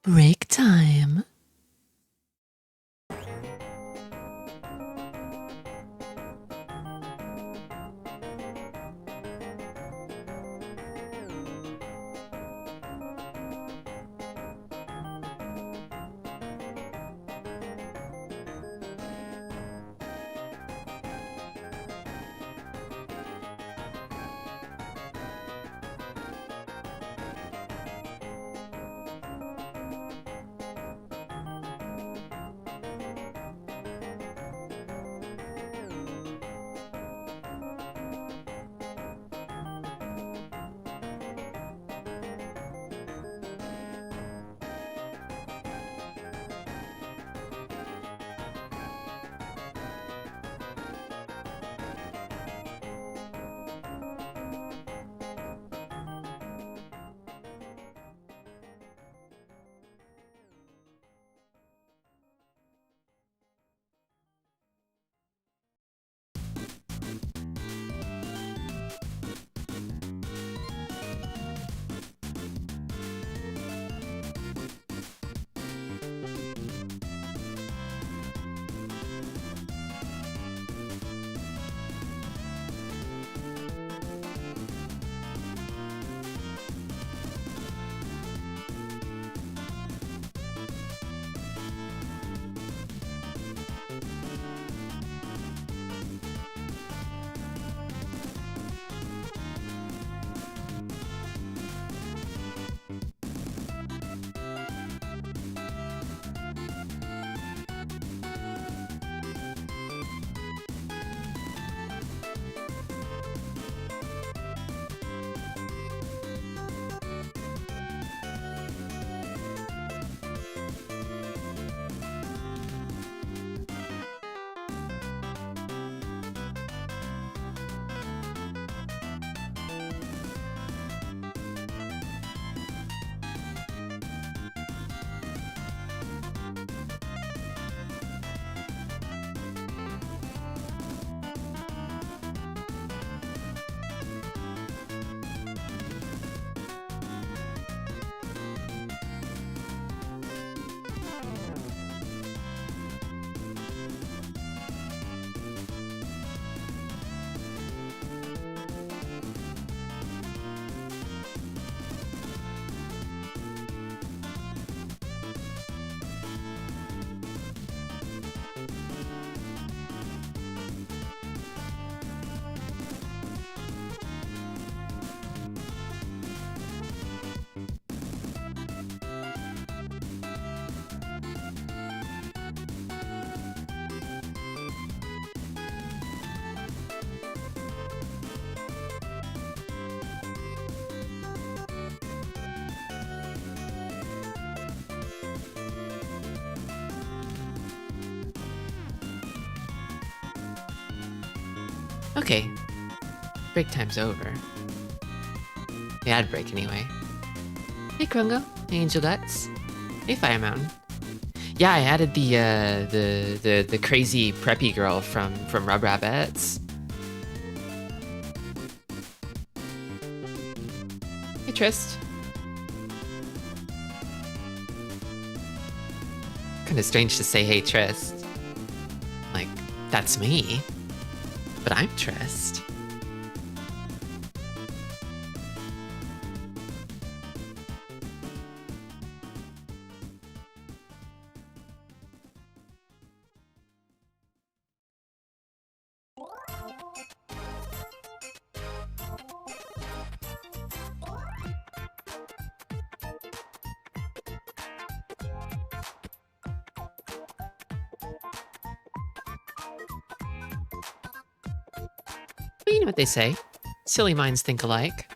Break time. Okay, break time's over. The ad break, anyway. Hey, Krungo. Hey, Angel Guts. Hey, Fire Mountain. Yeah, I added the crazy preppy girl from Rub Rabbits. Hey, Trist. Kinda strange to say hey, Trist. Like, that's me. But I'm Trist. Well, you know what they say. Silly minds think alike.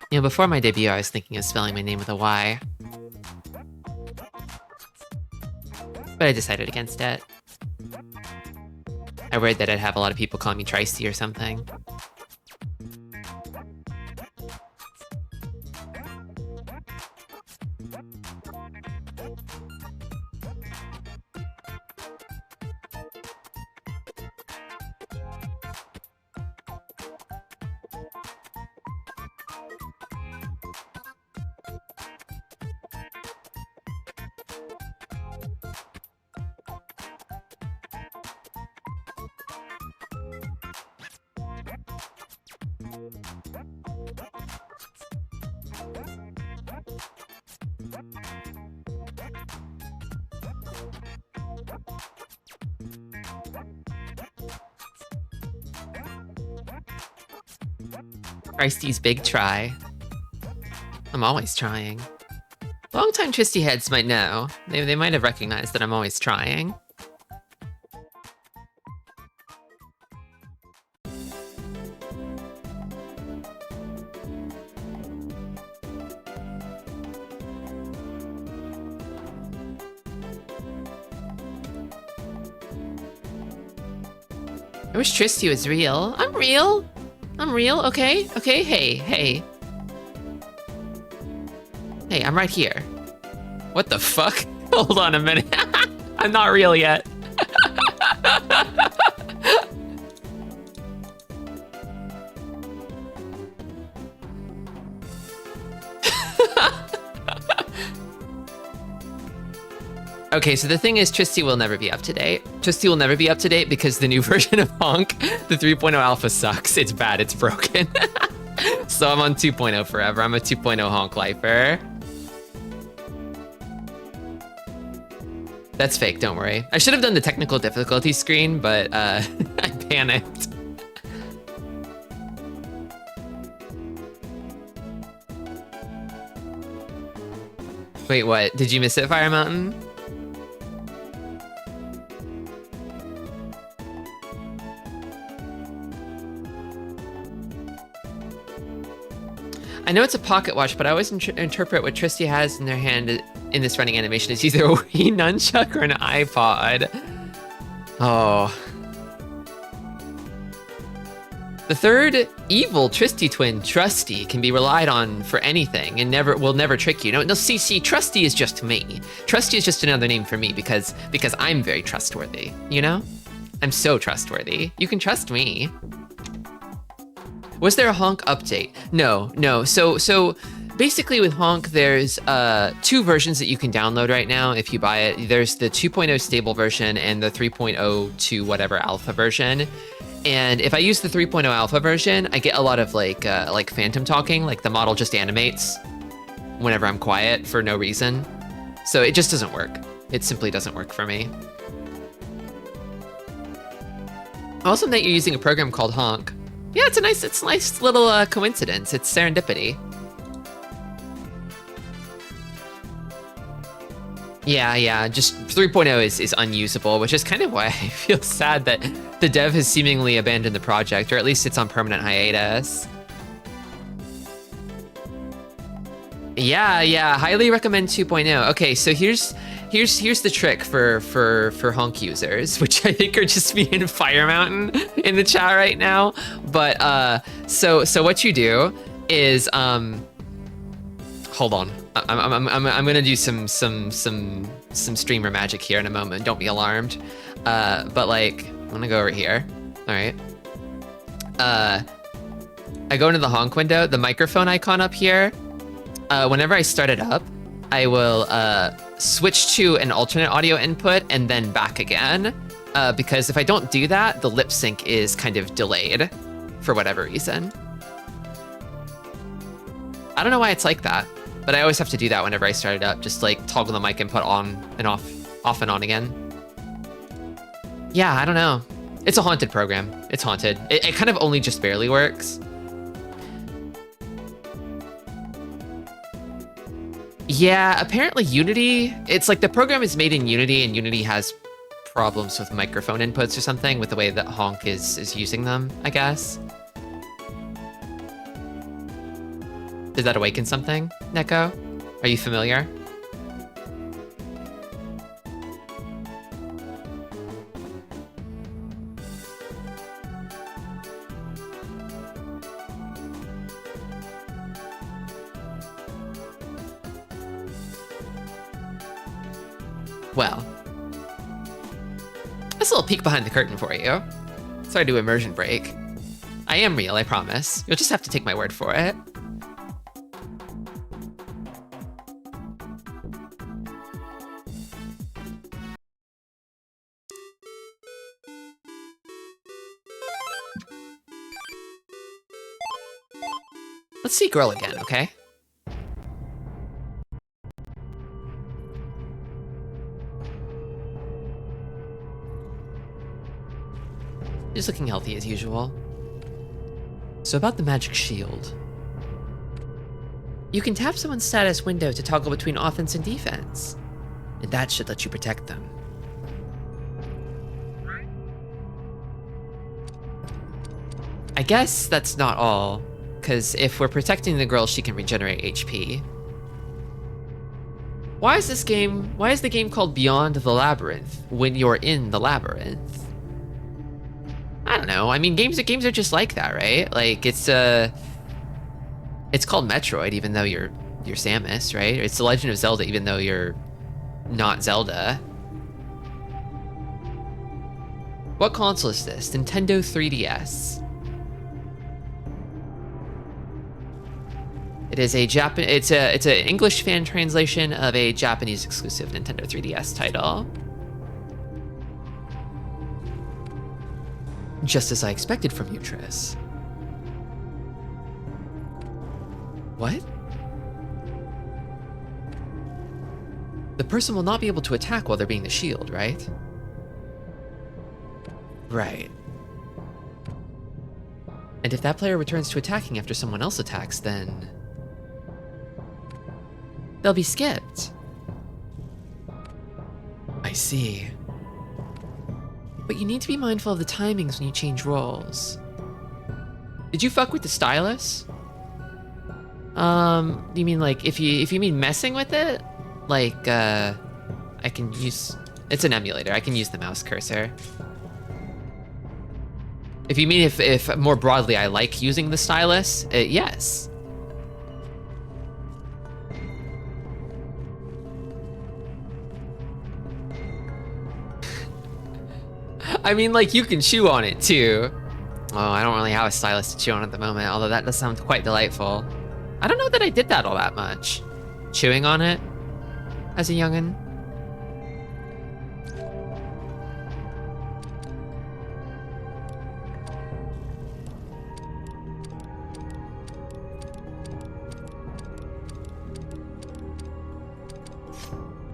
You know, before my debut, I was thinking of spelling my name with a Y. But I decided against it. I worried that I'd have a lot of people call me Tristy or something. Christy's big try. I'm always trying. Long-time Twisty heads might know. They might have recognized that I'm always trying. I wish Tristy was real. I'm real. I'm real, okay? Okay, hey. Hey, I'm right here. What the fuck? Hold on a minute. I'm not real yet. Okay, so the thing is, Tristy will never be up to date. Tristy will never be up to date because the new version of Honk, the 3.0 alpha sucks. It's bad, it's broken. So I'm on 2.0 forever. I'm a 2.0 Honk lifer. That's fake, don't worry. I should have done the technical difficulty screen, but I panicked. Wait, what? Did you miss it, Fire Mountain? I know it's a pocket watch, but I always interpret what Tristy has in their hand in this running animation is either a Wii nunchuck or an iPod. Oh. The third evil Tristy twin, Trusty, can be relied on for anything and will never trick you. No, see, Trusty is just me. Trusty is just another name for me because I'm very trustworthy, you know? I'm so trustworthy. You can trust me. Was there a Honk update? No. So basically with Honk, there's 2 versions that you can download right now if you buy it. There's the 2.0 stable version and the 3.0 to whatever alpha version. And if I use the 3.0 alpha version, I get a lot of like phantom talking, like the model just animates whenever I'm quiet for no reason. So it just doesn't work. It simply doesn't work for me. Awesome that you're using a program called Honk. Yeah, it's a nice little coincidence. It's serendipity. Yeah, just 3.0 is unusable, which is kind of why I feel sad that the dev has seemingly abandoned the project, or at least it's on permanent hiatus. Yeah, highly recommend 2.0. Okay, so here's the trick for Honk users, which I think are just me and Fire Mountain in the chat right now. But so what you do is hold on. I'm gonna do some streamer magic here in a moment. Don't be alarmed. But like I'm gonna go over here. All right. I go into the Honk window, the microphone icon up here. Whenever I start it up, I will switch to an alternate audio input and then back again. Because if I don't do that, the lip sync is kind of delayed for whatever reason. I don't know why it's like that, but I always have to do that whenever I start it up, just like toggle the mic input on and off and on again. Yeah, I don't know. It's a haunted program. It's haunted. It kind of only just barely works. Yeah, apparently Unity, it's like the program is made in Unity and Unity has problems with microphone inputs or something with the way that Honk is using them, I guess. Did that awaken something, Neko? Are you familiar? Well, that's a little peek behind the curtain for you. Sorry to immersion break. I am real, I promise. You'll just have to take my word for it. Let's see girl again, okay? Just looking healthy as usual. So about the magic shield. You can tap someone's status window to toggle between offense and defense, and that should let you protect them. I guess that's not all, because if we're protecting the girl, she can regenerate HP. Why is the game called Beyond the Labyrinth when you're in the labyrinth? I don't know. I mean, games are just like that, right? Like it's called Metroid even though you're Samus, right? It's The Legend of Zelda even though you're not Zelda. What console is this? Nintendo 3DS. It is it's an English fan translation of a Japanese exclusive Nintendo 3DS title. Just as I expected from you, Triss. What? The person will not be able to attack while they're being the shield, right? Right. And if that player returns to attacking after someone else attacks, then they'll be skipped. I see. But you need to be mindful of the timings when you change roles. Did you fuck with the stylus? You mean like if you mean messing with it? Like I can use, it's an emulator. I can use the mouse cursor. If you mean if more broadly I like using the stylus, yes. I mean, like, you can chew on it, too. Oh, I don't really have a stylus to chew on at the moment, although that does sound quite delightful. I don't know that I did that all that much. Chewing on it as a youngin'.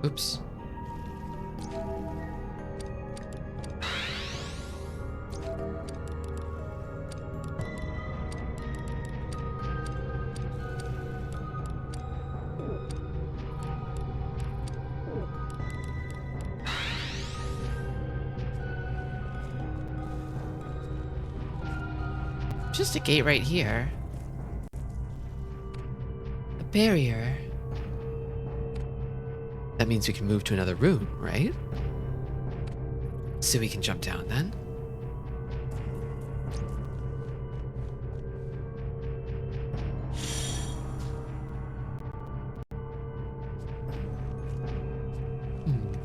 Oops. Just a gate right here. A barrier. That means we can move to another room, right? So we can jump down then.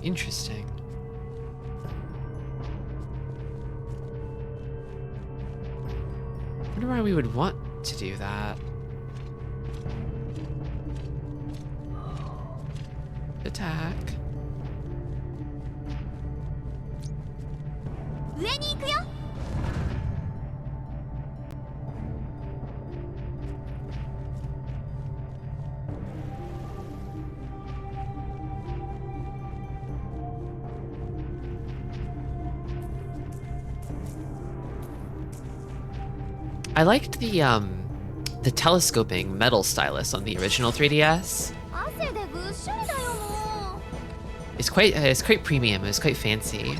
Interesting. I wonder why we would want to do that. Attack. I liked the telescoping metal stylus on the original 3DS. It's quite premium. It's quite fancy.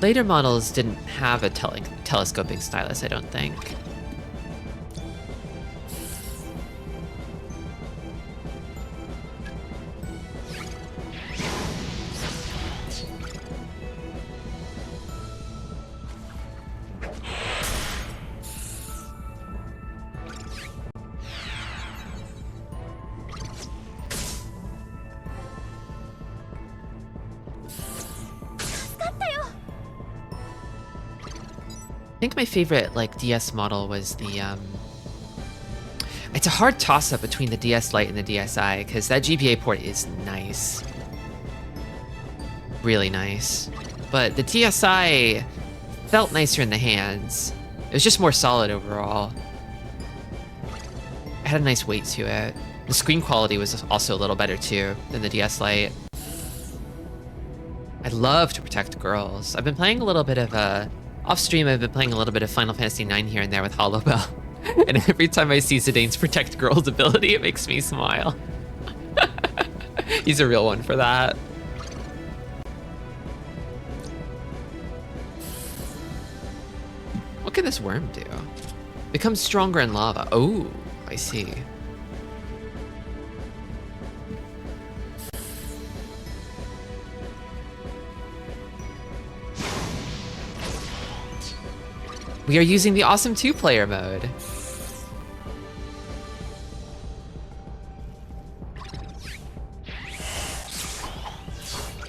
Later models didn't have a telescoping stylus, I don't think. I think my favorite like DS model was the it's a hard toss-up between the DS Lite and the DSi because that GBA port is nice, really nice, but the DSi, felt nicer in the hands. It was just more solid overall. It had a nice weight to it. The screen quality was also a little better too than the DS Lite. I love to protect girls. I've been playing a little bit of off stream. I've been playing a little bit of Final Fantasy IX here and there with Hollow Bell, and every time I see Zidane's protect girls ability, it makes me smile. He's a real one for that. What can this worm do? Becomes stronger in lava. Oh, I see. We are using the awesome 2-player mode.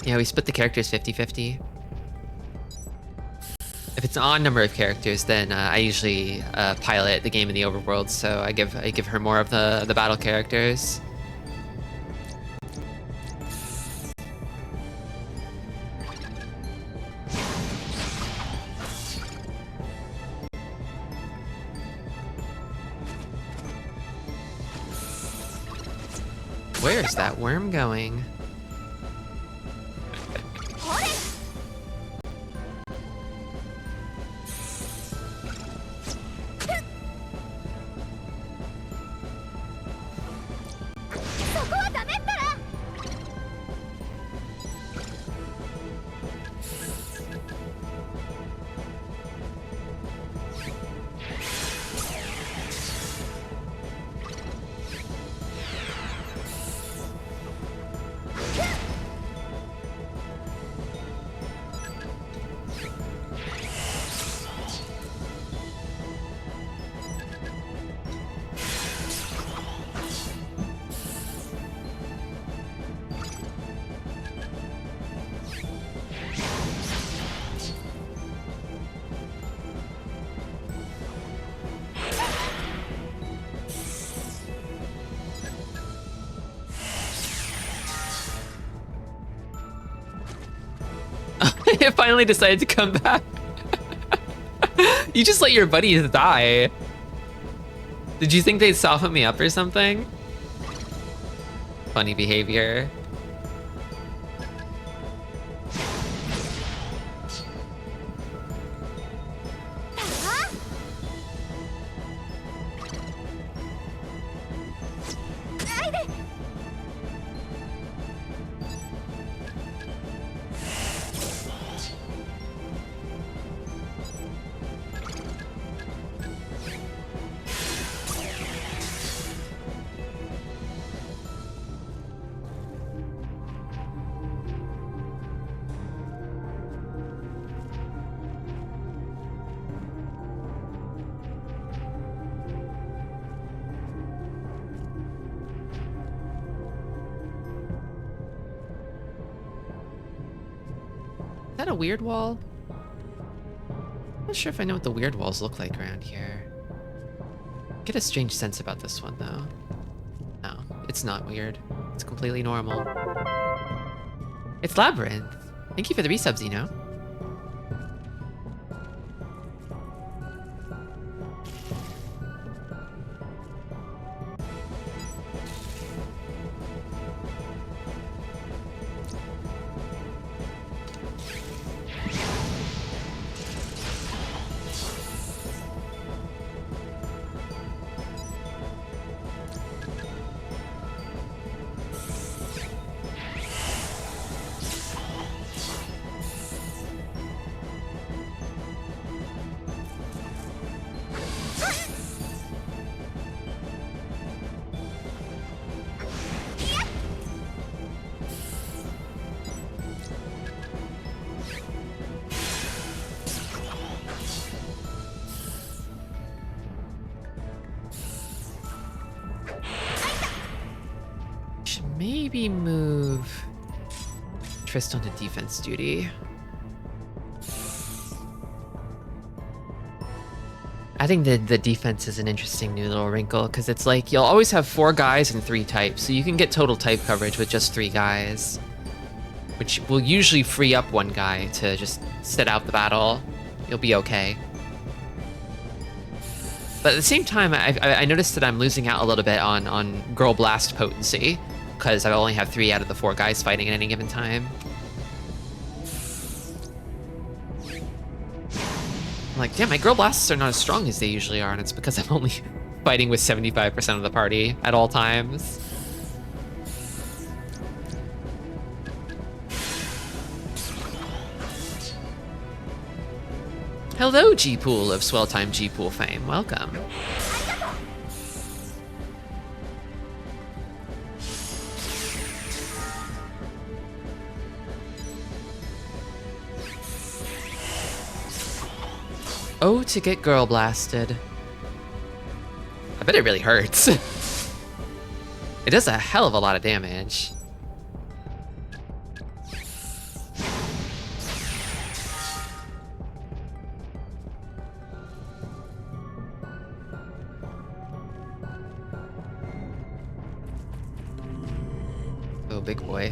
Yeah, we split the characters 50-50. If it's an odd number of characters, then I usually pilot the game in the overworld, so I give her more of the battle characters. Where's that worm going? It finally decided to come back. You just let your buddies die. Did you think they'd soften me up or something? Funny behavior. Is that a weird wall? I'm not sure if I know what the weird walls look like around here. I get a strange sense about this one, though. No, it's not weird. It's completely normal. It's Labyrinth. Thank you for the resub, Zeno. Maybe move Tristan to defense duty. I think the defense is an interesting new little wrinkle, because it's like you'll always have 4 guys and 3 types, so you can get total type coverage with just 3 guys, which will usually free up 1 guy to just sit out the battle. You'll be okay. But at the same time, I noticed that I'm losing out a little bit on Girl Blast potency, because I only have 3 out of the 4 guys fighting at any given time. I'm like, damn, my Girl Blasts are not as strong as they usually are, and it's because I'm only fighting with 75% of the party at all times. Hello, G-Pool of Swell Time G-Pool fame. Welcome. Oh, to get girl blasted. I bet it really hurts. It does a hell of a lot of damage. Oh, big boy.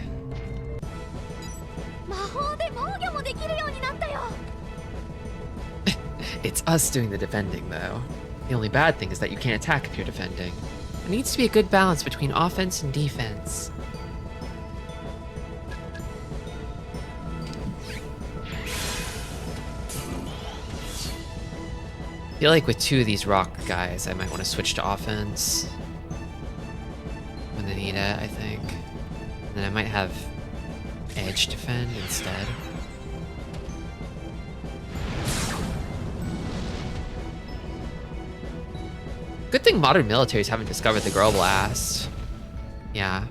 It's us doing the defending, though. The only bad thing is that you can't attack if you're defending. There needs to be a good balance between offense and defense. I feel like with 2 of these rock guys, I might want to switch to offense when they need it, I think. And then I might have edge defend instead. Good thing modern militaries haven't discovered the Girl Blast. Yeah.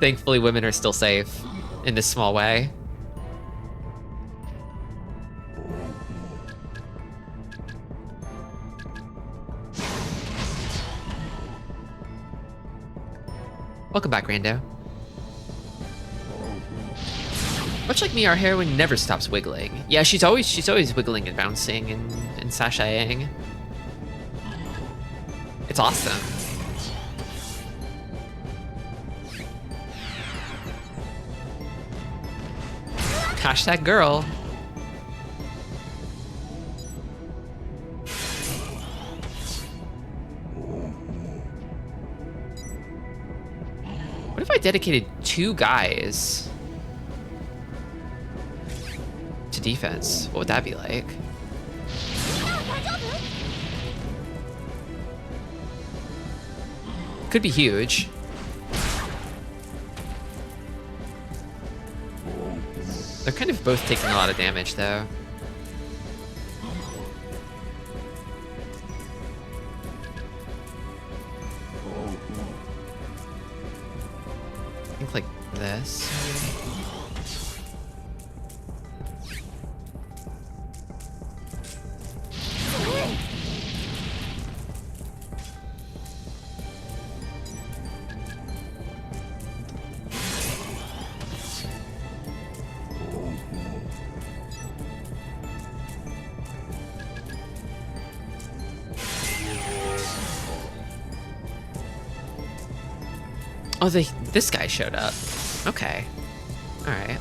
Thankfully, women are still safe in this small way. Welcome back, Rando. Much like me, our heroine never stops wiggling. Yeah, she's always wiggling and bouncing and sashaying. It's awesome. Hashtag girl. What if I dedicated 2 guys to defense? What would that be like? Could be huge. They're kind of both taking a lot of damage, though. I think like this. Oh, this guy showed up. Okay. All right.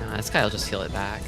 Nah, this guy will just heal it back.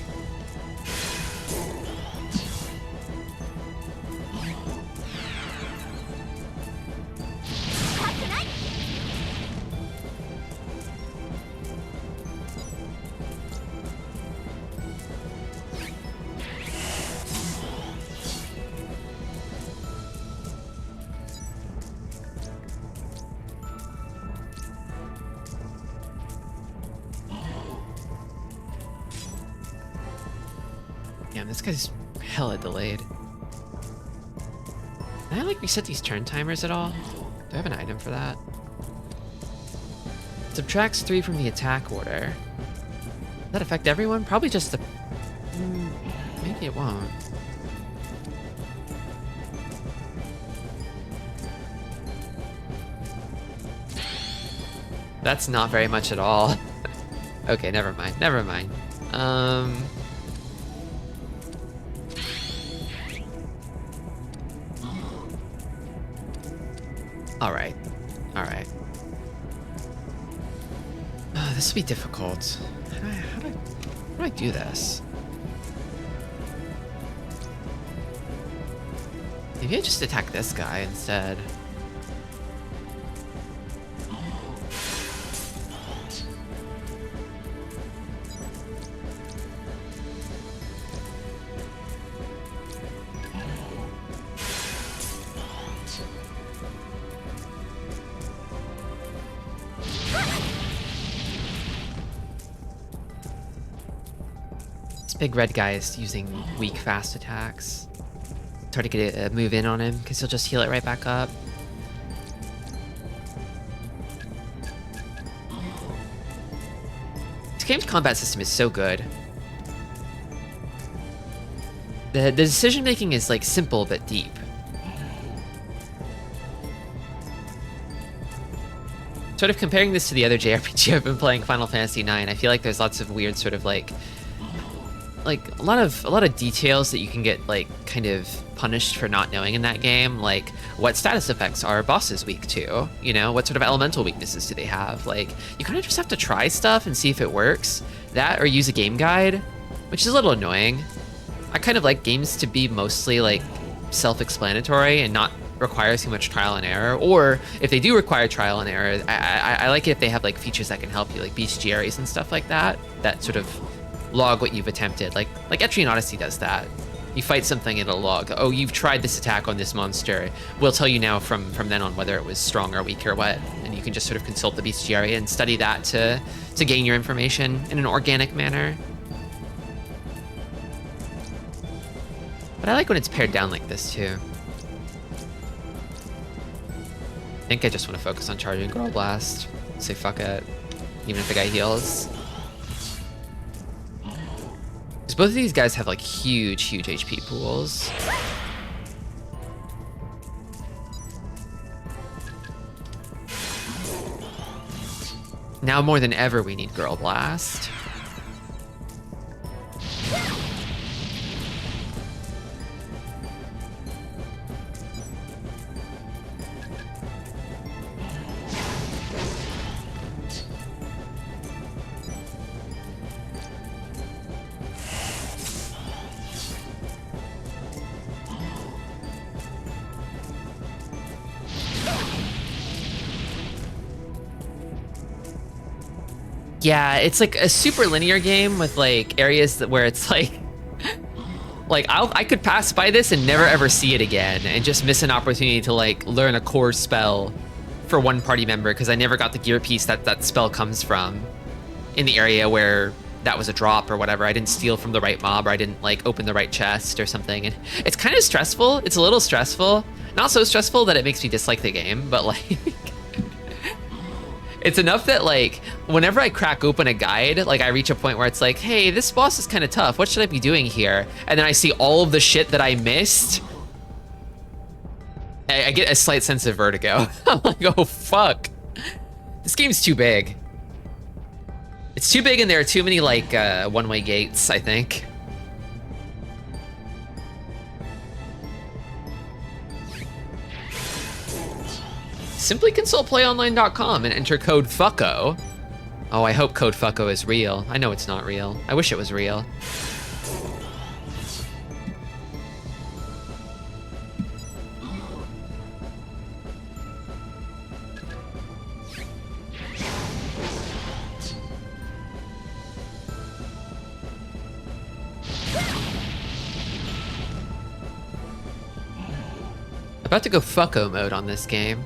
Damn, this guy's hella delayed. Can I like reset these turn timers at all? Do I have an item for that? Subtracts 3 from the attack order. Does that affect everyone? Probably just the... maybe it won't. That's not very much at all. Okay, never mind, never mind. Alright, alright. This will be difficult. How do I do this? Maybe I just attack this guy instead. Big red guy is using weak fast attacks. Try to get a move in on him because he'll just heal it right back up. This game's combat system is so good. The decision making is like simple but deep. Sort of comparing this to the other JRPG I've been playing, Final Fantasy IX, I feel like there's lots of weird sort of like a lot of details that you can get like kind of punished for not knowing in that game, like what status effects are bosses weak to, you know, what sort of elemental weaknesses do they have. Like you kind of just have to try stuff and see if it works, that or use a game guide, which is a little annoying. I kind of like games to be mostly like self-explanatory and not require too much trial and error, or if they do require trial and error, I like it if they have like features that can help you, like bestiaries and stuff like that sort of log what you've attempted. Like Etrian Odyssey does that. You fight something, it'll log, oh, you've tried this attack on this monster. We'll tell you now from then on whether it was strong or weak or what. And you can just sort of consult the bestiary and study that to gain your information in an organic manner. But I like when it's pared down like this too. I think I just want to focus on charging Girl Blast. Say fuck it, even if the guy heals. Because both of these guys have like huge HP pools. Now more than ever, we need Girl Blast. Yeah, it's like a super linear game with like areas where it's like I could pass by this and never ever see it again and just miss an opportunity to like learn a core spell for one party member because I never got the gear piece that spell comes from in the area where that was a drop or whatever. I didn't steal from the right mob, or I didn't like open the right chest or something. And it's kind of stressful. It's a little stressful. Not so stressful that it makes me dislike the game, but like it's enough that like whenever I crack open a guide, like I reach a point where it's like, hey, this boss is kind of tough. What should I be doing here? And then I see all of the shit that I missed. I get a slight sense of vertigo. I'm like, oh fuck. This game's too big. It's too big and there are too many like one-way gates, I think. Simply consult playonline.com and enter code FUCKO. Oh, I hope code FUCKO is real. I know it's not real. I wish it was real. About to go fucko mode on this game.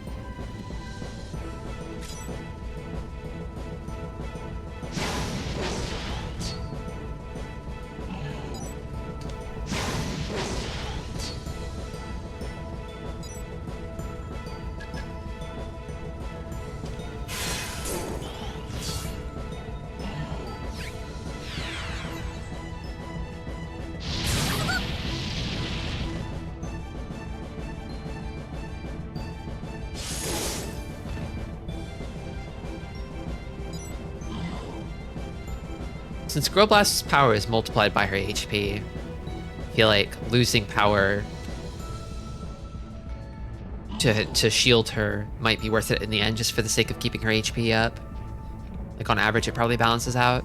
Since Girl Blast's power is multiplied by her HP, I feel like losing power to shield her might be worth it in the end, just for the sake of keeping her HP up. Like on average, it probably balances out.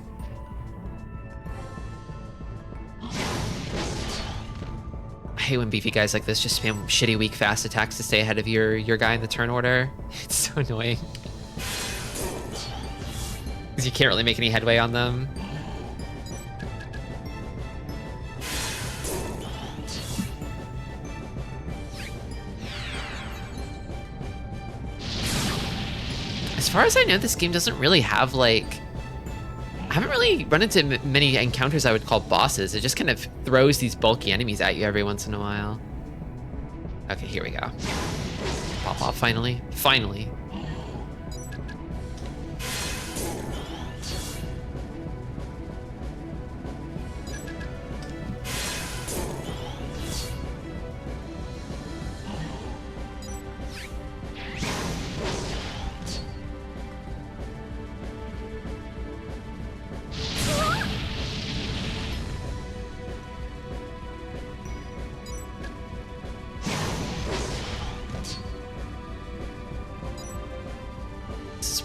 I hate when beefy guys like this just spam shitty weak fast attacks to stay ahead of your guy in the turn order. It's so annoying. Because you can't really make any headway on them. As far as I know, this game doesn't really have, like... I haven't really run into many encounters I would call bosses. It just kind of throws these bulky enemies at you every once in a while. Okay, here we go. Pop off, finally. Finally.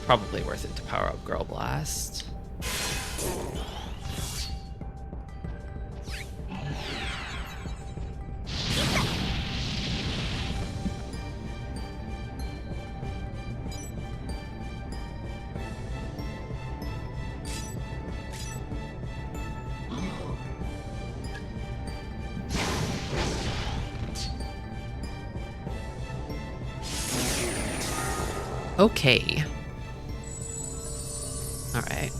Probably worth it to power up Girl Blast. Okay. All right.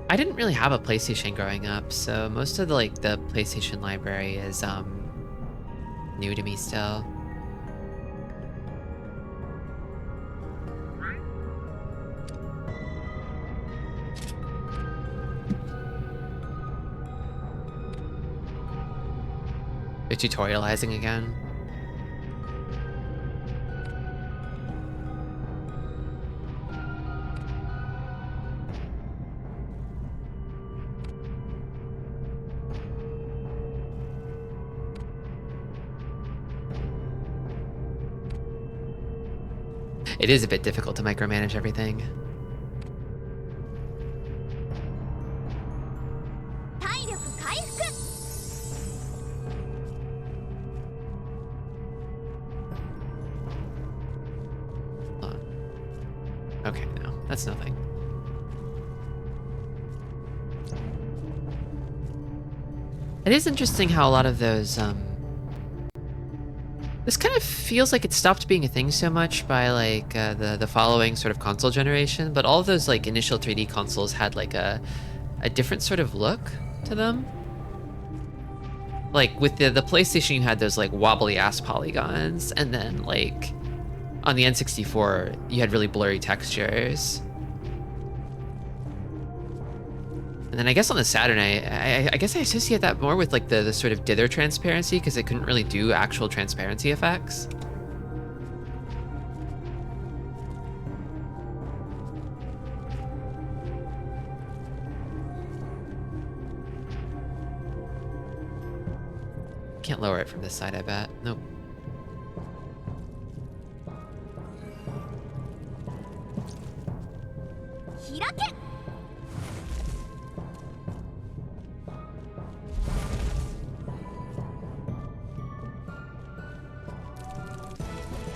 I didn't really have a PlayStation growing up, so most of the PlayStation library is new to me still. They're tutorializing again. It is a bit difficult to micromanage everything. Hold on. Okay, no, that's nothing. It is interesting how a lot of those, this kind of feels like it stopped being a thing so much by like the following sort of console generation, but all of those like initial 3D consoles had like a different sort of look to them. Like with the PlayStation, you had those like wobbly ass polygons, and then like on the N64, you had really blurry textures. And then I guess on the Saturn, I guess I associate that more with like the sort of dither transparency, because it couldn't really do actual transparency effects. Can't lower it from this side, I bet. Nope.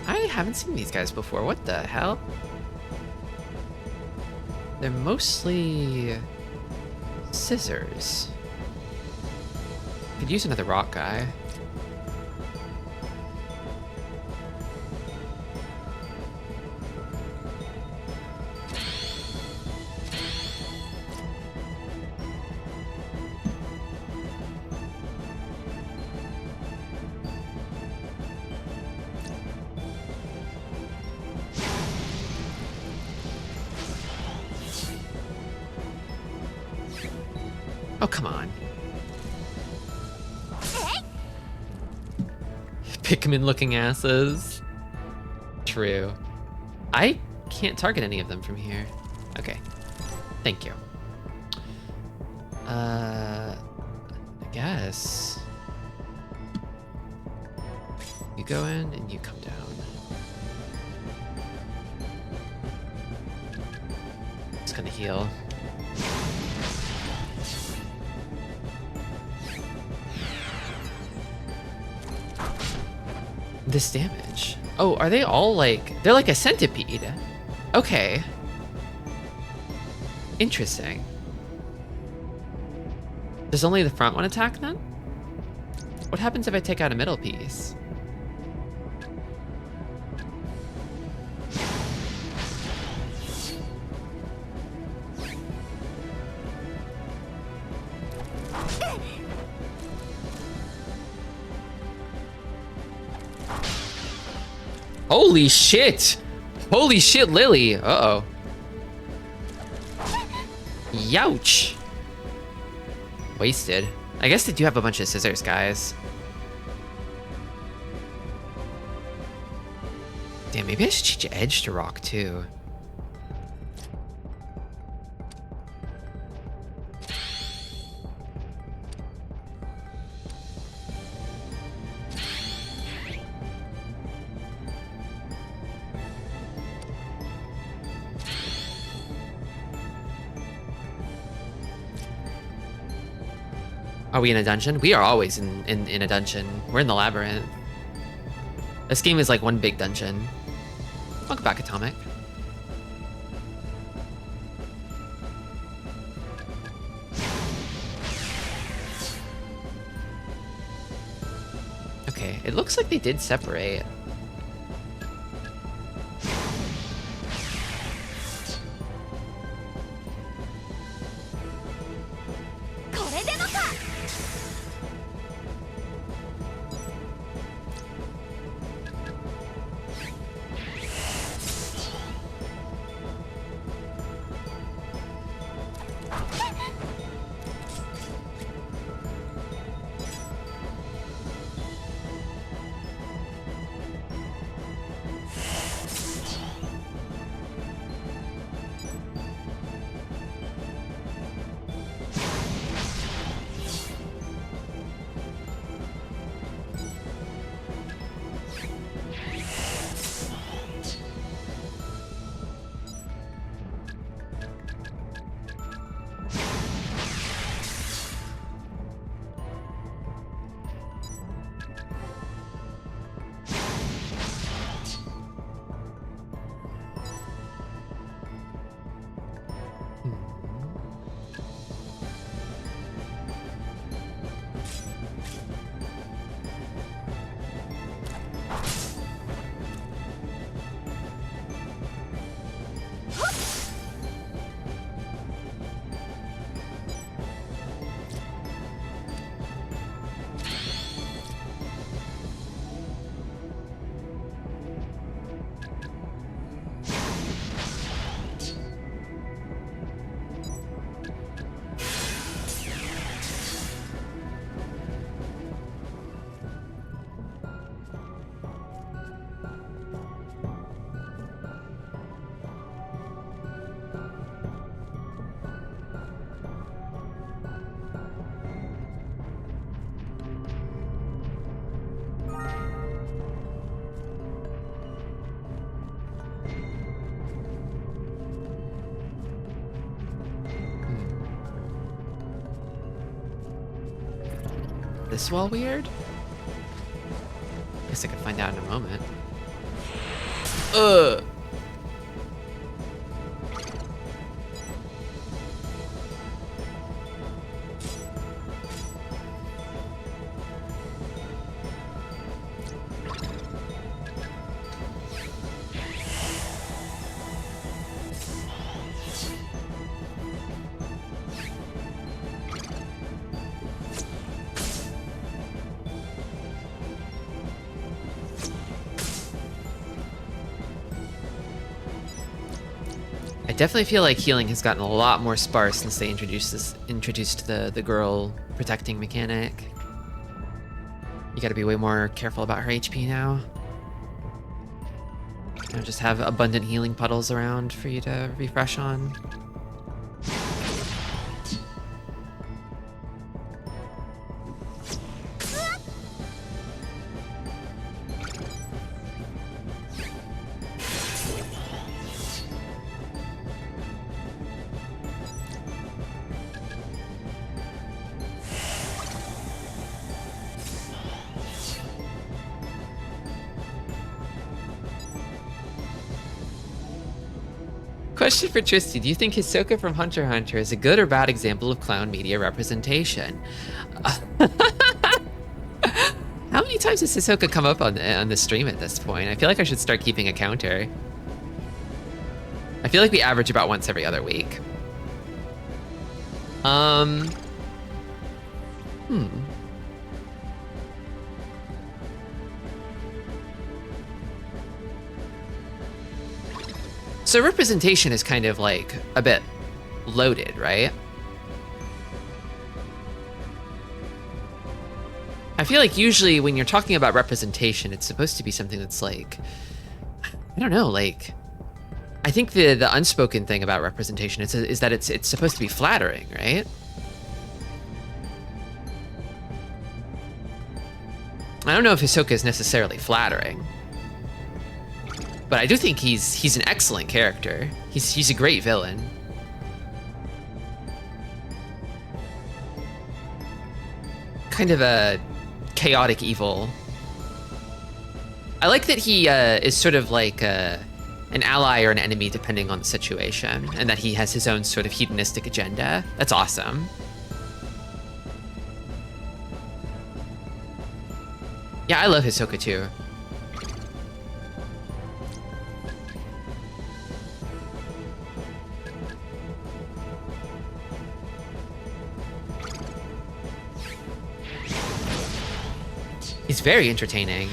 I haven't seen these guys before. What the hell? They're mostly scissors. Could use another rock guy. Oh, come on. Pikmin-looking asses. True. I can't target any of them from here. Okay. Thank you. I guess. You go in and you come down. Just gonna heal. This damage. Oh, are they all like... They're like a centipede. Okay. Interesting. Does only the front one attack then? What happens if I take out a middle piece? Holy shit! Holy shit, Lily! Uh-oh. Youch! Wasted. I guess they do have a bunch of scissors, guys. Damn, maybe I should change edge to rock, too. Are we in a dungeon? We are always in a dungeon. We're in the Labyrinth. This game is like one big dungeon. Welcome back, Atomic. Okay, it looks like they did separate. This wall weird? Guess I can find out in a moment. Ugh. definitely feel like healing has gotten a lot more sparse since they introduced the girl protecting mechanic. You gotta be way more careful about her HP now. You know, just have abundant healing puddles around for you to refresh on. Question for Tristy, do you think Hisoka from Hunter x Hunter is a good or bad example of clown media representation? How many times has Hisoka come up on the stream at this point? I feel like I should start keeping a counter. I feel like we average about once every other week. So representation is kind of like a bit loaded, right? I feel like usually when you're talking about representation, it's supposed to be something that's like, I don't know, like, I think the unspoken thing about representation is that it's supposed to be flattering, right? I don't know if Hisoka is necessarily flattering, but I do think he's an excellent character. He's a great villain. Kind of a chaotic evil. I like that he is sort of like an ally or an enemy depending on the situation, and that he has his own sort of hedonistic agenda. That's awesome. Yeah, I love Hisoka too. He's very entertaining.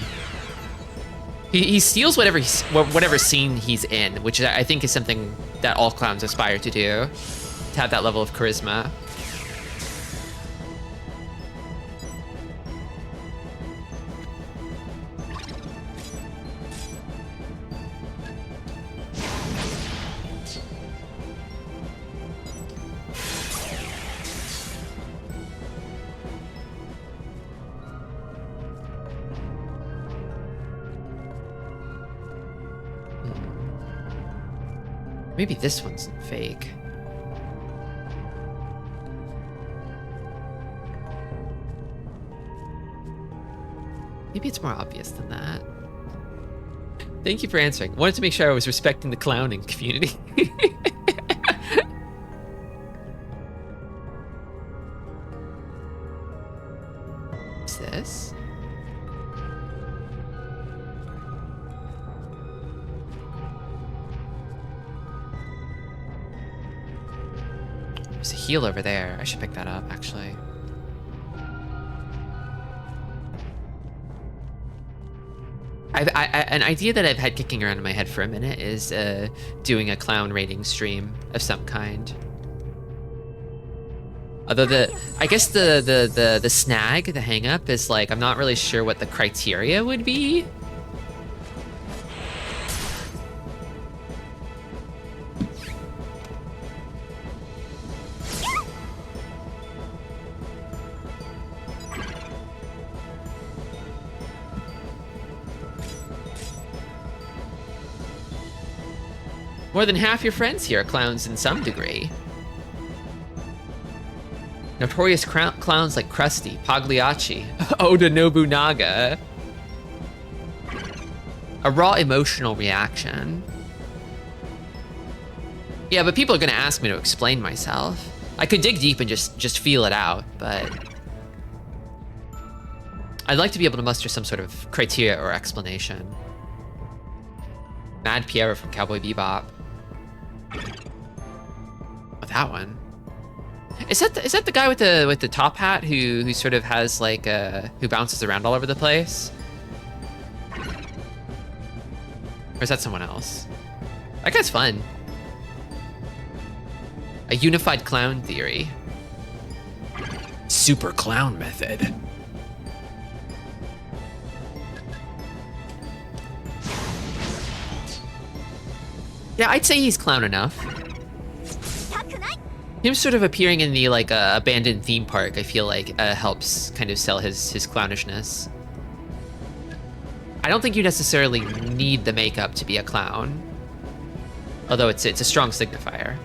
He steals whatever scene he's in, which I think is something that all clowns aspire to do, to have that level of charisma. Maybe this one's fake. Maybe it's more obvious than that. Thank you for answering. Wanted to make sure I was respecting the clowning community. What's this? There's a heal over there. I should pick that up, actually. An idea that I've had kicking around in my head for a minute is doing a clown rating stream of some kind. Although I guess the snag, the hang up is like, I'm not really sure what the criteria would be. More than half your friends here are clowns in some degree. Notorious clowns like Krusty, Pagliacci, Oda Nobunaga. A raw emotional reaction. Yeah, but people are gonna ask me to explain myself. I could dig deep and just feel it out, but I'd like to be able to muster some sort of criteria or explanation. Mad Piero from Cowboy Bebop. Oh, that one. Is that the guy with the top hat who sort of has like who bounces around all over the place? Or is that someone else? That guy's fun. A unified clown theory. Super clown method. Yeah, I'd say he's clown enough. Him sort of appearing in the like abandoned theme park, I feel like helps kind of sell his clownishness. I don't think you necessarily need the makeup to be a clown, although it's a strong signifier.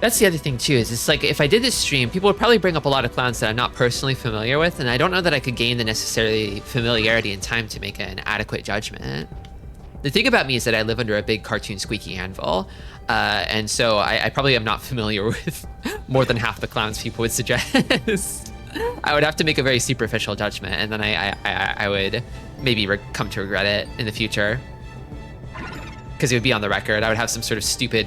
That's the other thing too, is it's like if I did this stream, people would probably bring up a lot of clowns that I'm not personally familiar with, and I don't know that I could gain the necessary familiarity and time to make an adequate judgment. The thing about me is that I live under a big cartoon squeaky anvil, and so I probably am not familiar with more than half the clowns people would suggest. I would have to make a very superficial judgment, and then I would maybe come to regret it in the future. Because it would be on the record. I would have some sort of stupid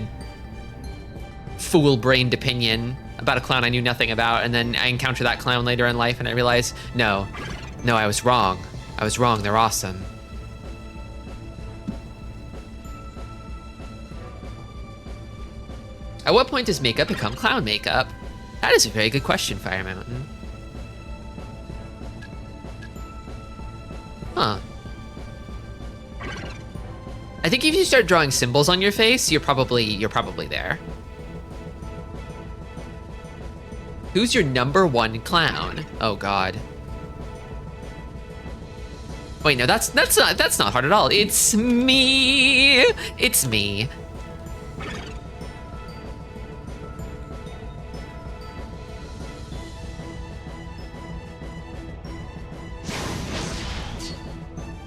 fool-brained opinion about a clown I knew nothing about, and then I encounter that clown later in life and I realize, no, I was wrong. I was wrong, they're awesome. At what point does makeup become clown makeup? That is a very good question, Fire Mountain. Huh. I think if you start drawing symbols on your face, you're probably there. Who's your #1 clown? Oh God. Wait, no, that's not hard at all. It's me. It's me.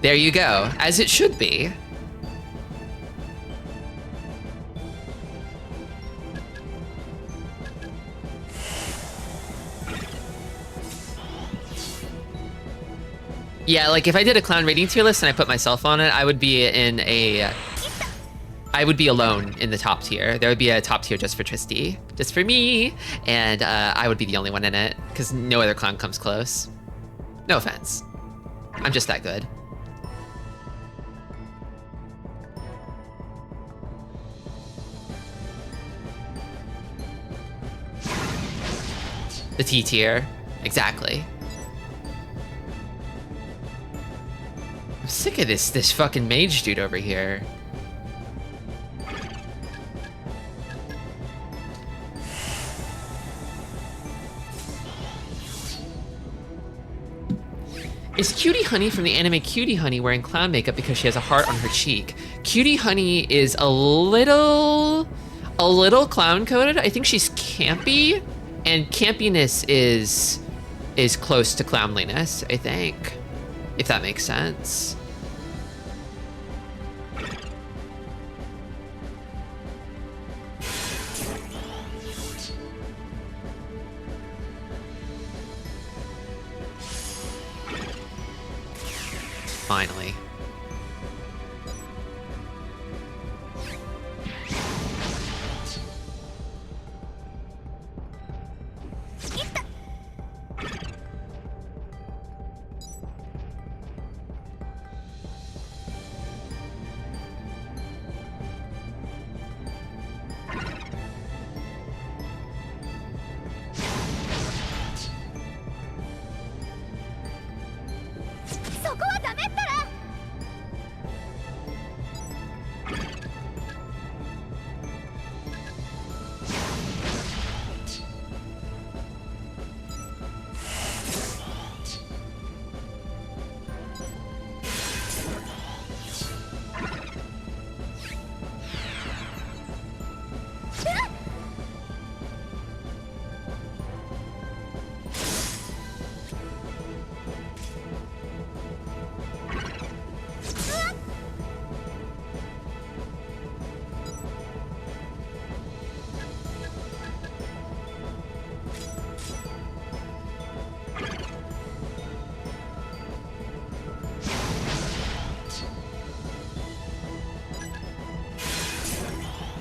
There you go, as it should be. Yeah, like if I did a clown rating tier list and I put myself on it, I would be alone in the top tier. There would be a top tier just for Tristy, just for me, and I would be the only one in it because no other clown comes close. No offense, I'm just that good. The T tier, exactly. I'm sick of this fucking mage dude over here. Is Cutie Honey from the anime Cutie Honey wearing clown makeup because she has a heart on her cheek? Cutie Honey is a little clown coded. I think she's campy, and campiness is close to clownliness, I think. If that makes sense. Finally.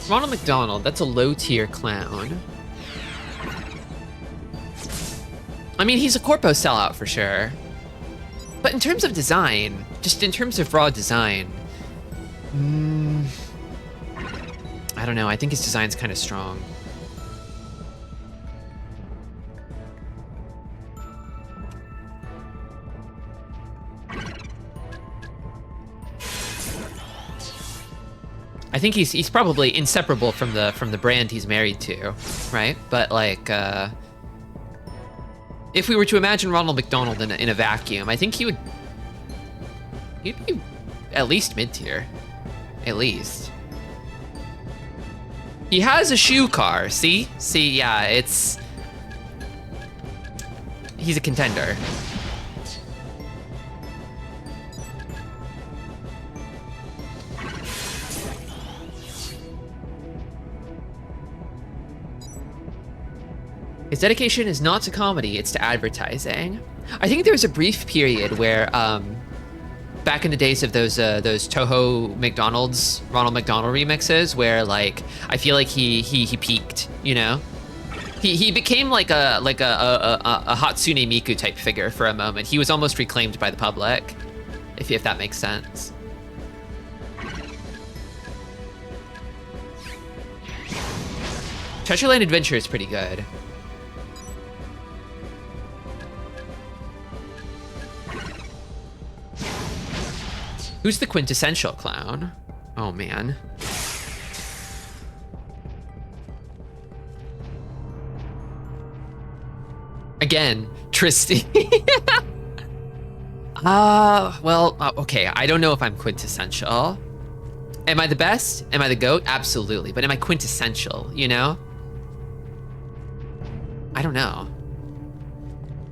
Ronald McDonald, that's a low-tier clown. I mean, he's a corpo sellout for sure. But in terms of design, just in terms of raw design, I don't know, I think his design's kind of strong. I think he's probably inseparable from the brand he's married to, right? But like, if we were to imagine Ronald McDonald in a vacuum, I think he'd be at least mid-tier, at least. He has a shoe car. See, yeah, he's a contender. His dedication is not to comedy, it's to advertising. I think there was a brief period where, back in the days of those Toho McDonald's, Ronald McDonald remixes, where like, I feel like he peaked, you know? He became like a Hatsune Miku type figure for a moment. He was almost reclaimed by the public, if that makes sense. Treasureland Adventure is pretty good. Who's the quintessential clown? Oh man. Again, Tristy. Okay, I don't know if I'm quintessential. Am I the best? Am I the GOAT? Absolutely, but am I quintessential, you know? I don't know.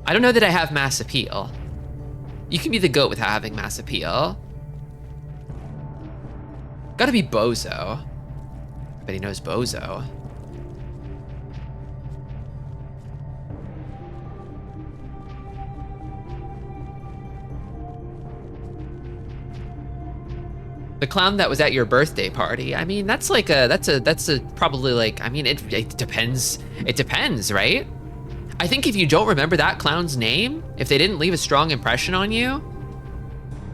I don't know that I have mass appeal. You can be the GOAT without having mass appeal. Gotta be Bozo. I bet he knows Bozo. The clown that was at your birthday party. I mean, that's probably like, I mean, it depends. It depends, right? I think if you don't remember that clown's name, if they didn't leave a strong impression on you,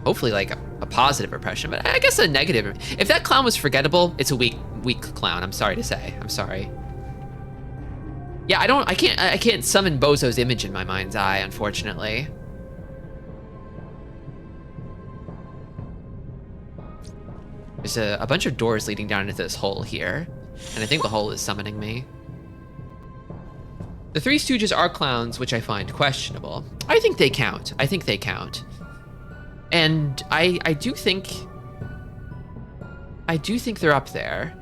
hopefully like a positive impression, but I guess a negative. If that clown was forgettable, it's a weak clown. I'm sorry to say. I'm sorry. Yeah, I can't summon Bozo's image in my mind's eye, unfortunately. There's a bunch of doors leading down into this hole here, and I think the hole is summoning me. The Three Stooges are clowns, which I find questionable. I think they count. I think they count. And I do think they're up there.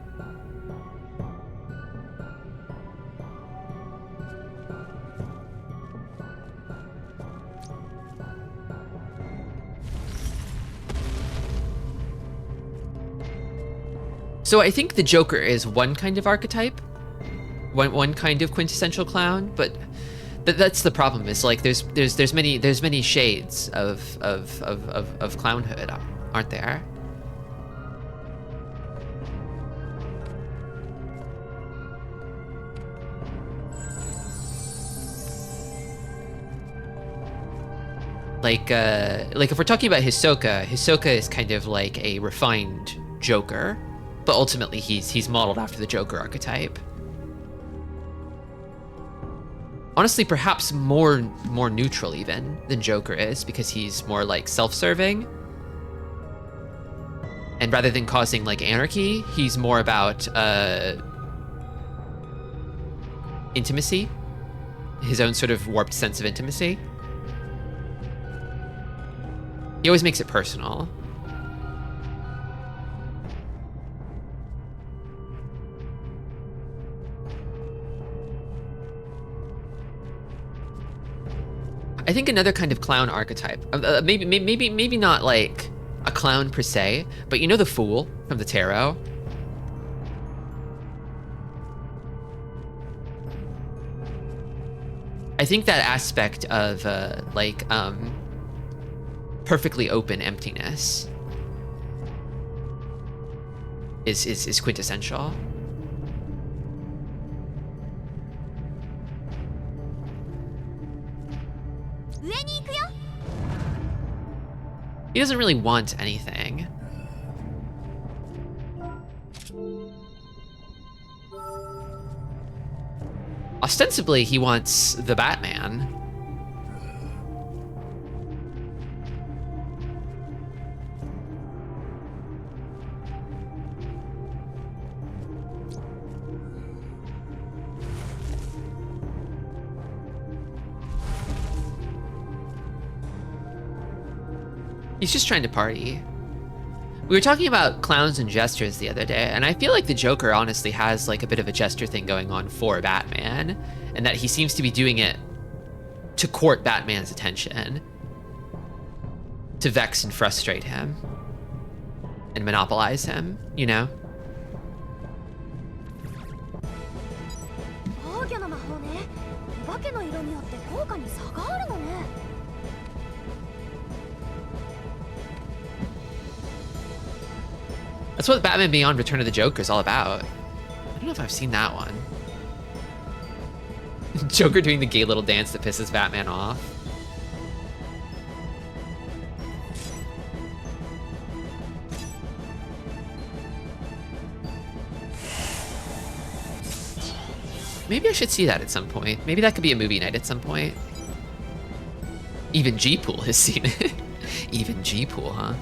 So I think the Joker is one kind of archetype, one kind of quintessential clown, but that's the problem. Is like there's many shades of clownhood, aren't there? Like if we're talking about Hisoka is kind of like a refined Joker, but ultimately he's modeled after the Joker archetype. Honestly, perhaps more neutral even than Joker is, because he's more like self-serving. And rather than causing like anarchy, he's more about intimacy, his own sort of warped sense of intimacy. He always makes it personal. I think another kind of clown archetype, maybe not like a clown per se, but you know the Fool from the tarot? I think that aspect of perfectly open emptiness is quintessential. He doesn't really want anything. Ostensibly, he wants the Batman. He's just trying to party. We were talking about clowns and gestures the other day, and I feel like the Joker honestly has like a bit of a gesture thing going on for Batman, and that he seems to be doing it to court Batman's attention, to vex and frustrate him, and monopolize him, you know? That's what Batman Beyond Return of the Joker is all about. I don't know if I've seen that one. Joker doing the gay little dance that pisses Batman off. Maybe I should see that at some point. Maybe that could be a movie night at some point. Even G-Pool has seen it. Even G-Pool, huh?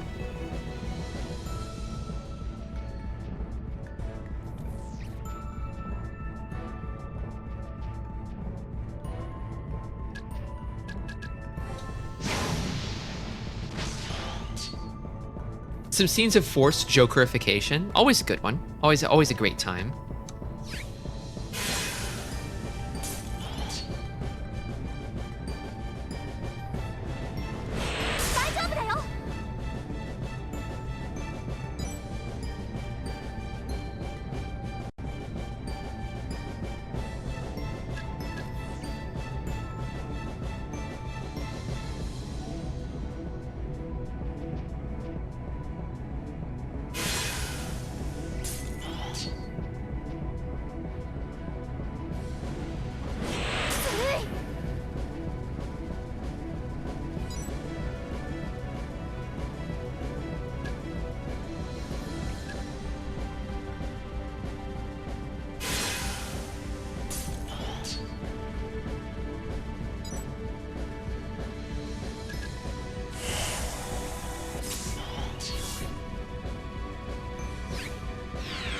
Some scenes of forced Jokerification. Always a good one. Always a great time.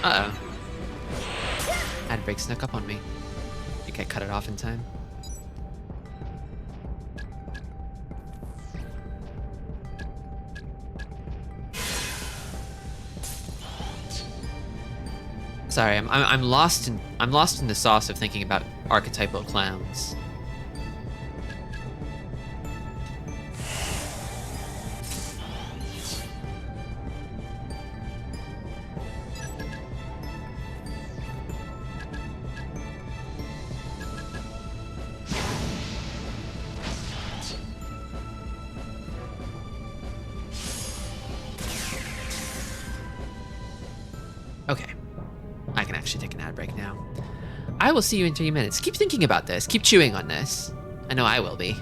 Uh-oh. Ad break snuck up on me. I think I cut it off in time. Sorry, I'm lost in the sauce of thinking about archetypal clowns. Okay, I can actually take an ad break now. I will see you in 3 minutes. Keep thinking about this. Keep chewing on this. I know I will be.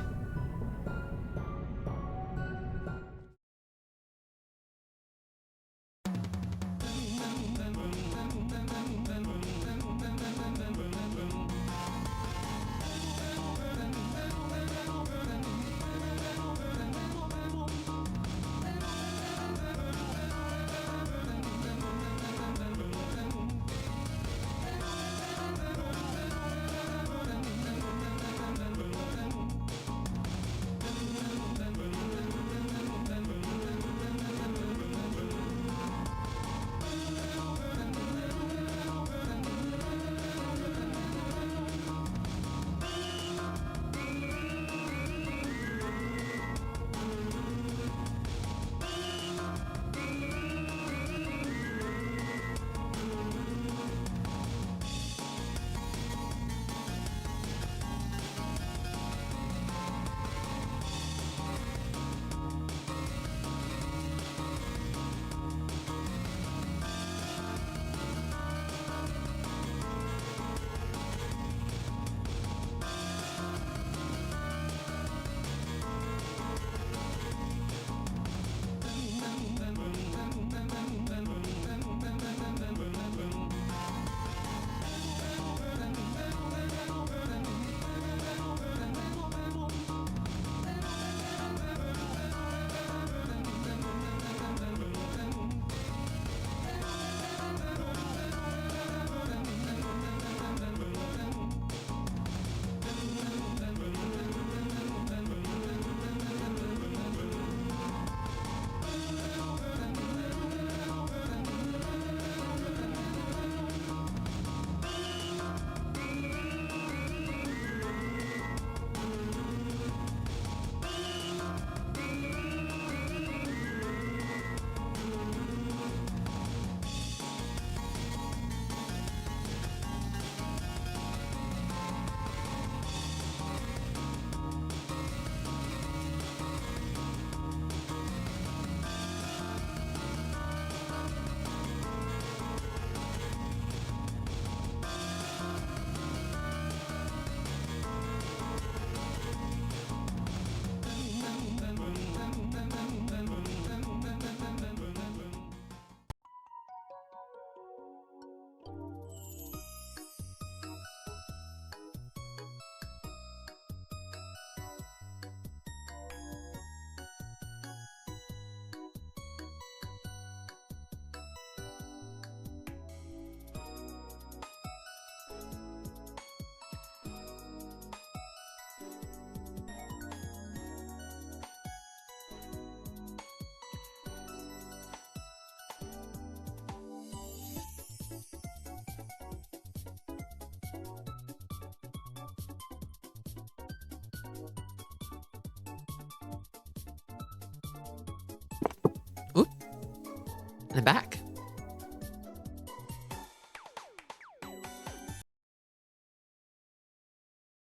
And then back.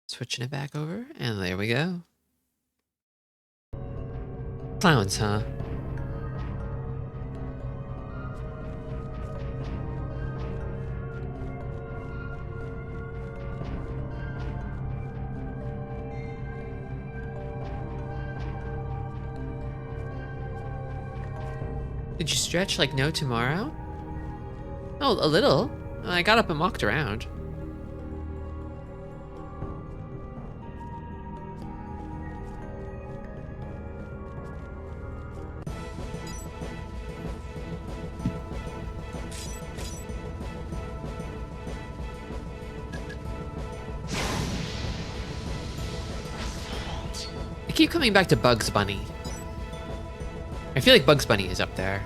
Switching it back over, and there we go. Clowns, huh? Did you stretch like no tomorrow? Oh, a little. I got up and walked around. I keep coming back to Bugs Bunny. I feel like Bugs Bunny is up there.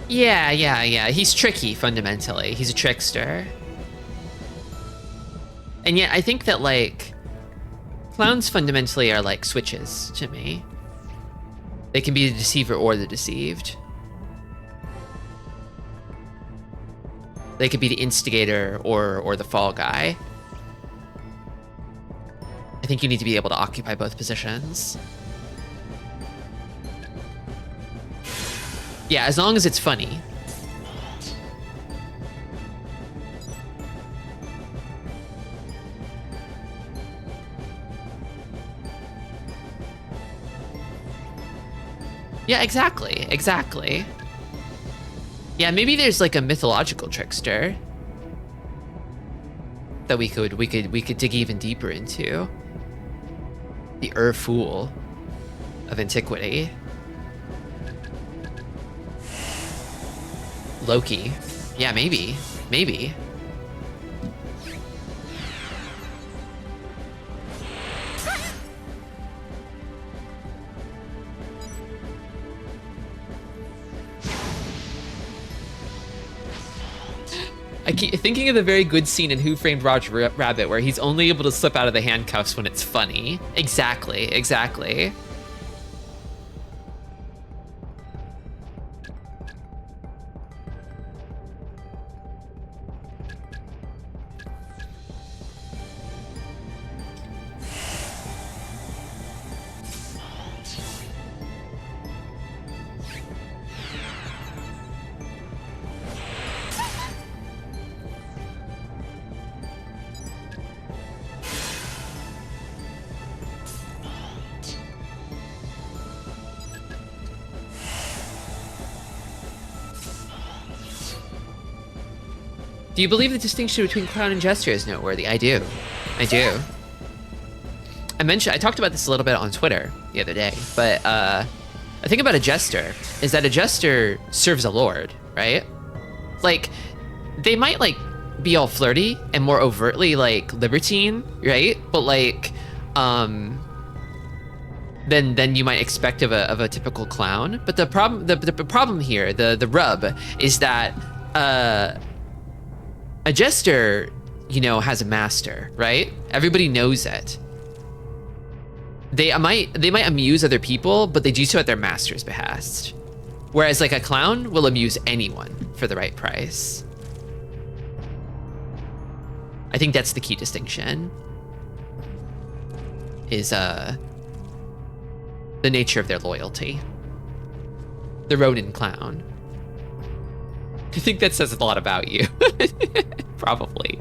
Yeah. He's tricky, fundamentally. He's a trickster. And yet, I think that, like, clowns fundamentally are like switches to me. They can be the deceiver or the deceived. They could be the instigator or the fall guy. I think you need to be able to occupy both positions. Yeah, as long as it's funny. Yeah, exactly. Yeah, maybe there's like a mythological trickster that we could dig even deeper into. The Fool of antiquity. Loki. Yeah, maybe. I keep thinking of the very good scene in Who Framed Roger Rabbit where he's only able to slip out of the handcuffs when it's funny. Exactly. Do you believe the distinction between clown and jester is noteworthy? I do. I talked about this a little bit on Twitter the other day, but the thing about a jester is that a jester serves a lord, right? Like, they might like be all flirty and more overtly like libertine, right? But like, than you might expect of a typical clown. But the problem here, the rub, is that a jester, you know, has a master, right? Everybody knows it. They might amuse other people, but they do so at their master's behest. Whereas like a clown will amuse anyone for the right price. I think that's the key distinction. Is the nature of their loyalty. The Ronin clown. I think that says a lot about you. Probably.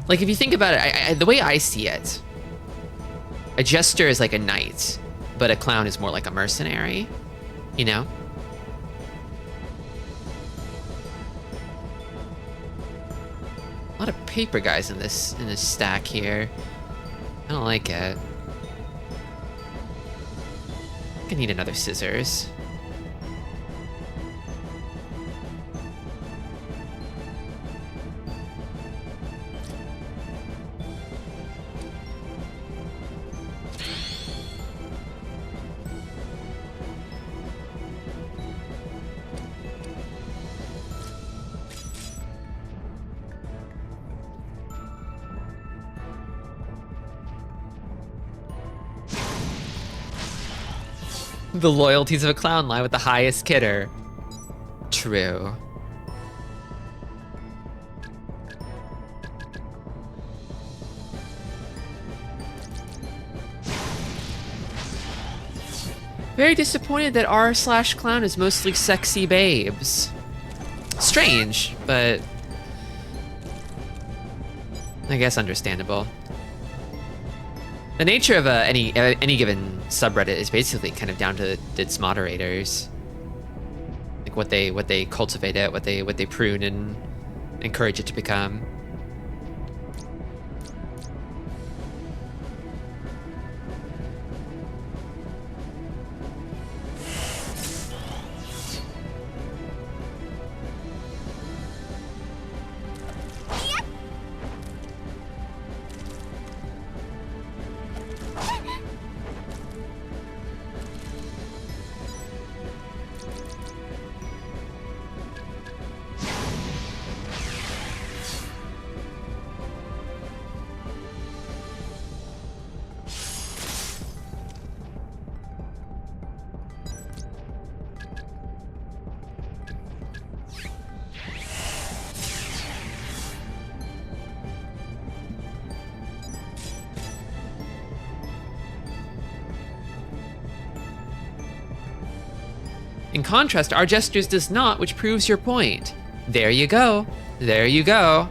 Like, if you think about it, the way I see it, a jester is like a knight, but a clown is more like a mercenary, you know? A lot of paper guys in this stack here. I don't like it. I need another scissors. The loyalties of a clown lie with the highest kidder. True. Very disappointed that r/clown is mostly sexy babes. Strange, but I guess understandable. The nature of any given subreddit is basically kind of down to its moderators, like what they cultivate it, what they prune and encourage it to become. In contrast, our gestures does not, which proves your point. There you go. There you go.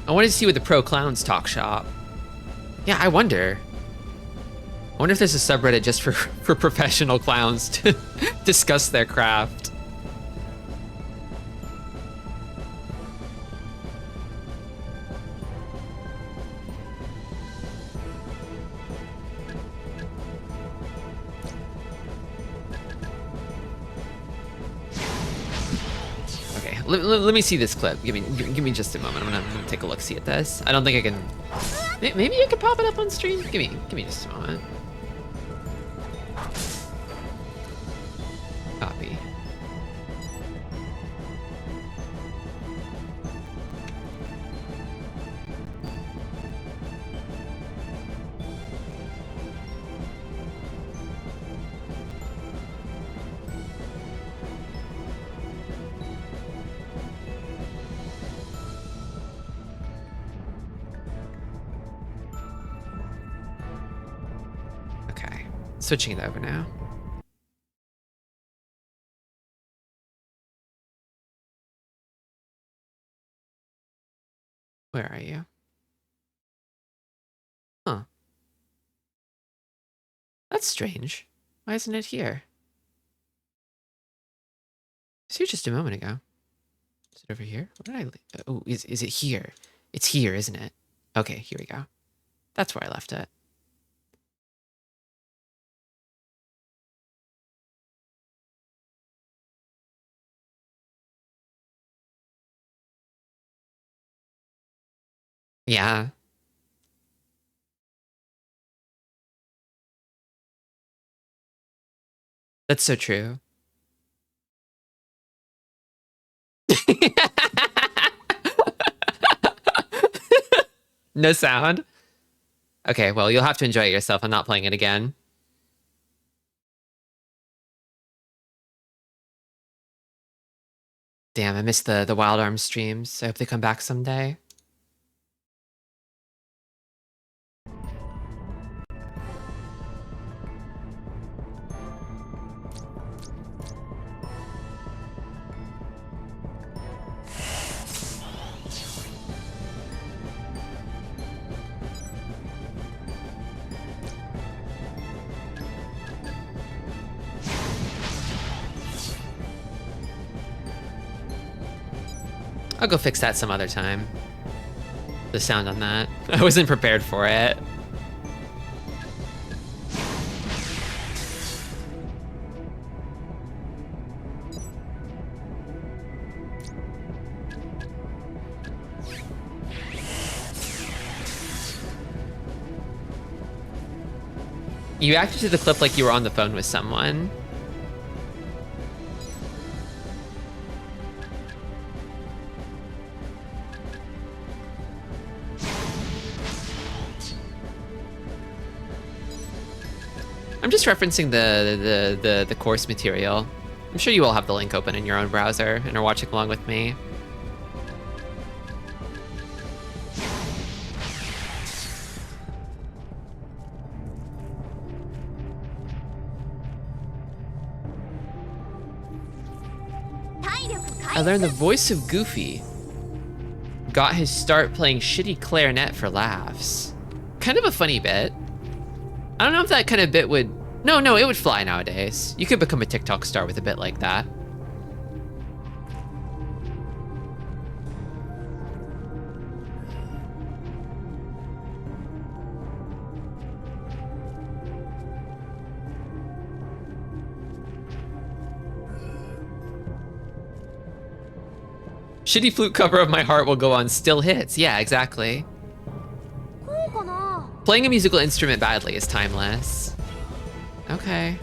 I wanted to see what the pro clowns talk shop. Yeah, I wonder. I wonder if there's a subreddit just for professional clowns to discuss their craft. Let me see this clip. Give me just a moment. I'm gonna take a look, see at this. I don't think I can. Maybe you could pop it up on stream. Give me just a moment. Copy. Switching it over now. Where are you? Huh. That's strange. Why isn't it here? It was here just a moment ago. Is it over here? What did I leave? Oh, is it here? It's here, isn't it? Okay, here we go. That's where I left it. Yeah. That's so true. No sound? Okay, well, you'll have to enjoy it yourself. I'm not playing it again. Damn, I missed the Wild Arms streams. I hope they come back someday. I'll go fix that some other time. The sound on that. I wasn't prepared for it. You acted to the clip like you were on the phone with someone. I'm just referencing the course material. I'm sure you all have the link open in your own browser and are watching along with me. I learned the voice of Goofy. Got his start playing shitty clarinet for laughs. Kind of a funny bit. I don't know if that kind of bit would... No, it would fly nowadays. You could become a TikTok star with a bit like that. Shitty flute cover of My Heart Will Go On still hits. Yeah, exactly. Playing a musical instrument badly is timeless. Okay.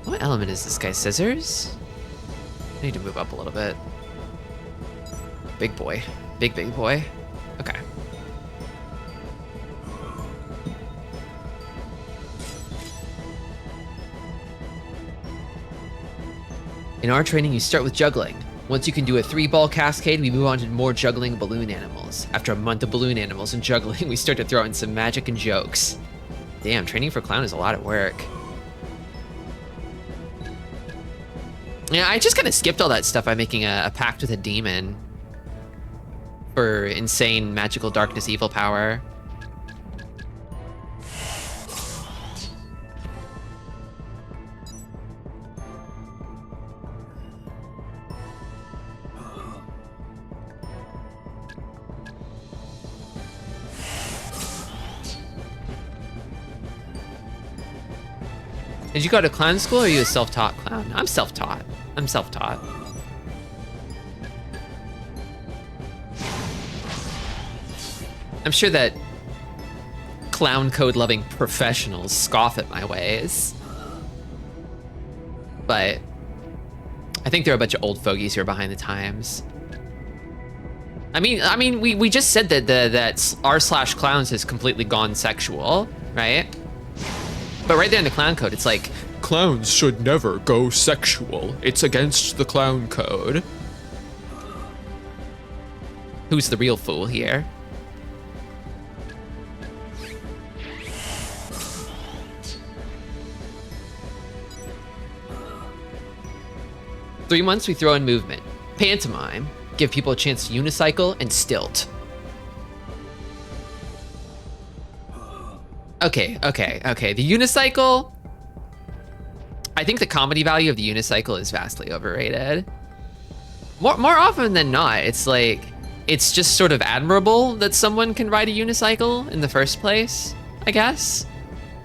What element is this guy? Scissors? I need to move up a little bit. Big boy. Big boy. Okay. In our training, you start with juggling. Once you can do a 3-ball cascade, we move on to more juggling balloon animals. After a month of balloon animals and juggling, we start to throw in some magic and jokes. Damn, training for clown is a lot of work. Yeah, I just kind of skipped all that stuff by making a pact with a demon for insane magical darkness evil power. Did you go to clown school or are you a self-taught clown? I'm self-taught. I'm self-taught. I'm sure that clown code loving professionals scoff at my ways. But I think they're a bunch of old fogies who are behind the times. I mean, we just said that r/clowns has completely gone sexual, right? But right there in the clown code, it's like, clowns should never go sexual. It's against the clown code. Who's the real fool here? Three months, we throw in movement. Pantomime, give people a chance to unicycle, and stilt. Okay. The unicycle, I think the comedy value of the unicycle is vastly overrated. More often than not, it's like, it's just sort of admirable that someone can ride a unicycle in the first place, I guess.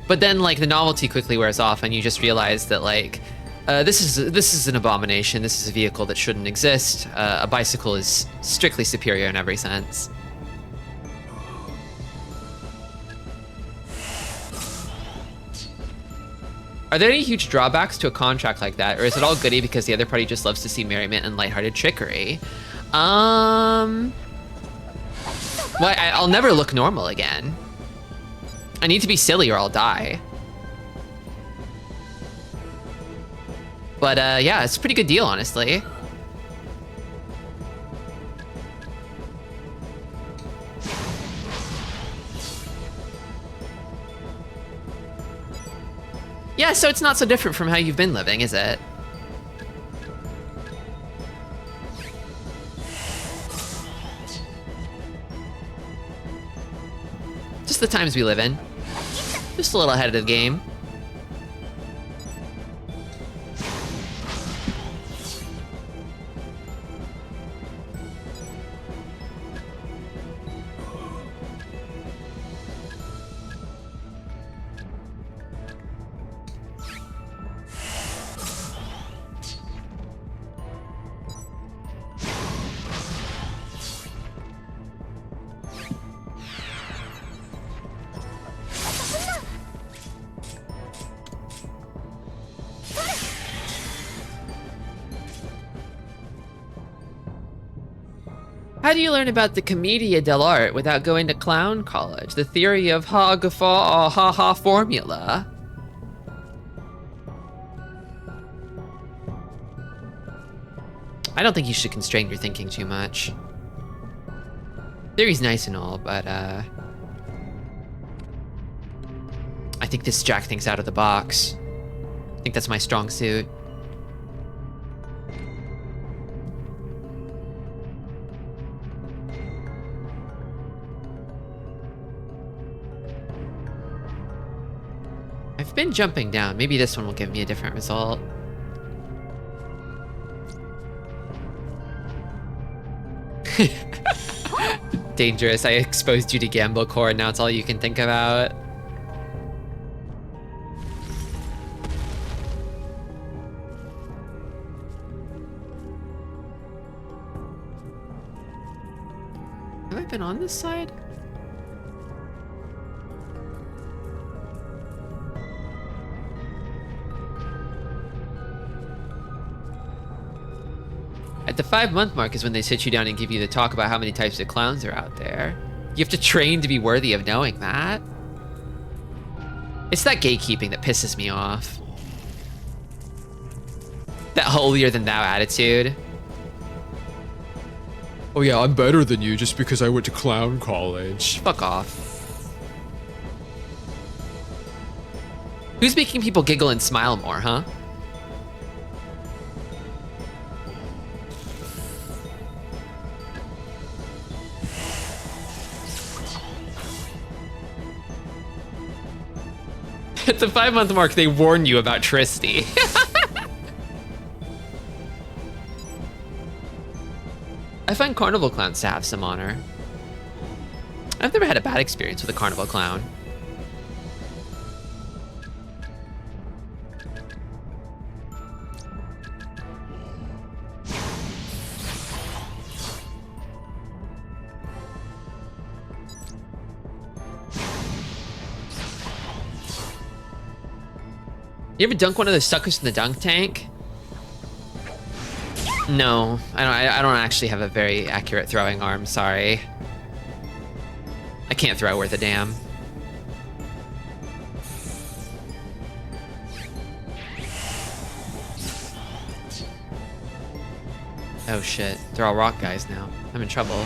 But then like the novelty quickly wears off and you just realize that like, this is an abomination. This is a vehicle that shouldn't exist. A bicycle is strictly superior in every sense. Are there any huge drawbacks to a contract like that, or is it all goody because the other party just loves to see merriment and lighthearted trickery? Well, I'll never look normal again. I need to be silly or I'll die. But yeah, it's a pretty good deal, honestly. Yeah, so it's not so different from how you've been living, is it? Just the times we live in. Just a little ahead of the game. How do you learn about the commedia dell'arte without going to clown college? The theory of ha guffaw ha ha formula. I don't think you should constrain your thinking too much. Theory's nice and all, but I think this Jack thing's out of the box. I think that's my strong suit. I've been jumping down. Maybe this one will give me a different result. Dangerous. I exposed you to Gamble Core, and now it's all you can think about. Have I been on this side? At the 5-month mark is when they sit you down and give you the talk about how many types of clowns are out there. You have to train to be worthy of knowing that. It's that gatekeeping that pisses me off. That holier than thou attitude. Oh yeah, I'm better than you just because I went to clown college. Fuck off. Who's making people giggle and smile more, huh? At the 5-month mark, they warn you about Tristy. I find carnival clowns to have some honor. I've never had a bad experience with a carnival clown. You ever dunk one of those suckers in the dunk tank? No, I don't actually have a very accurate throwing arm, sorry. I can't throw worth a damn. Oh shit, they're all rock guys now. I'm in trouble.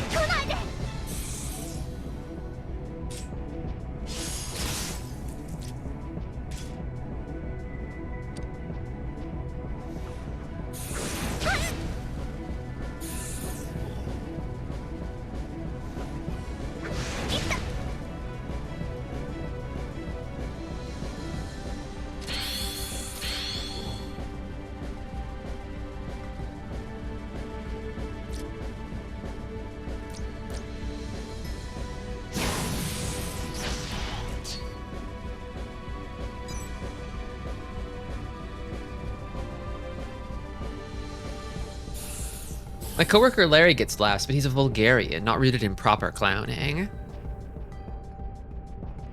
My coworker Larry gets laughs, but he's a vulgarian, not rooted in proper clowning.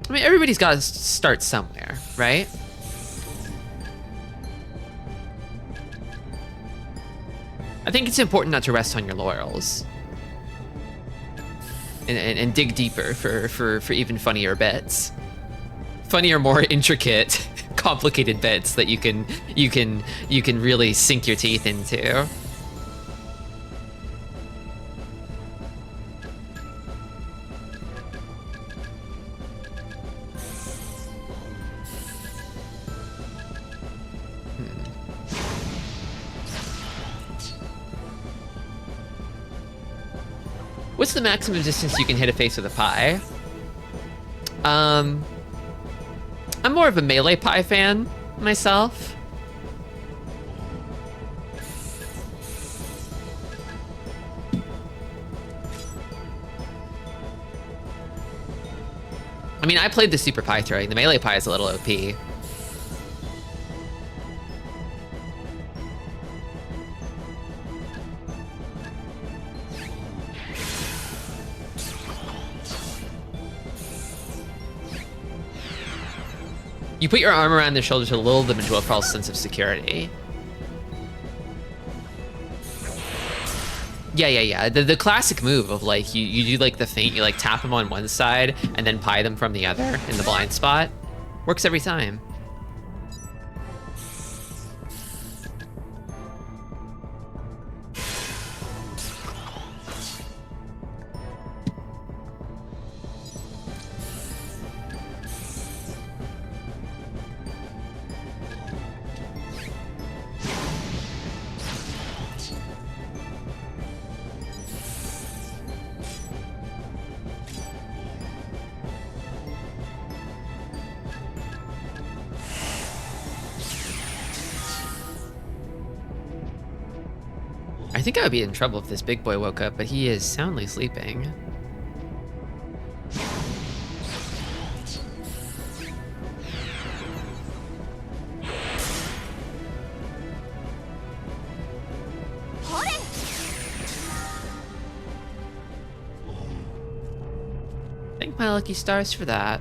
I mean, everybody's got to start somewhere, right? I think it's important not to rest on your laurels. And dig deeper for even funnier bits. Funnier, more intricate, complicated bits that you can really sink your teeth into. What's the maximum distance you can hit a face with a pie? I'm more of a melee pie fan myself. I mean, I played the super pie throwing. The melee pie is a little OP. You put your arm around their shoulder to lull them into a false sense of security. Yeah. The classic move of like you do like the feint, you like tap them on one side and then pie them from the other in the blind spot. Works every time. I think I would be in trouble if this big boy woke up, but he is soundly sleeping. Thank my lucky stars for that.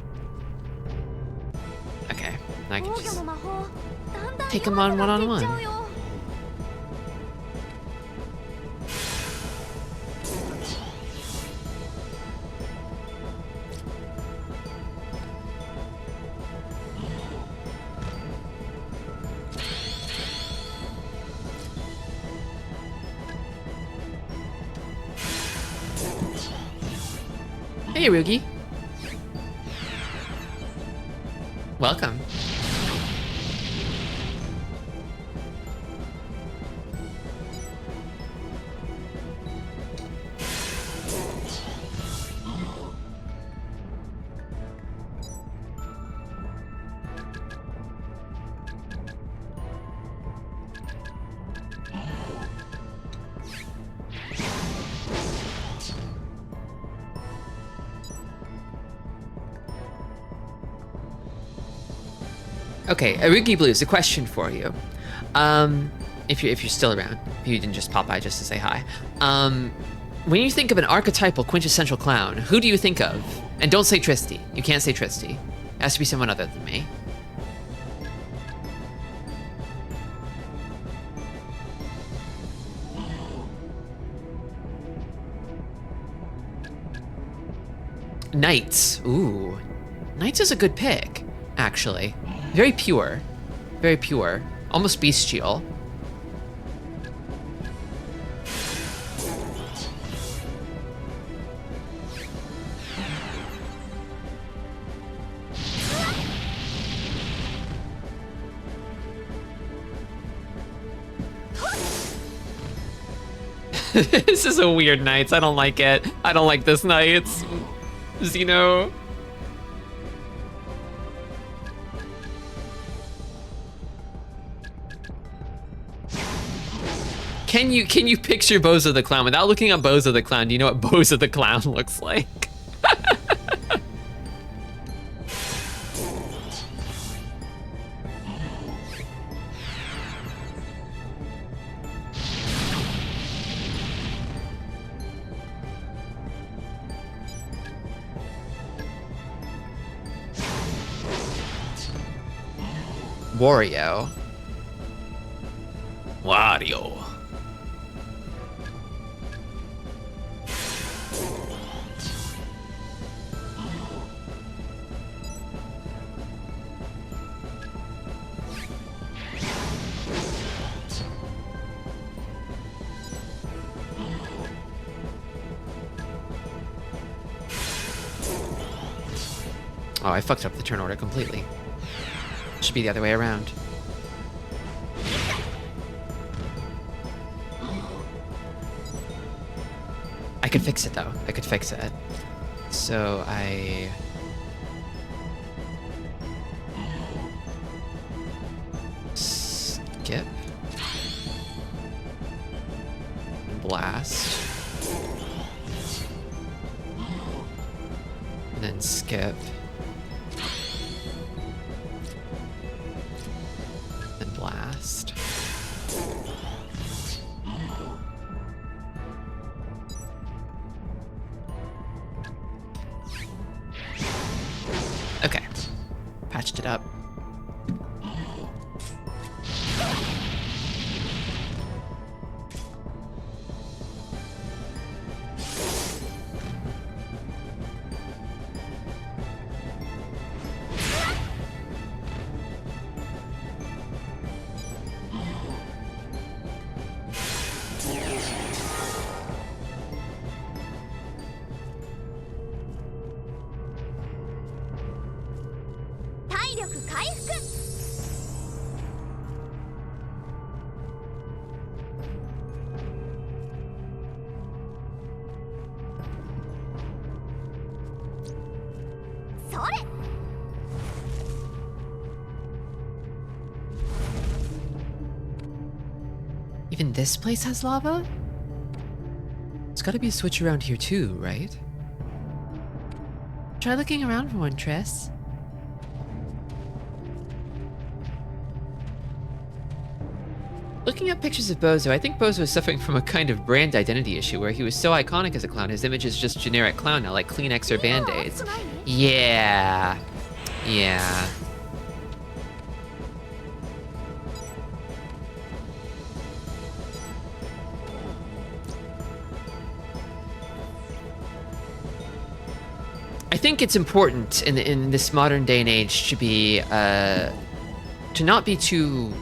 Okay, I can just take him on one-on-one. Hey, Rugi. Welcome. Okay, Arugi Blues, a question for you. If you're still around, if you didn't just pop by just to say hi. When you think of an archetypal quintessential clown, who do you think of? And don't say Tristy. You can't say Tristy. It has to be someone other than me. Knights. Ooh. Knights is a good pick, actually. Very pure. Very pure. Almost bestial. This is a weird Knights. I don't like it. I don't like this Knights. Xeno. Can you picture Bozo the Clown without looking up Bozo the Clown? Do you know what Bozo the Clown looks like? Wario. Wario. Oh, I fucked up the turn order completely. Should be the other way around. I could fix it though. I could fix it. So I... skip. Blast. And then skip. And blast. Okay. Patched it up. Even this place has lava? There's gotta be a switch around here too, right? Try looking around for one, Triss. Looking at pictures of Bozo, I think Bozo is suffering from a kind of brand identity issue where he was so iconic as a clown, his image is just generic clown now, like Kleenex or Band-Aids. Yeah. Yeah. I think it's important in this modern day and age to be to not be too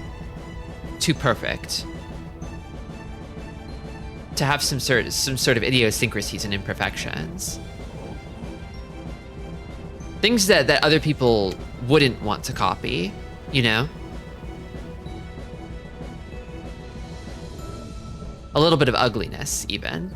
perfect. To have some sort of idiosyncrasies and imperfections. Things that other people wouldn't want to copy, you know? A little bit of ugliness, even.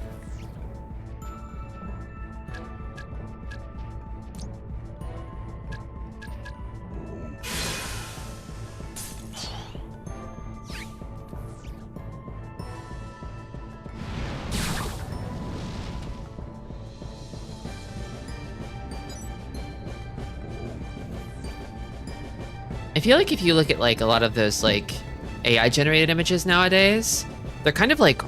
I feel like if you look at like a lot of those like AI generated images nowadays, they're kind of like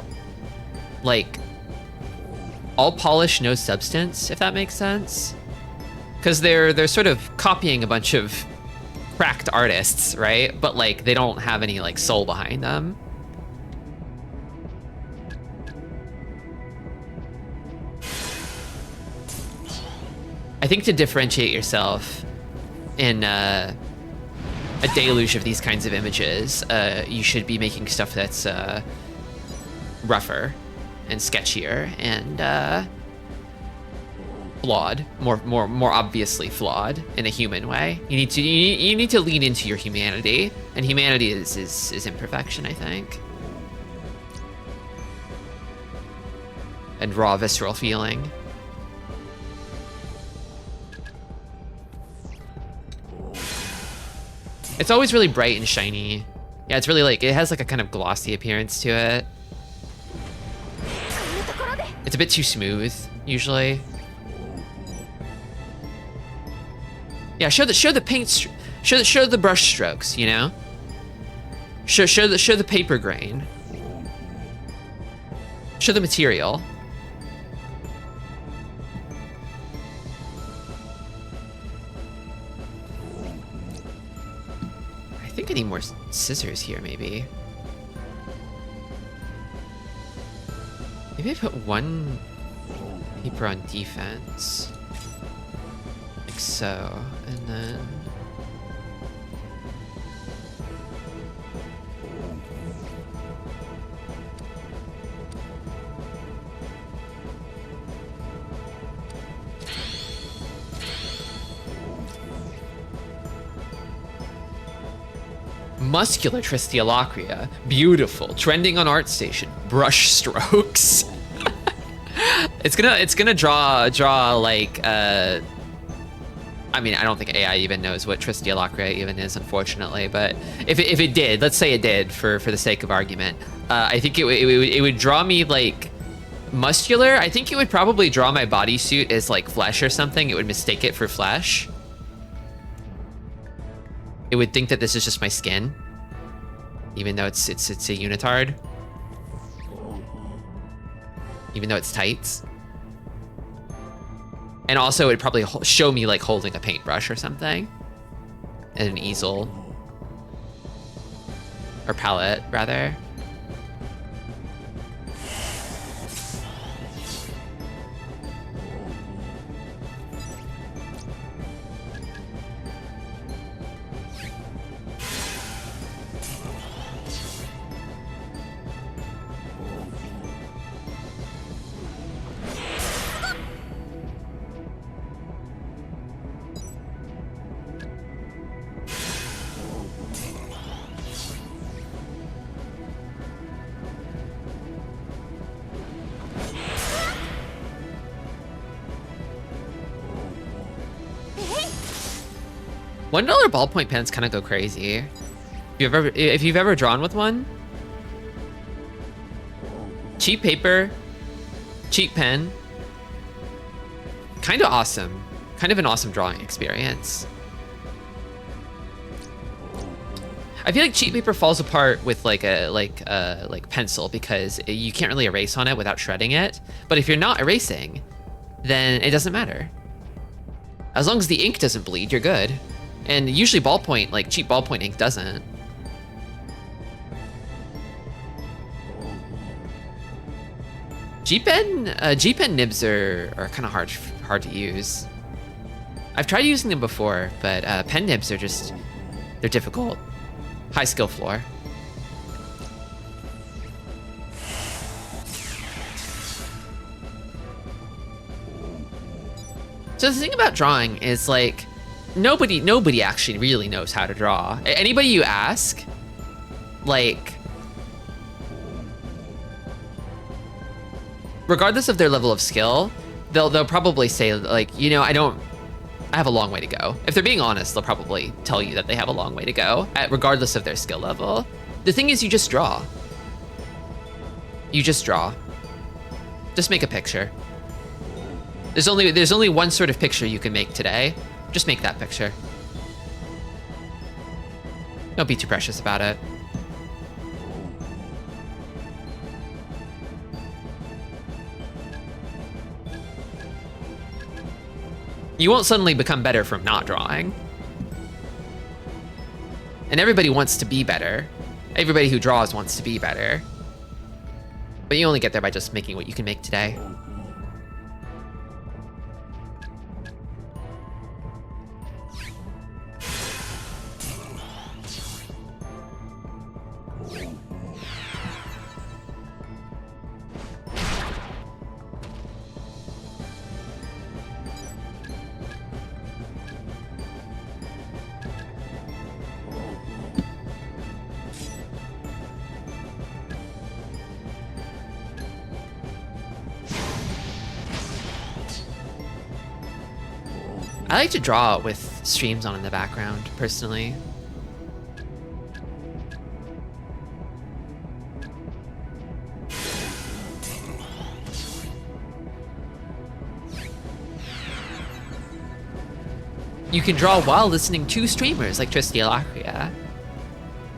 all polish, no substance, if that makes sense. Because they're sort of copying a bunch of cracked artists, right? But like they don't have any like soul behind them. I think to differentiate yourself in a deluge of these kinds of images, you should be making stuff that's rougher and sketchier and flawed, more obviously flawed in a human way. You need to lean into your humanity, and humanity is imperfection, I think, and raw visceral feeling. It's always really bright and shiny. Yeah, it's really like, it has like a kind of glossy appearance to it. It's a bit too smooth, usually. Yeah, show the paint, show the brush strokes, you know? Show the paper grain. Show the material. I think I need more scissors here, maybe. Maybe I put one paper on defense. Like so, and then... Muscular Tristialacria, beautiful, trending on ArtStation, brush strokes. It's gonna draw like I mean, I don't think AI even knows what Tristialacria even is, unfortunately, but if it did, let's say it did for the sake of argument, I think it would draw me like muscular. I think it would probably draw my bodysuit as like flesh or something. It would mistake it for flesh. It would think that this is just my skin, even though it's a unitard, even though it's tights. And also, it would probably show me like holding a paintbrush or something, and an easel, or palette rather. $1 ballpoint pens kind of go crazy. If you've ever drawn with one, cheap paper, cheap pen, kind of awesome. Kind of an awesome drawing experience. I feel like cheap paper falls apart with like pencil because you can't really erase on it without shredding it. But if you're not erasing, then it doesn't matter. As long as the ink doesn't bleed, you're good. And usually ballpoint, like cheap ballpoint ink doesn't. G-pen nibs are kind of hard to use. I've tried using them before, but pen nibs are they're difficult. High skill floor. So the thing about drawing is like, nobody actually really knows how to draw. Anybody you ask, like, regardless of their level of skill, they'll probably say like, you know, I have a long way to go. If they're being honest, they'll probably tell you that they have a long way to go, regardless of their skill level. The thing is, you just draw. You just draw. Just make a picture. There's only one sort of picture you can make today. Just make that picture. Don't be too precious about it. You won't suddenly become better from not drawing. And everybody wants to be better. Everybody who draws wants to be better. But you only get there by just making what you can make today. I like to draw with streams on in the background, personally. You can draw while listening to streamers like Tristy Alacria.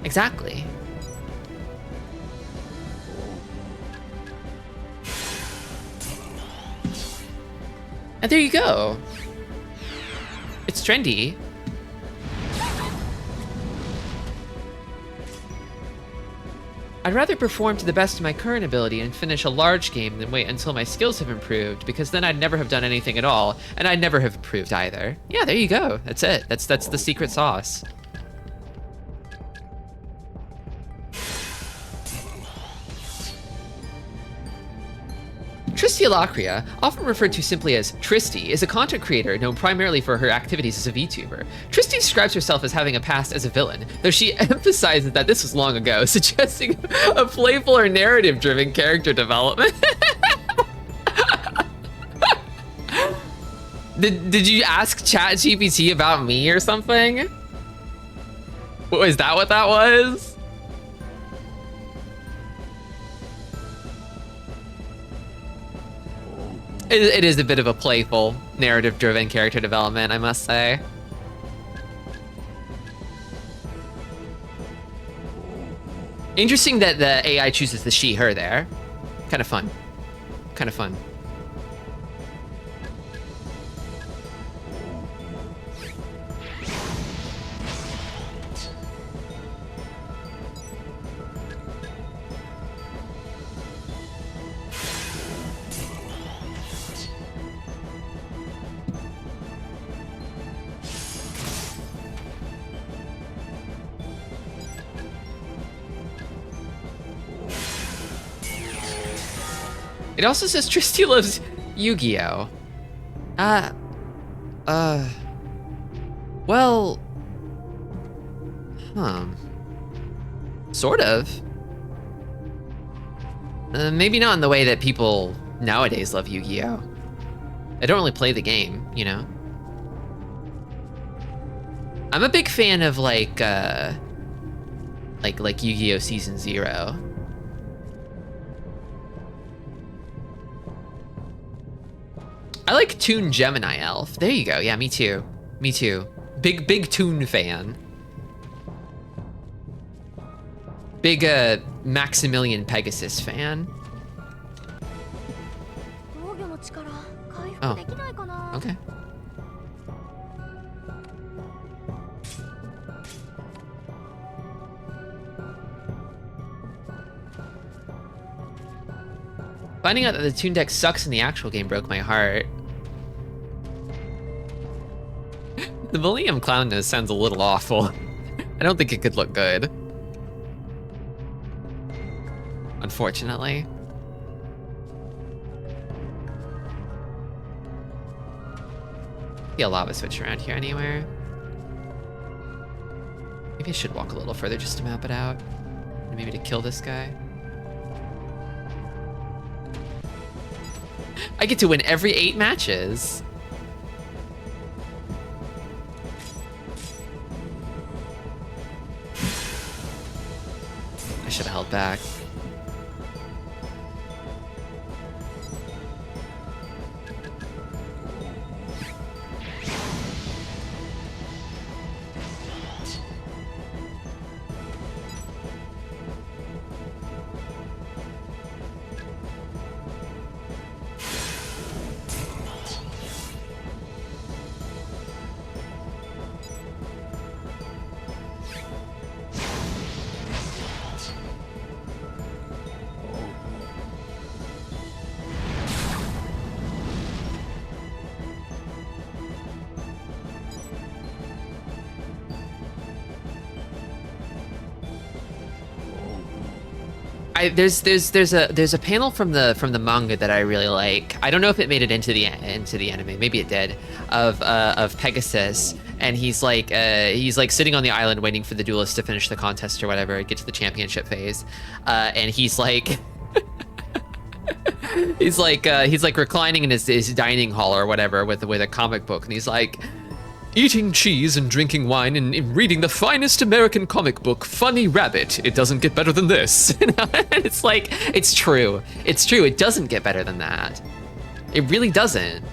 Exactly. And there you go. It's trendy. I'd rather perform to the best of my current ability and finish a large game than wait until my skills have improved, because then I'd never have done anything at all, and I'd never have improved either. Yeah, there you go. That's it. That's the secret sauce. Tristy Alacria, often referred to simply as Tristy, is a content creator known primarily for her activities as a VTuber. Tristy describes herself as having a past as a villain, though she emphasizes that this was long ago, suggesting a playful or narrative-driven character development. Did you ask ChatGPT about me or something? Is that what that was? It is a bit of a playful, narrative-driven character development, I must say. Interesting that the AI chooses the she, her there. Kind of fun. Kind of fun. It also says Tristy loves Yu-Gi-Oh. Well, sort of. Maybe not in the way that people nowadays love Yu-Gi-Oh. I don't really play the game, you know? I'm a big fan of like Yu-Gi-Oh! Season 0. I like Toon Gemini Elf. There you go. Yeah, me too. Me too. Big Toon fan. Big Maximilian Pegasus fan. Oh, okay. Finding out that the Toon deck sucks in the actual game broke my heart. The Millennium Clown nose sounds a little awful. I don't think it could look good. Unfortunately. See a lava switch around here anywhere. Maybe I should walk a little further just to map it out. And maybe to kill this guy. I get to win every 8 matches. I should have held back. There's a panel from the manga that I really like. I don't know if it made it into the anime. Maybe it did. Of Pegasus, and he's like sitting on the island waiting for the duelist to finish the contest or whatever, get to the championship phase, and he's like. he's like reclining in his dining hall or whatever with a comic book, and he's like. Eating cheese and drinking wine and reading the finest American comic book, Funny Rabbit. It doesn't get better than this. You know? It's like, it's true. It's true. It doesn't get better than that. It really doesn't.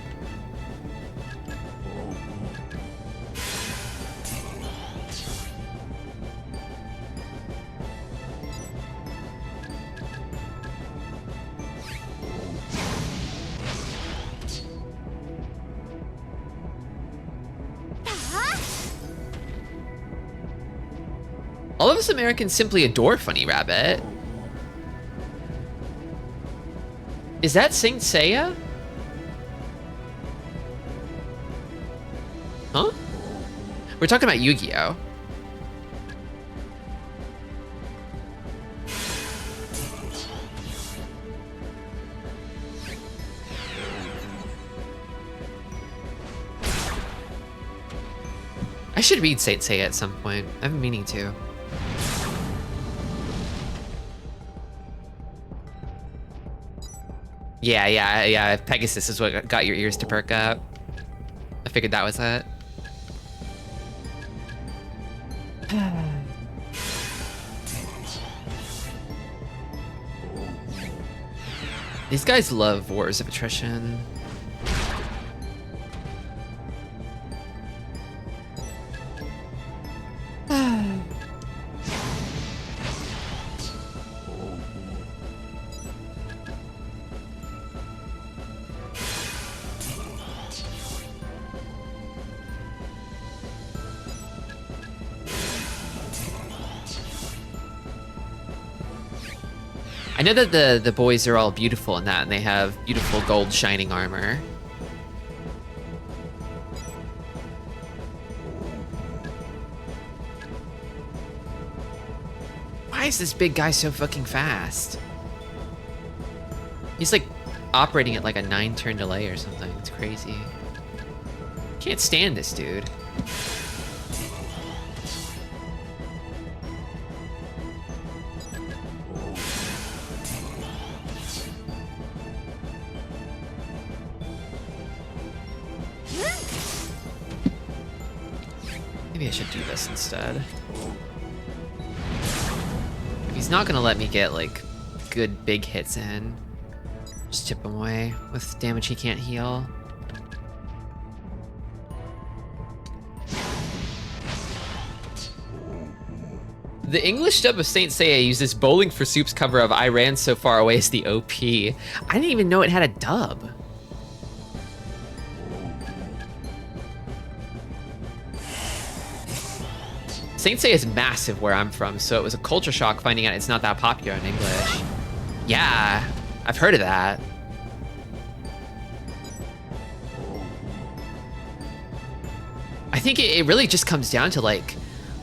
All of us Americans simply adore Funny Rabbit. Is that Saint Seiya? Huh? We're talking about Yu-Gi-Oh! I should read Saint Seiya at some point. I've been meaning to. Yeah. Pegasus is what got your ears to perk up. I figured that was it. These guys love wars of attrition. I know that the boys are all beautiful in that, and they have beautiful gold shining armor. Why is this big guy so fucking fast? He's like operating at like a 9-turn delay or something. It's crazy. Can't stand this dude. Maybe I should do this instead. If he's not gonna let me get, like, good big hits in, just tip him away with damage he can't heal. The English dub of Saint Seiya uses Bowling for Soup's cover of I Ran So Far Away as the OP. I didn't even know it had a dub. Saint Seiya is massive where I'm from, so it was a culture shock finding out it's not that popular in English. Yeah, I've heard of that. I think it really just comes down to, like,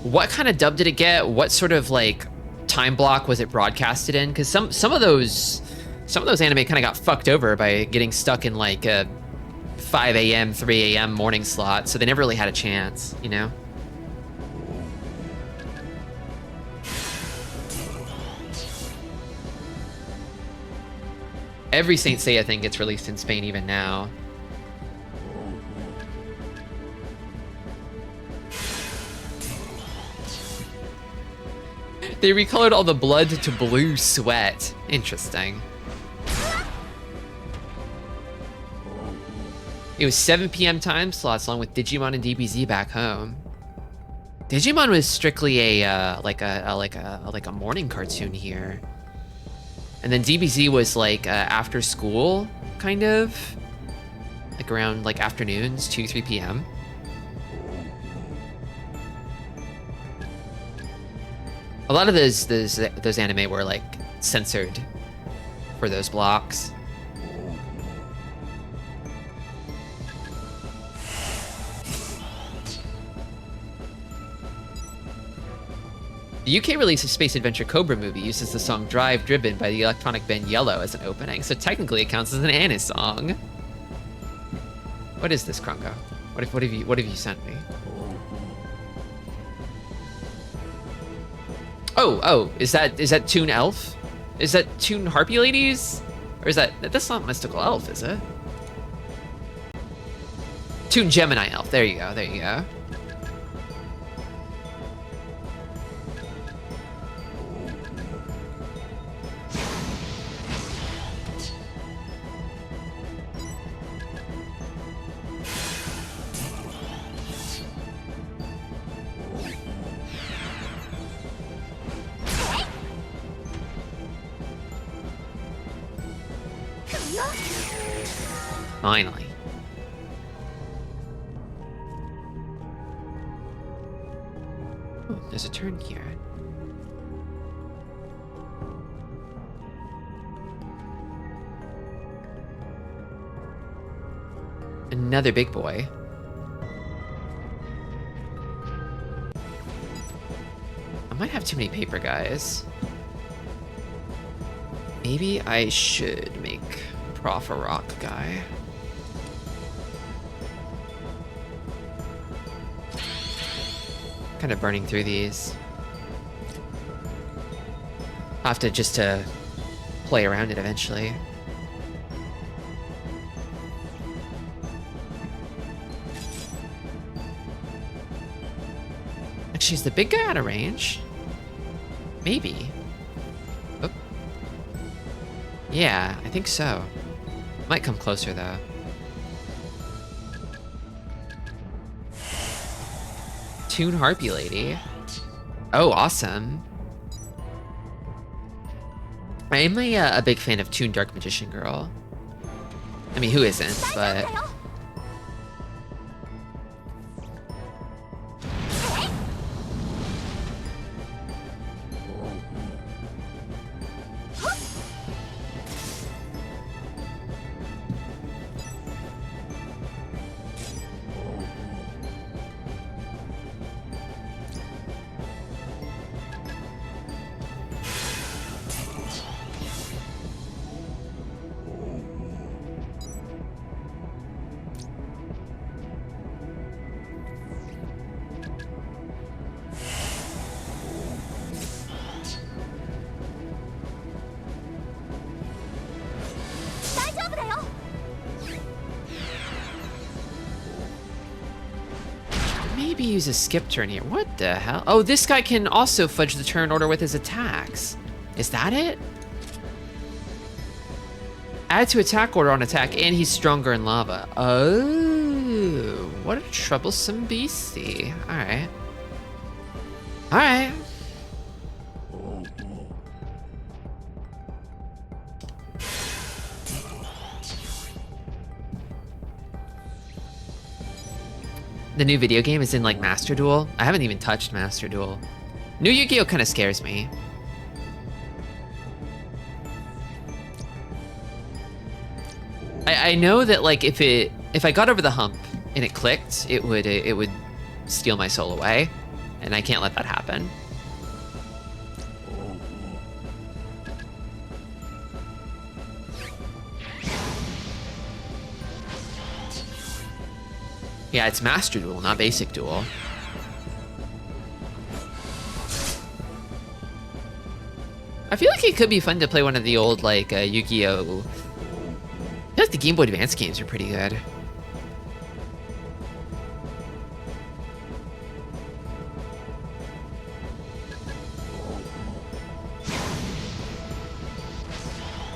what kind of dub did it get? What sort of, like, time block was it broadcasted in? Because some of those anime kind of got fucked over by getting stuck in, like, a 5 a.m., 3 a.m. morning slot, so they never really had a chance, you know? Every Saint Seiya thing gets released in Spain even now. They recolored all the blood to blue sweat. Interesting. It was 7 p.m. time slots along with Digimon and DBZ back home. Digimon was strictly a like a morning cartoon here. And then DBZ was like after school, kind of, like around like afternoons, 2-3 p.m. A lot of those anime were like censored for those blocks. The UK release of Space Adventure Cobra movie uses the song Drive Driven by the electronic band Yellow as an opening, so technically it counts as an Annis song. What is this, Krunko? What have you sent me? Oh, is that Toon Elf? Is that Toon Harpy Ladies? Or is that's not Mystical Elf, is it? Toon Gemini Elf, there you go. Finally. Oh, there's a turn here. Another big boy. I might have too many paper guys. Maybe I should make Prof a rock guy. Kind of burning through these. I'll have to just play around it eventually. Actually, is the big guy out of range? Maybe. Oh. Yeah, I think so. Might come closer though. Toon Harpy Lady. Oh, awesome. I am a big fan of Toon Dark Magician Girl. I mean, who isn't, but... maybe use a skip turn here. What the hell? Oh, this guy can also fudge the turn order with his attacks. Is that it? Add to attack order on attack, and he's stronger in lava. Oh, what a troublesome beastie. All right. All right. The new video game is in like Master Duel. I haven't even touched Master Duel. New Yu-Gi-Oh kind of scares me. I know that like if I got over the hump and it clicked, it would steal my soul away, and I can't let that happen. Yeah, it's Master Duel, not Basic Duel. I feel like it could be fun to play one of the old like Yu-Gi-Oh! I feel like the Game Boy Advance games are pretty good.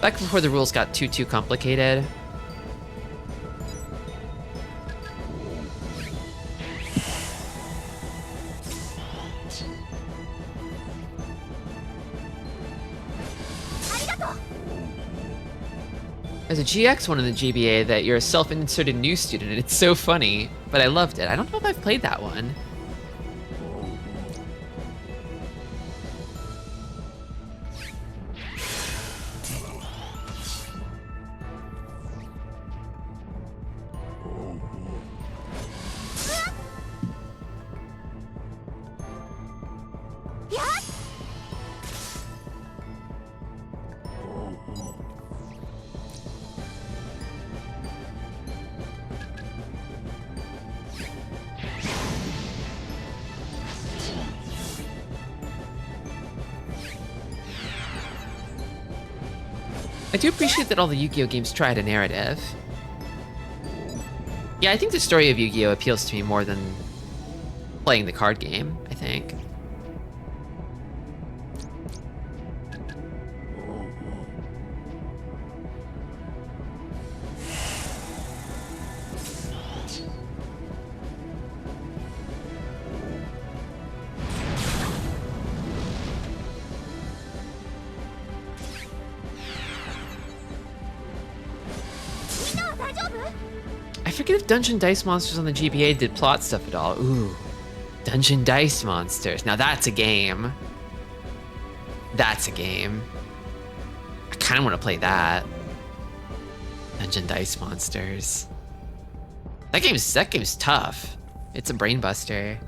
Back before the rules got too complicated. There's a GX one in the GBA that you're a self-inserted new student, and it's so funny, but I loved it. I don't know if I've played that one. I do appreciate that all the Yu-Gi-Oh games try a narrative. Yeah, I think the story of Yu-Gi-Oh appeals to me more than playing the card game, I think. I forget if Dungeon Dice Monsters on the GBA did plot stuff at all. Ooh, Dungeon Dice Monsters. Now that's a game. That's a game. I kind of want to play that. Dungeon Dice Monsters. That game's tough. It's a brain buster.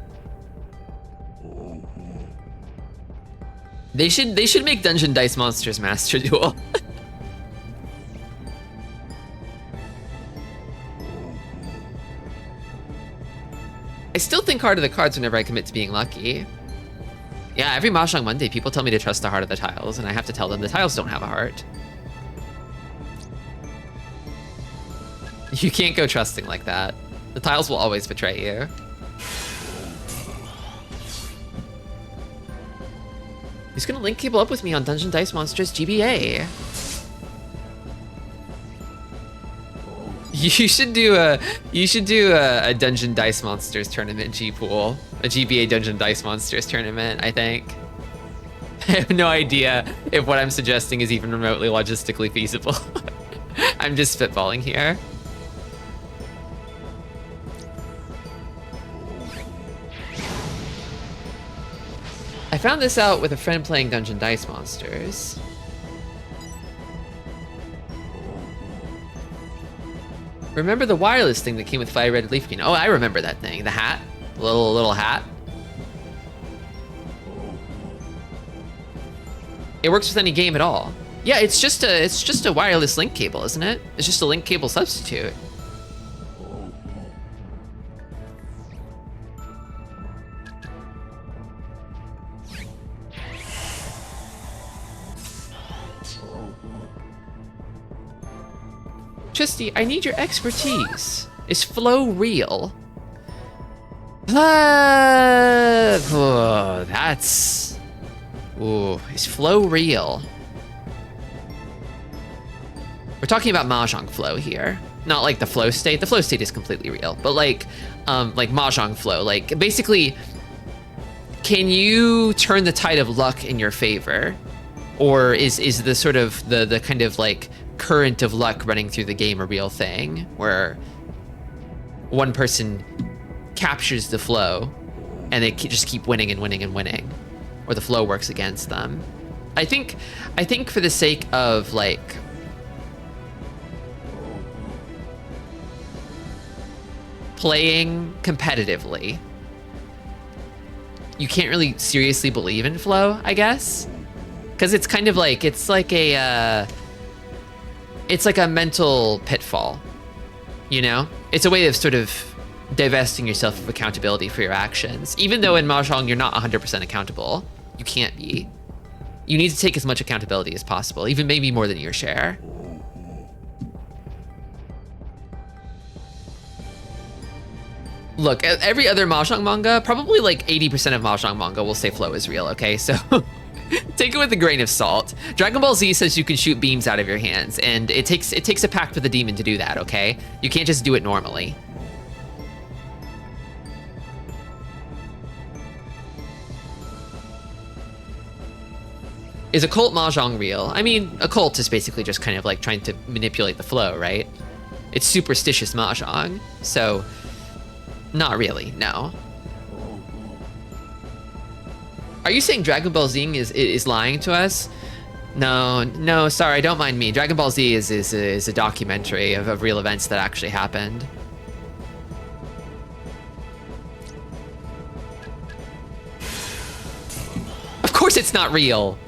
They should make Dungeon Dice Monsters Master Duel. I still think Heart of the Cards whenever I commit to being lucky. Yeah, every Mahjong Monday, people tell me to trust the heart of the tiles, and I have to tell them the tiles don't have a heart. You can't go trusting like that. The tiles will always betray you. Who's gonna link cable up with me on Dungeon Dice Monsters GBA? You should do a Dungeon Dice Monsters tournament G-Pool. A GBA Dungeon Dice Monsters tournament, I think. I have no idea if what I'm suggesting is even remotely logistically feasible. I'm just spitballing here. I found this out with a friend playing Dungeon Dice Monsters. Remember the wireless thing that came with Fire Red Leaf Green? Oh, I remember that thing. The hat, little hat. It works with any game at all. Yeah, it's just a wireless link cable, isn't it? It's just a link cable substitute. Tristy, I need your expertise. Is flow real? Oh, that's... Ooh, is flow real? We're talking about Mahjong flow here. Not like the flow state. The flow state is completely real, but like Mahjong flow. Like, basically, can you turn the tide of luck in your favor? Or is the sort of the kind of like current of luck running through the game a real thing where one person captures the flow and they just keep winning and winning and winning, or the flow works against them? I think for the sake of like playing competitively, you can't really seriously believe in flow, I guess, because it's kind of like it's like a mental pitfall, you know? It's a way of sort of divesting yourself of accountability for your actions. Even though in Mahjong you're not 100% accountable, you can't be. You need to take as much accountability as possible, even maybe more than your share. Look, every other Mahjong manga, probably like 80% of Mahjong manga will say flow is real, okay? So take it with a grain of salt. Dragon Ball Z says you can shoot beams out of your hands, and it takes a pact with a demon to do that, okay? You can't just do it normally. Is occult Mahjong real? I mean, occult is basically just kind of like trying to manipulate the flow, right? It's superstitious Mahjong, so not really, no. Are you saying Dragon Ball Z is lying to us? No, sorry, don't mind me. Dragon Ball Z is a documentary of real events that actually happened. Of course it's not real.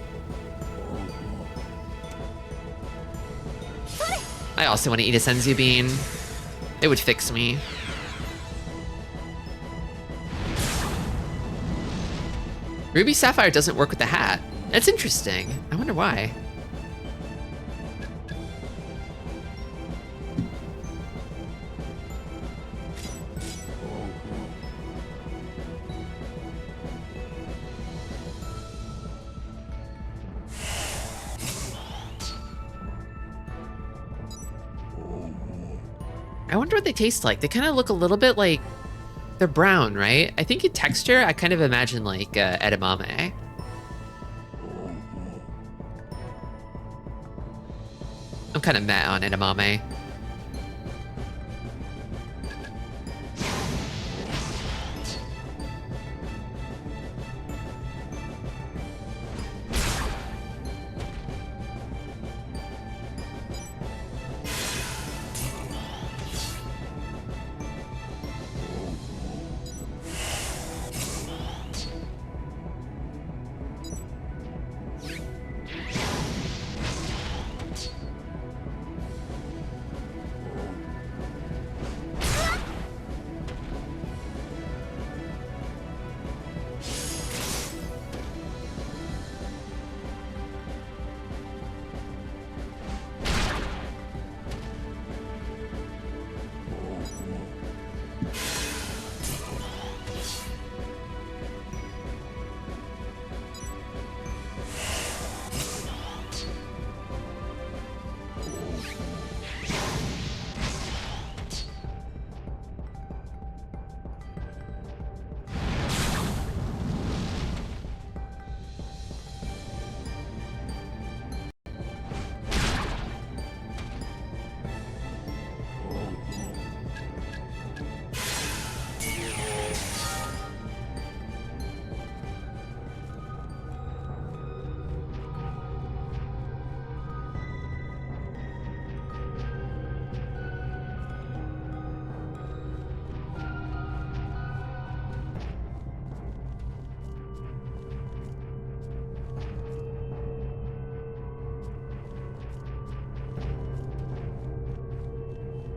I also want to eat a senzu bean. It would fix me. Ruby Sapphire doesn't work with the hat. That's interesting. I wonder why. I wonder what they taste like. They kind of look a little bit like they're brown, right? I think in texture, I kind of imagine like edamame. I'm kind of meh on edamame.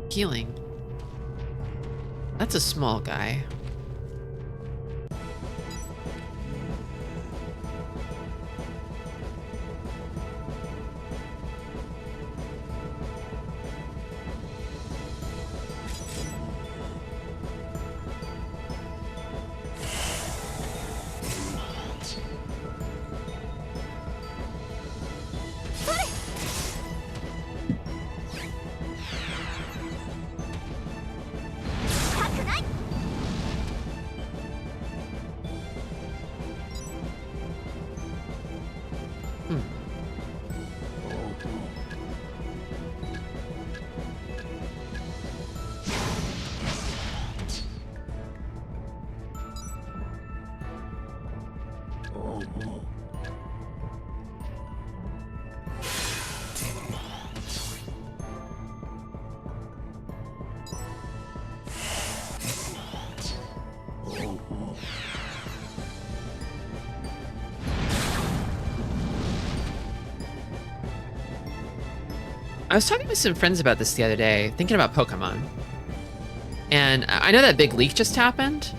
Healing. That's a small guy. I was talking with some friends about this the other day, thinking about Pokemon. And I know that big leak just happened,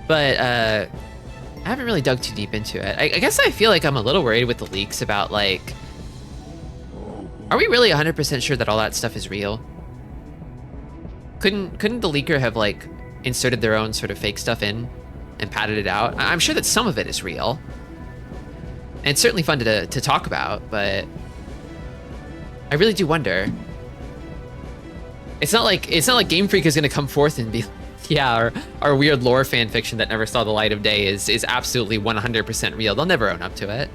but I haven't really dug too deep into it. I guess I feel like I'm a little worried with the leaks about, like, are we really 100% sure that all that stuff is real? Couldn't the leaker have, like, inserted their own sort of fake stuff in and padded it out? I'm sure that some of it is real. And it's certainly fun to talk about, but I really do wonder. It's not like Game Freak is gonna come forth and be, yeah, our weird lore fan fiction that never saw the light of day is absolutely 100% real. They'll never own up to it.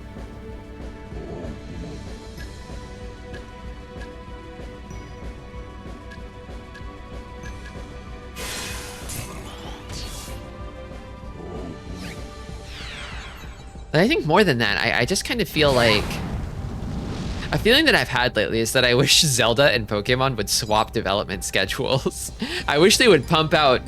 But I think more than that, I just kind of feel like, a feeling that I've had lately is that I wish Zelda and Pokemon would swap development schedules. I wish they would pump out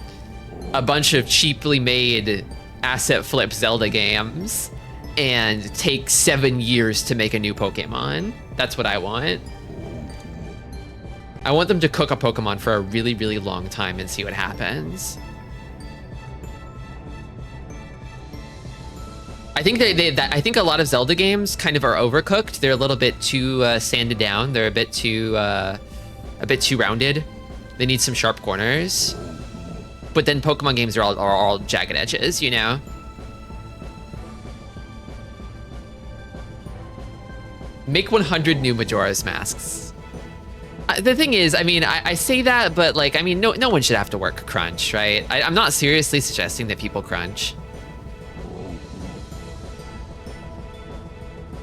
a bunch of cheaply made asset flip Zelda games and take 7 years to make a new Pokemon. That's what I want. I want them to cook a Pokemon for a really, really long time and see what happens. I think I think a lot of Zelda games kind of are overcooked. They're a little bit too sanded down. They're a bit too rounded. They need some sharp corners. But then Pokemon games are all jagged edges, you know? Make 100 new Majora's Masks. The thing is, I mean, I say that, but like, I mean, no one should have to work crunch, right? I'm not seriously suggesting that people crunch.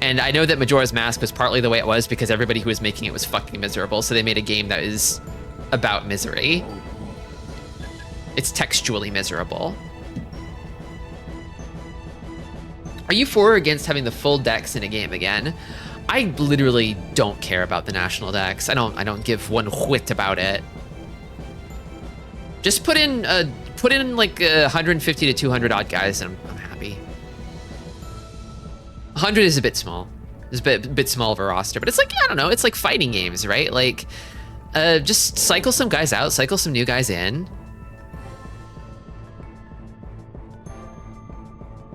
And I know that Majora's Mask was partly the way it was because everybody who was making it was fucking miserable, so they made a game that is about misery. It's textually miserable. Are you for or against having the full dex in a game again? I literally don't care about the national dex. I don't give one whit about it. Just put in like 150 to 200 odd guys and I'm happy. 100 is a bit small. It's a bit small of a roster, but it's like, I don't know, it's like fighting games, right? Like, just cycle some guys out, cycle some new guys in.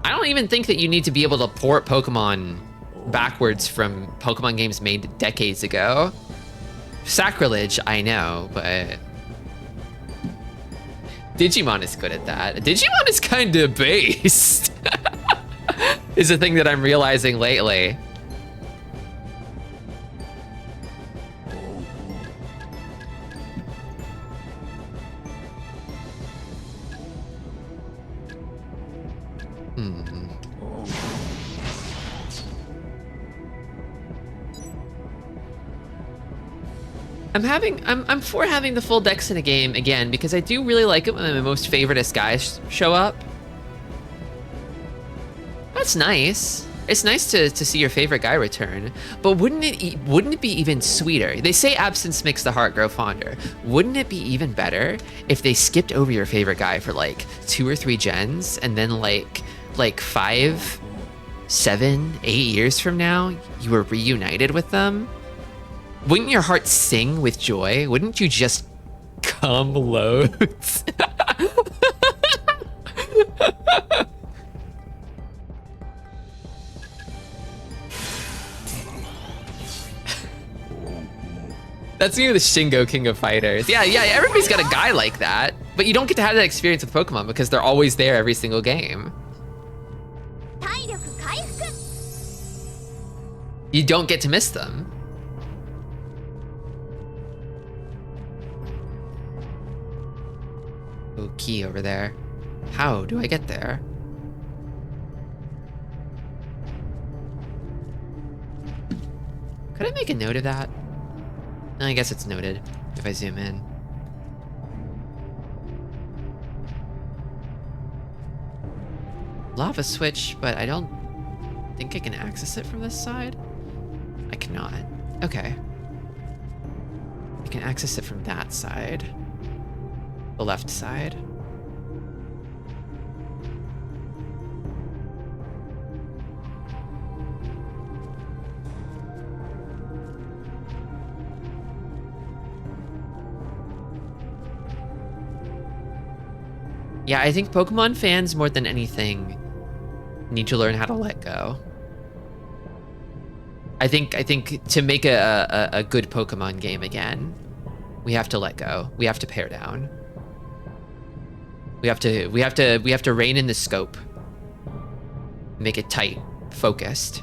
I don't even think that you need to be able to port Pokemon backwards from Pokemon games made decades ago. Sacrilege, I know, but Digimon is good at that. Digimon is kind of based. Is a thing that I'm realizing lately. I'm for having the full decks in a game again because I do really like it when my most favoriteest guys show up. That's nice. It's nice to see your favorite guy return, but wouldn't it be even sweeter? They say absence makes the heart grow fonder. Wouldn't it be even better if they skipped over your favorite guy for like 2 or 3 gens and then like 5, 7, 8 years from now, you were reunited with them? Wouldn't your heart sing with joy? Wouldn't you just come loads? That's you, the Shingo King of Fighters. Yeah, everybody's got a guy like that, but you don't get to have that experience with Pokemon because they're always there every single game. You don't get to miss them. Oh, key over there. How do I get there? Could I make a note of that? I guess it's noted if I zoom in. Lava switch, but I don't think I can access it from this side. I cannot. Okay. I can access it from that side. The left side. Yeah, I think Pokemon fans more than anything need to learn how to let go. I think to make a good Pokemon game again, we have to let go. We have to pare down. We have to rein in the scope. Make it tight, focused.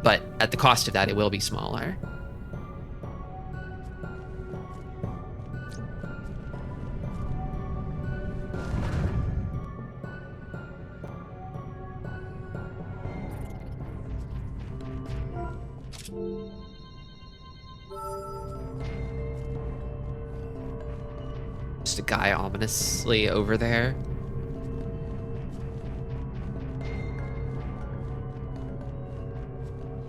But at the cost of that, it will be smaller. Just a guy ominously over there.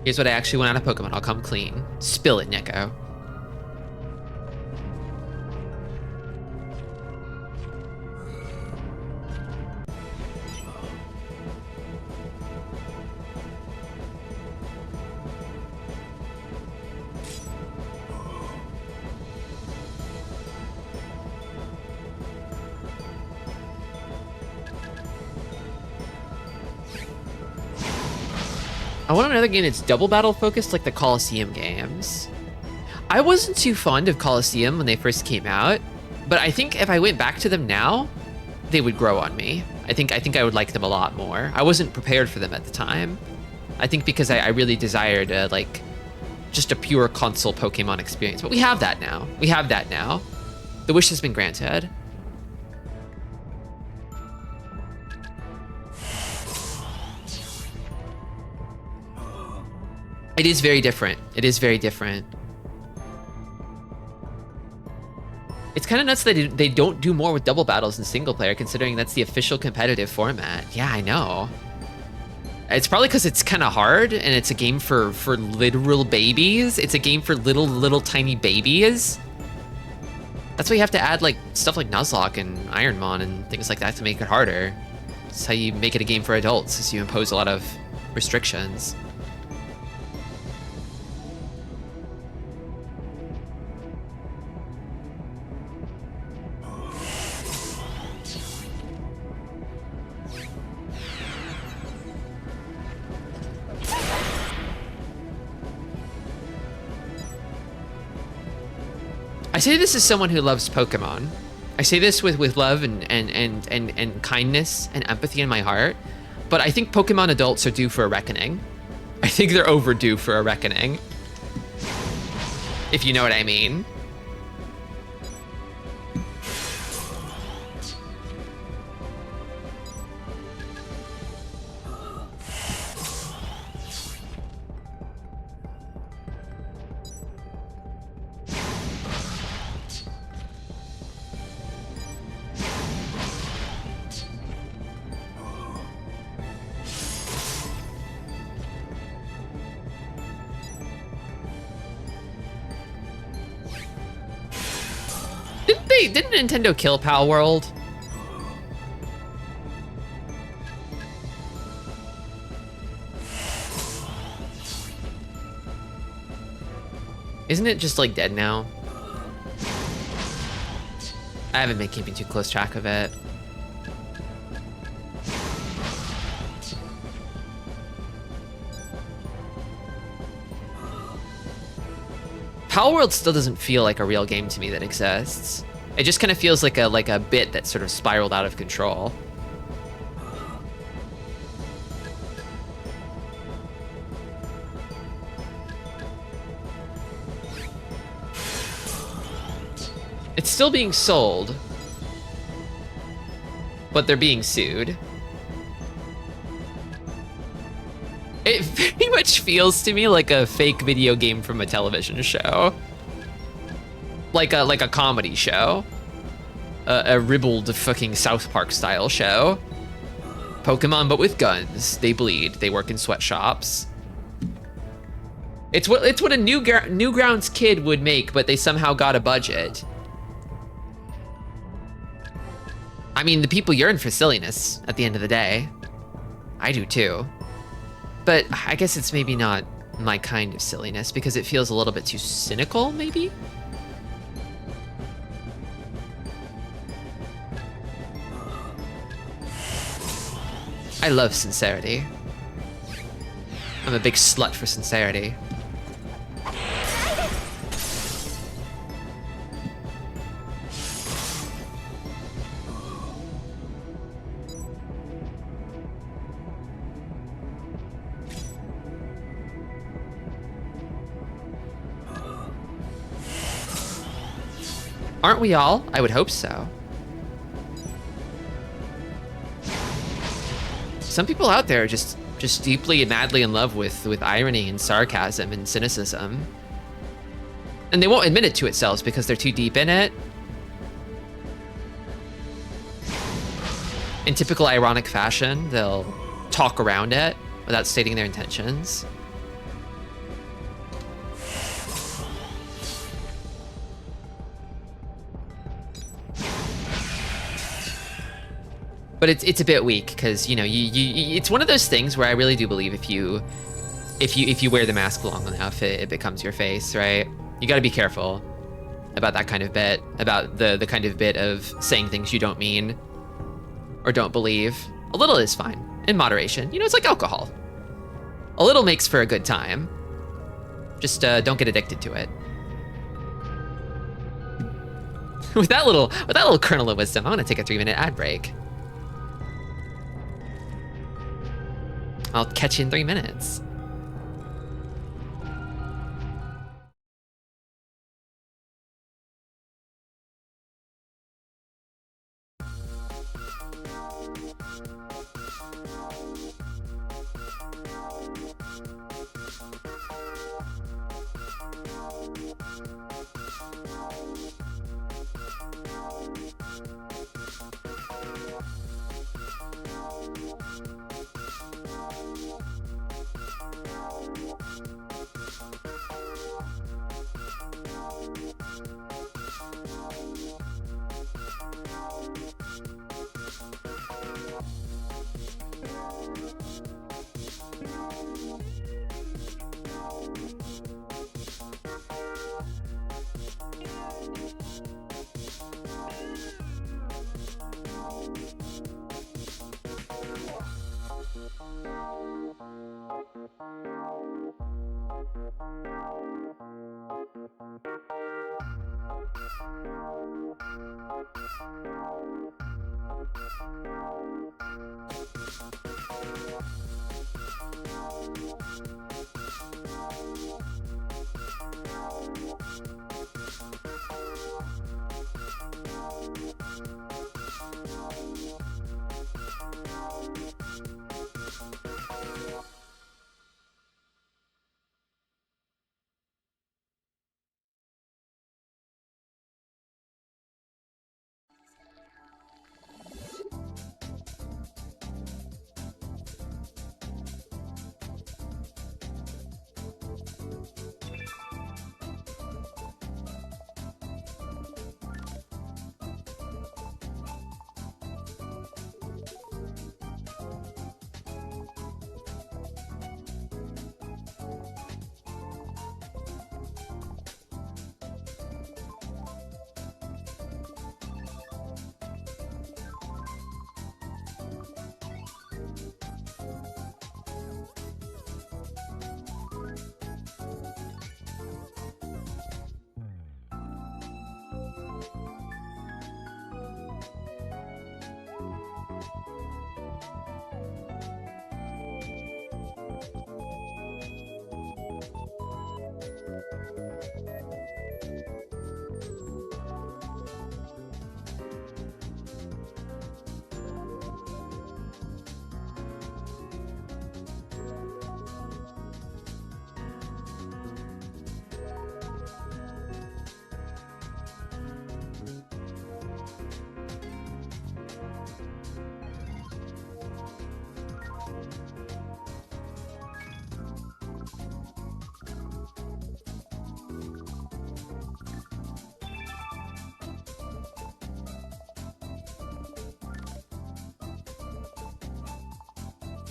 Here's what I actually want out of Pokemon. I'll come clean. Spill it, Neko. I want another game that's double battle focused like the Colosseum games. I wasn't too fond of Colosseum when they first came out, but I think if I went back to them now, they would grow on me. I think I would like them a lot more. I wasn't prepared for them at the time. I think because I really desired like just a pure console Pokemon experience, but we have that now. We have that now. The wish has been granted. It is very different. It is very different. It's kind of nuts that they don't do more with double battles in single player, considering that's the official competitive format. Yeah, I know. It's probably because it's kind of hard, and it's a game for literal babies. It's a game for little tiny babies. That's why you have to add like stuff like Nuzlocke and Ironmon and things like that to make it harder. It's how you make it a game for adults, is you impose a lot of restrictions. I say this as someone who loves Pokemon. I say this with love and kindness and empathy in my heart, but I think Pokemon adults are due for a reckoning. I think they're overdue for a reckoning, if you know what I mean. Didn't Nintendo kill Pal World? Isn't it just like dead now? I haven't been keeping too close track of it. Pal World still doesn't feel like a real game to me that exists. It just kind of feels like a bit that sort of spiraled out of control. It's still being sold, but they're being sued. It very much feels to me like a fake video game from a television show. Like a comedy show. A ribald fucking South Park style show. Pokemon but with guns. They bleed. They work in sweatshops. It's what a Newgrounds kid would make, but they somehow got a budget. I mean, the people yearn for silliness at the end of the day. I do too. But I guess it's maybe not my kind of silliness because it feels a little bit too cynical, maybe? I love sincerity. I'm a big slut for sincerity. Aren't we all? I would hope so. Some people out there are just deeply and madly in love with irony and sarcasm and cynicism. And they won't admit it to themselves because they're too deep in it. In typical ironic fashion, they'll talk around it without stating their intentions. But it's a bit weak because, you know, it's one of those things where I really do believe if you wear the mask long enough, it becomes your face, right? You got to be careful about that kind of bit, about the kind of bit of saying things you don't mean or don't believe. A little is fine, in moderation. You know, it's like alcohol. A little makes for a good time. Just don't get addicted to it. with that little kernel of wisdom, I'm gonna take a 3-minute ad break. I'll catch you in 3 minutes.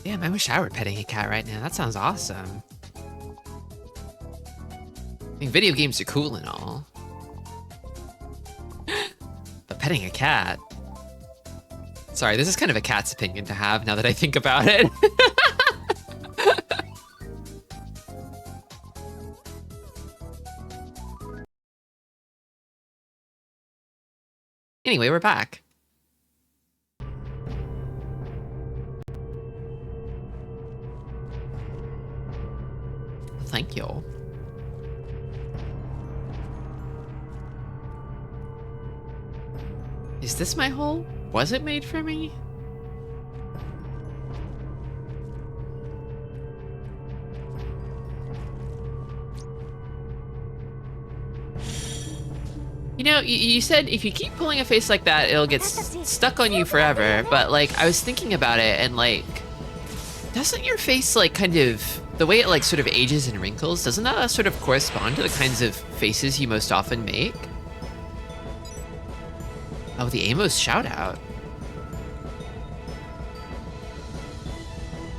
Damn, I wish I were petting a cat right now. That sounds awesome. I mean, video games are cool and all. But petting a cat... Sorry, this is kind of a cat's opinion to have now that I think about it. Anyway, we're back. Thank you. Is this my hole? Was it made for me? You know, you said if you keep pulling a face like that, it'll get stuck on you forever. But, like, I was thinking about it, and, like, doesn't your face, like, kind of, the way it, like, sort of ages and wrinkles, doesn't that sort of correspond to the kinds of faces you most often make? Oh, the Amos shout out.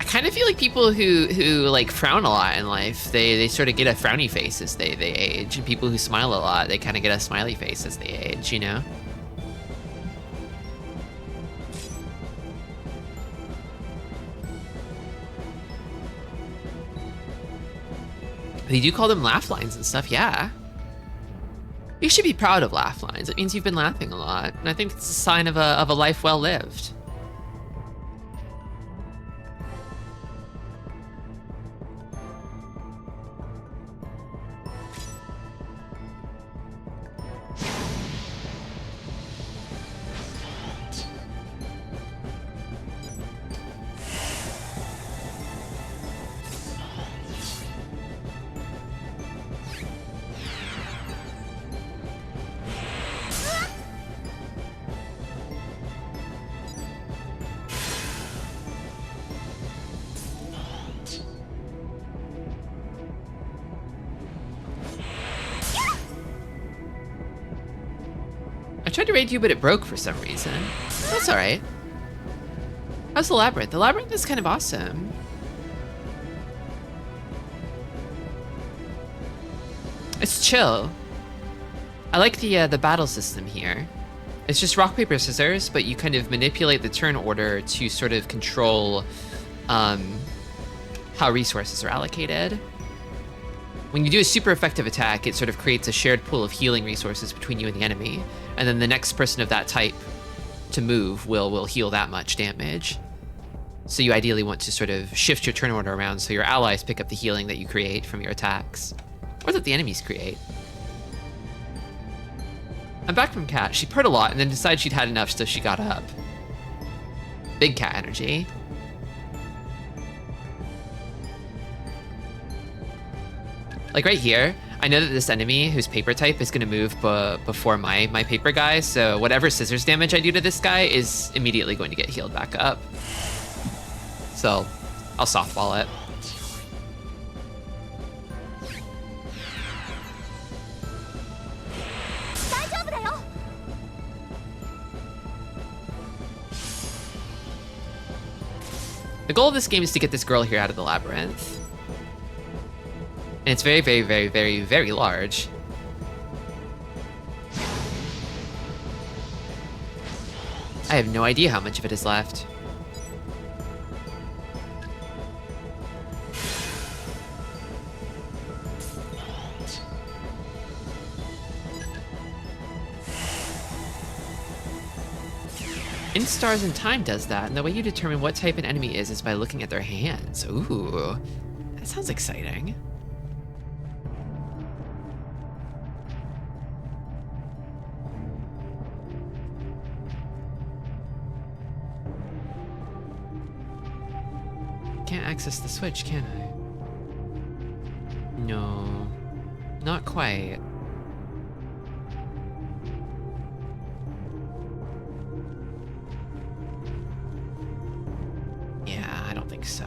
I kind of feel like people who like frown a lot in life, they sort of get a frowny face as they age, and people who smile a lot, they kind of get a smiley face as they age, you know? They do call them laugh lines and stuff, yeah. You should be proud of laugh lines. It means you've been laughing a lot, and I think it's a sign of a life well lived. I tried to raid you, but it broke for some reason. That's alright. How's the Labyrinth? The Labyrinth is kind of awesome. It's chill. I like the battle system here. It's just rock, paper, scissors, but you kind of manipulate the turn order to sort of control how resources are allocated. When you do a super effective attack, it sort of creates a shared pool of healing resources between you and the enemy, and then the next person of that type to move will heal that much damage. So you ideally want to sort of shift your turn order around so your allies pick up the healing that you create from your attacks, or that the enemies create. I'm back from Cat. She purred a lot and then decided she'd had enough, so she got up. Big cat energy. Like right here, I know that this enemy whose paper type is gonna move before my paper guy, so whatever scissors damage I do to this guy is immediately going to get healed back up. So I'll softball it. The goal of this game is to get this girl here out of the labyrinth. And it's very, very, very, very, very large. I have no idea how much of it is left. In Stars in Time does that, and the way you determine what type an enemy is by looking at their hands. Ooh, that sounds exciting. Can't access the switch, can I? No, not quite. Yeah, I don't think so.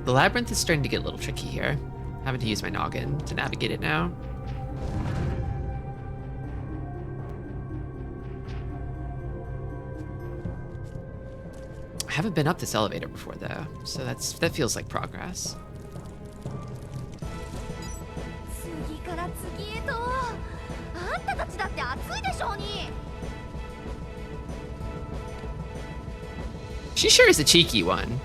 The labyrinth is starting to get a little tricky here. Having to use my noggin to navigate it now. I haven't been up this elevator before though, so that feels like progress. She sure is a cheeky one.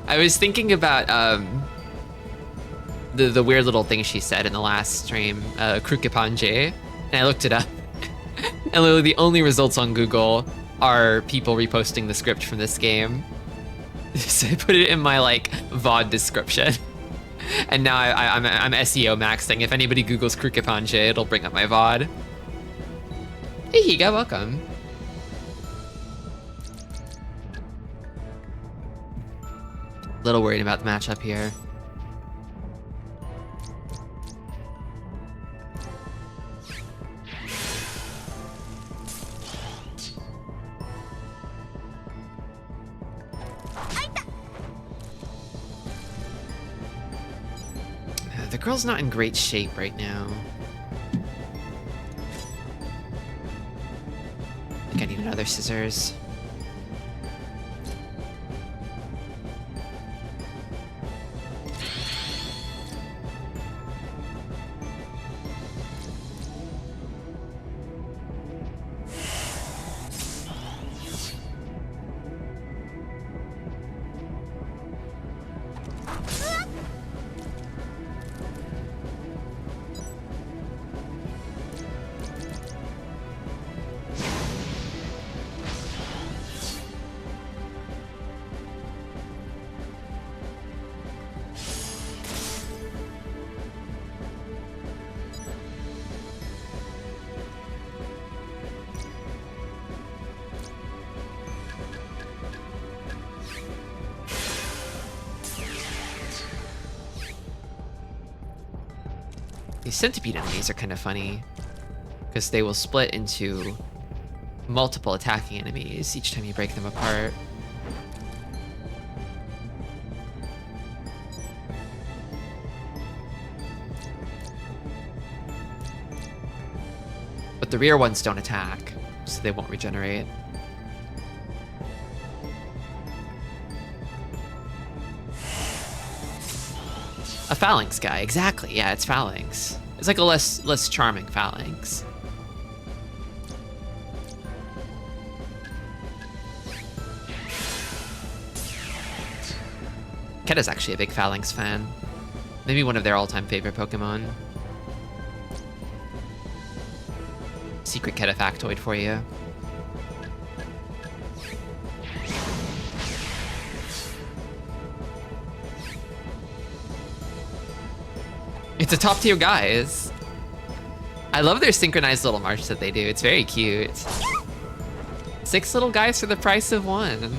I was thinking about the weird little thing she said in the last stream, Krukepanje, and I looked it up. And literally the only results on Google are people reposting the script from this game. So I put it in my like VOD description. And now I'm SEO maxing. If anybody Googles Krukepanje, it'll bring up my VOD. Hey Higa, welcome. Little worried about the matchup here. The girl's not in great shape right now. I think I need another scissors. These centipede enemies are kind of funny, because they will split into multiple attacking enemies each time you break them apart. But the rear ones don't attack, so they won't regenerate. A phalanx guy, exactly. Yeah, it's phalanx. It's like a less charming phalanx. Keta's actually a big phalanx fan. Maybe one of their all-time favorite Pokemon. Secret Keta factoid for you. It's a top tier guys. I love their synchronized little march that they do. It's very cute. 6 little guys for the price of 1.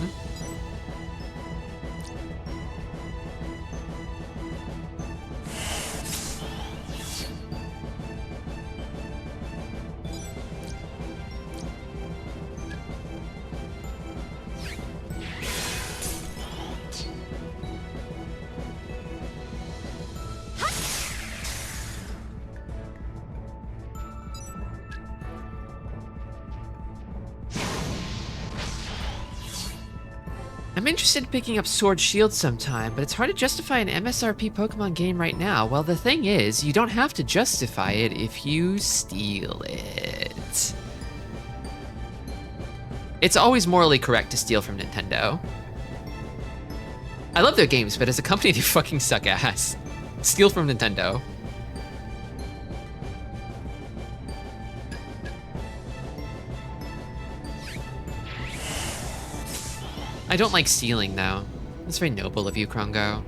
I'm interested in picking up Sword Shield sometime, but it's hard to justify an MSRP Pokemon game right now. Well, the thing is, you don't have to justify it if you steal it. It's always morally correct to steal from Nintendo. I love their games, but as a company, they fucking suck ass. Steal from Nintendo. I don't like stealing, though. That's very noble of you, Krongo.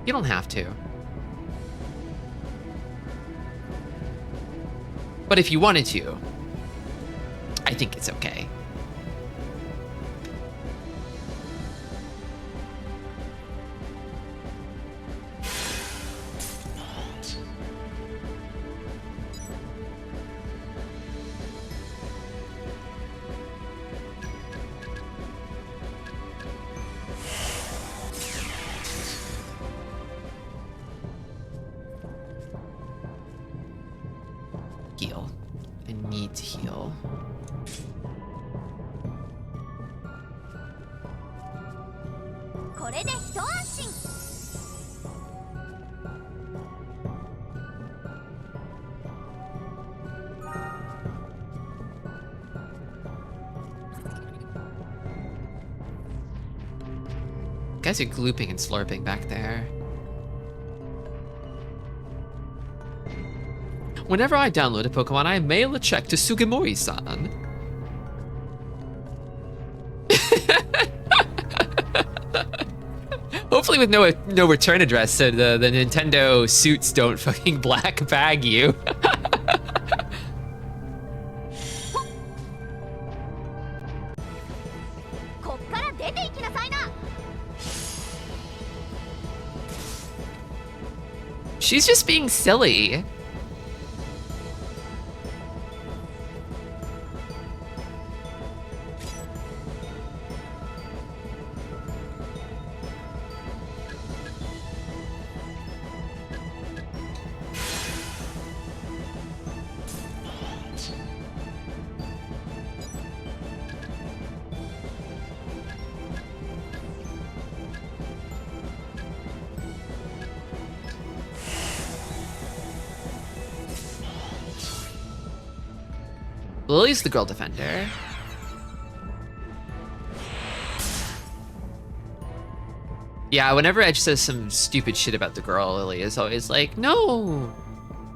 You don't have to. But if you wanted to, I think it's okay. Heal. I need to heal. Guys are glooping and slurping back there. Whenever I download a Pokemon, I mail a check to Sugimori-san. Hopefully with no return address, so the Nintendo suits don't fucking black bag you. She's just being silly. Lily's the girl defender. Yeah, whenever Edge says some stupid shit about the girl, Lily is always like, no,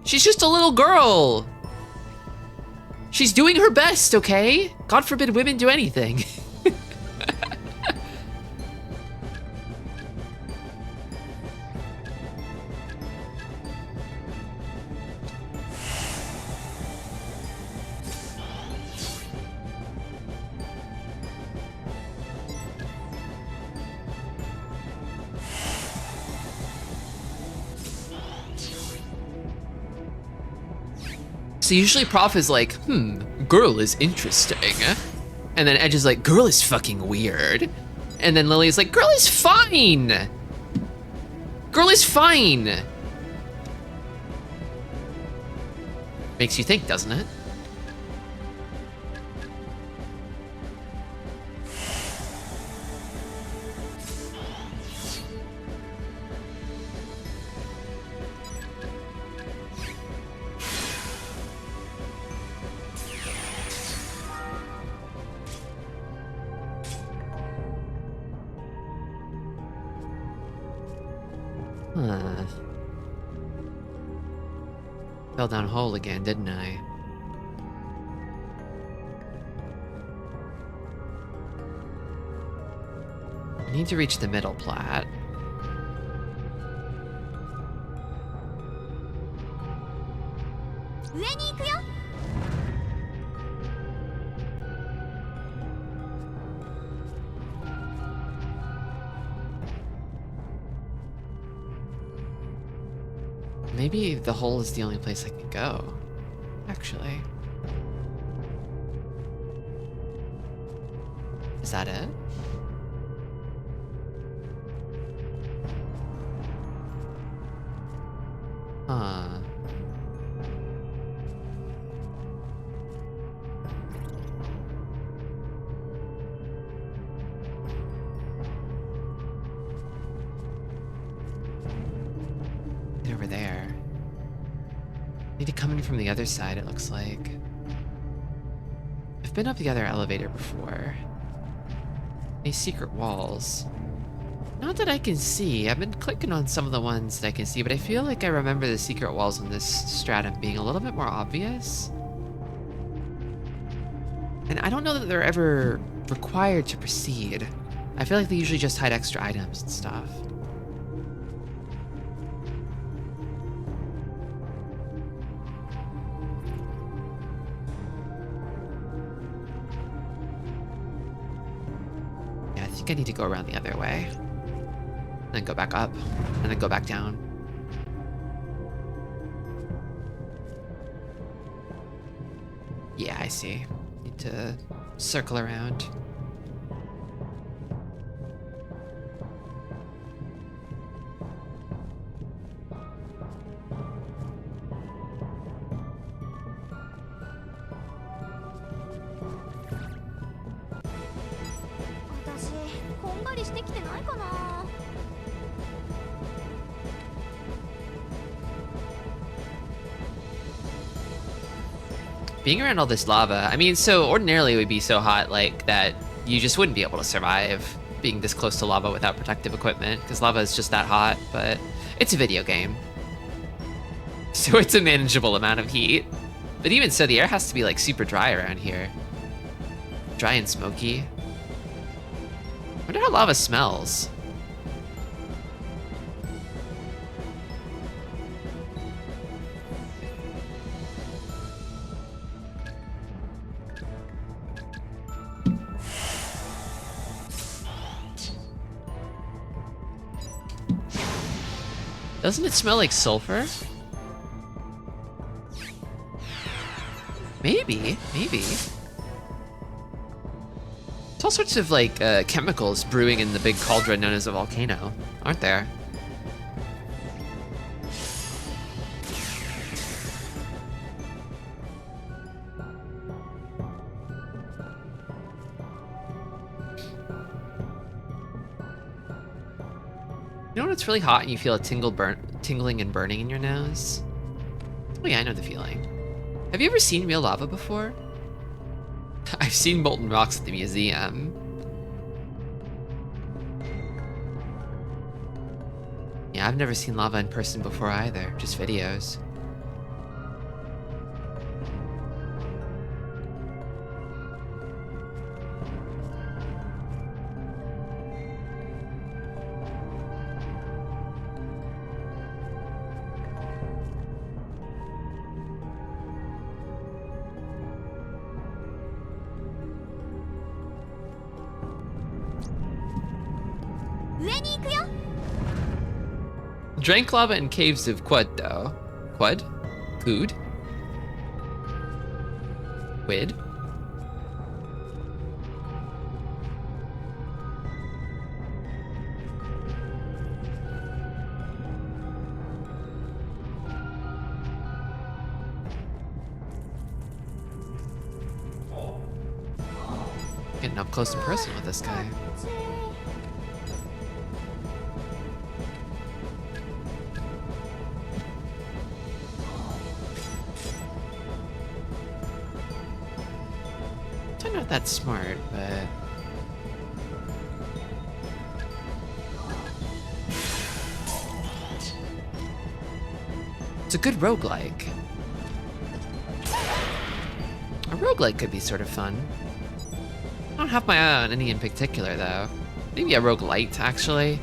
she's just a little girl. She's doing her best, okay? God forbid women do anything. So usually Prof is like, girl is interesting. And then Edge is like, girl is fucking weird. And then Lily is like, girl is fine. Girl is fine. Makes you think, doesn't it? Fell down a hole again, didn't I? I need to reach the middle plat. Maybe the hole is the only place I can go, actually. Is that it? Huh. Get over there. Need to come in from the other side, it looks like. I've been up the other elevator before. These secret walls. Not that I can see. I've been clicking on some of the ones that I can see, but I feel like I remember the secret walls in this stratum being a little bit more obvious. And I don't know that they're ever required to proceed. I feel like they usually just hide extra items and stuff. Yeah, I think I need to go around the other way. Then go back up, and then go back down. Yeah, I see. Need to circle around. Being around all this lava, I mean, so ordinarily it would be so hot like that you just wouldn't be able to survive being this close to lava without protective equipment, because lava is just that hot, but it's a video game. So it's a manageable amount of heat. But even so, the air has to be like super dry around here. Dry and smoky. I wonder how lava smells. Doesn't it smell like sulfur? Maybe. There's all sorts of like chemicals brewing in the big cauldron known as a volcano, aren't there? You know when it's really hot and you feel a tingling and burning in your nose? Oh yeah, I know the feeling. Have you ever seen real lava before? I've seen molten rocks at the museum. Yeah, I've never seen lava in person before either, just videos. Drank lava in caves of Quad, though. Quad? Quid? Quid? Getting up close and personal with this guy. I'm not that smart, but... It's a good roguelike. A roguelike could be sort of fun. I don't have my eye on any in particular, though. Maybe a roguelite, actually.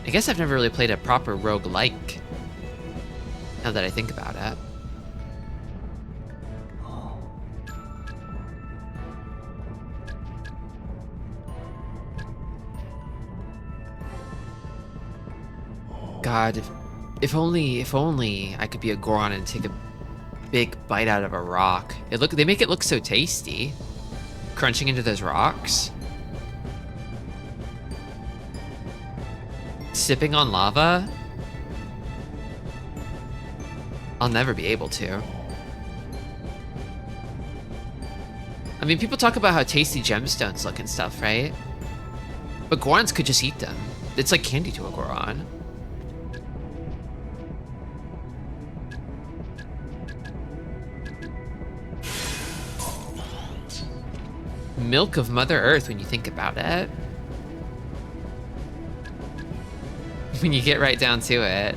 I guess I've never really played a proper roguelike, now that I think about it. God, if only I could be a Goron and take a big bite out of a rock. They make it look so tasty. Crunching into those rocks. Sipping on lava. I'll never be able to. I mean, people talk about how tasty gemstones look and stuff, right? But Gorons could just eat them. It's like candy to a Goron. Milk of Mother Earth when you think about it. When you get right down to it.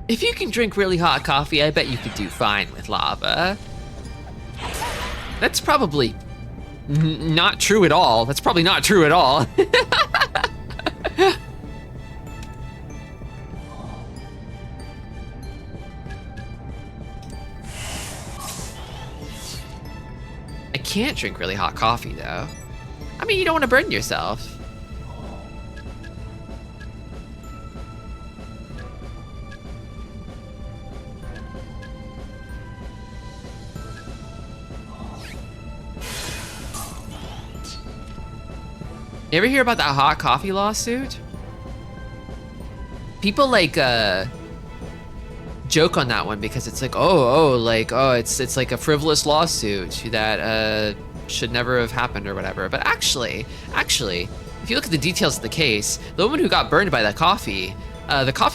If you can drink really hot coffee, I bet you could do fine with lava. That's probably not true at all. That's probably not true at all. I can't drink really hot coffee, though. I mean, you don't want to burn yourself. You ever hear about that hot coffee lawsuit? People like joke on that one because it's like, it's like a frivolous lawsuit that should never have happened or whatever. But actually, if you look at the details of the case, the woman who got burned by the coffee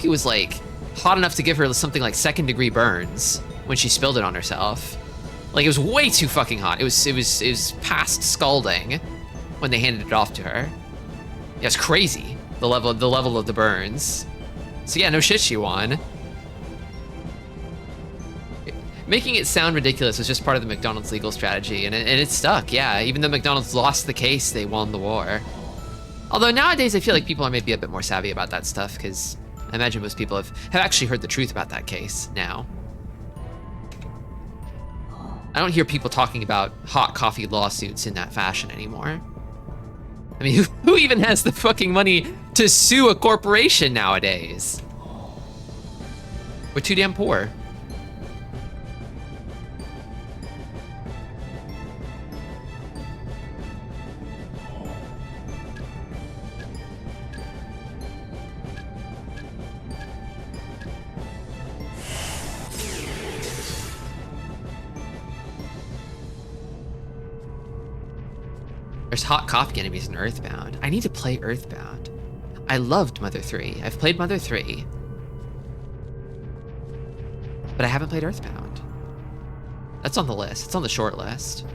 was like hot enough to give her something like 2nd-degree burns when she spilled it on herself. Like, it was way too fucking hot. It was past scalding when they handed it off to her. Yeah, it's crazy, the level of the burns. So yeah, no shit, she won. Making it sound ridiculous was just part of the McDonald's legal strategy, and it stuck, yeah. Even though McDonald's lost the case, they won the war. Although nowadays I feel like people are maybe a bit more savvy about that stuff, because I imagine most people have actually heard the truth about that case now. I don't hear people talking about hot coffee lawsuits in that fashion anymore. I mean, who even has the fucking money to sue a corporation nowadays? We're too damn poor. There's hot coffee enemies in Earthbound. I need to play Earthbound. I loved Mother 3. I've played Mother 3. But I haven't played Earthbound. That's on the list. It's on the short list.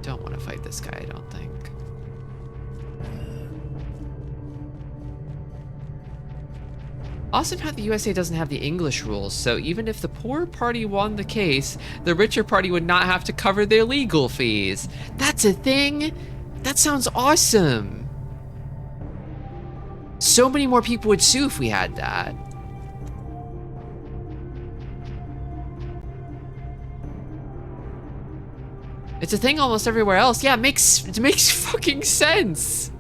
Don't want to fight this guy, I don't think. Awesome how the USA doesn't have the English rules, so even if the poor party won the case, the richer party would not have to cover their legal fees. That's a thing? That sounds awesome. So many more people would sue if we had that. It's a thing almost everywhere else. Yeah, it makes fucking sense.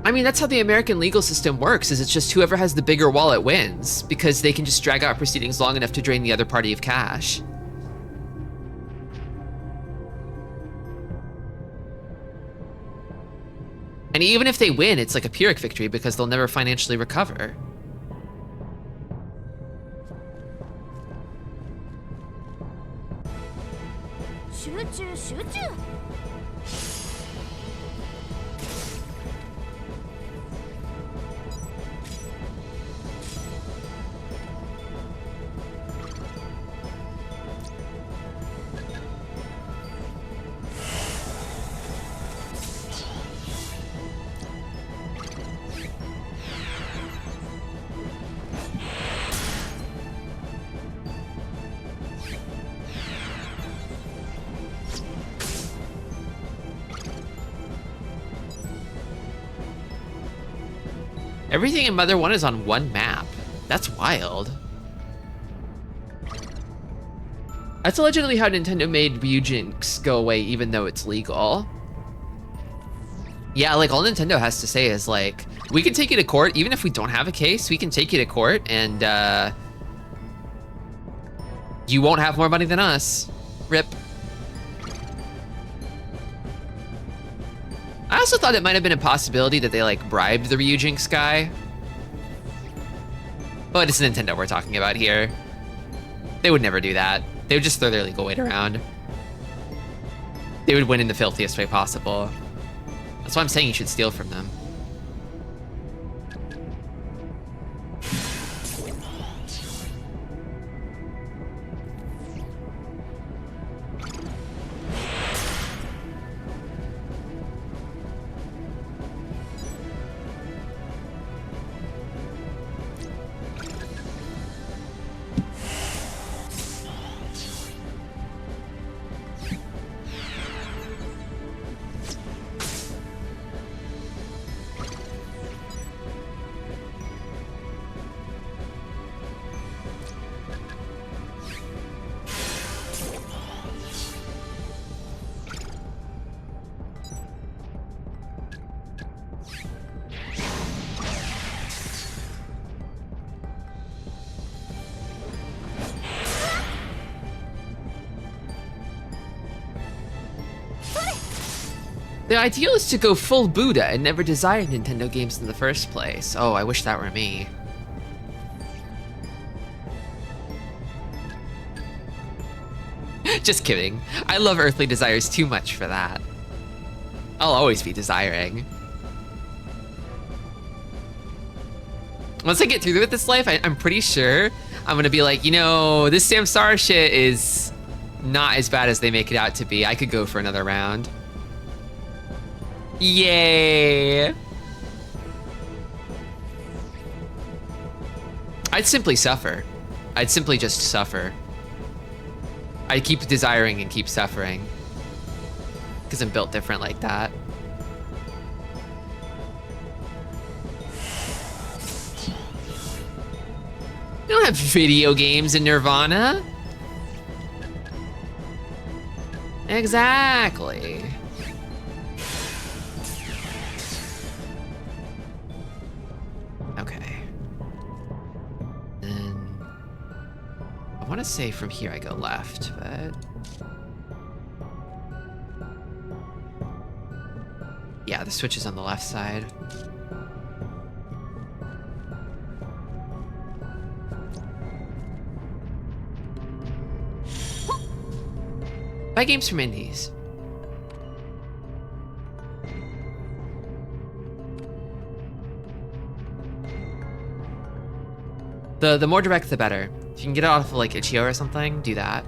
I mean, that's how the American legal system works, is it's just whoever has the bigger wallet wins, because they can just drag out proceedings long enough to drain the other party of cash. And even if they win, it's like a Pyrrhic victory because they'll never financially recover. Everything in Mother 1 is on one map. That's wild. That's allegedly how Nintendo made Ryujinx go away even though it's legal. Yeah, like all Nintendo has to say is like, we can take you to court, even if we don't have a case, we can take you to court and you won't have more money than us. RIP. I also thought it might have been a possibility that they like bribed the Ryujinx guy. But it's Nintendo we're talking about here. They would never do that. They would just throw their legal weight around. They would win in the filthiest way possible. That's why I'm saying you should steal from them. The ideal is to go full Buddha and never desire Nintendo games in the first place. Oh, I wish that were me. Just kidding. I love earthly desires too much for that. I'll always be desiring. Once I get through with this life, I'm pretty sure I'm gonna be like, you know, this Samsara shit is not as bad as they make it out to be. I could go for another round. Yay! I'd simply suffer. I'd simply just suffer. I'd keep desiring and keep suffering. Because I'm built different like that. You don't have video games in Nirvana. Exactly. Okay. Then I want to say from here I go left, but yeah, the switch is on the left side. Buy games from indies. The more direct, the better. If you can get it off of like Itch.io or something, do that.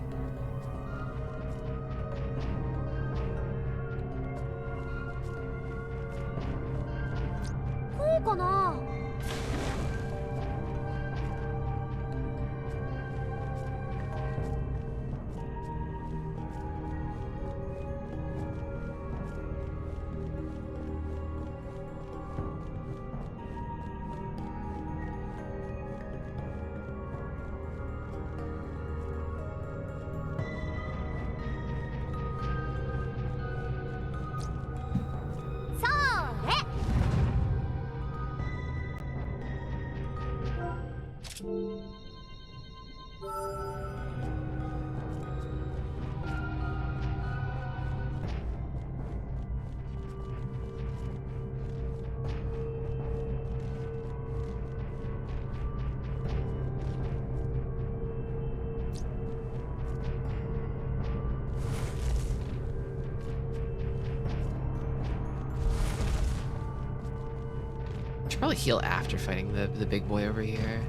Should probably heal after fighting the big boy over here.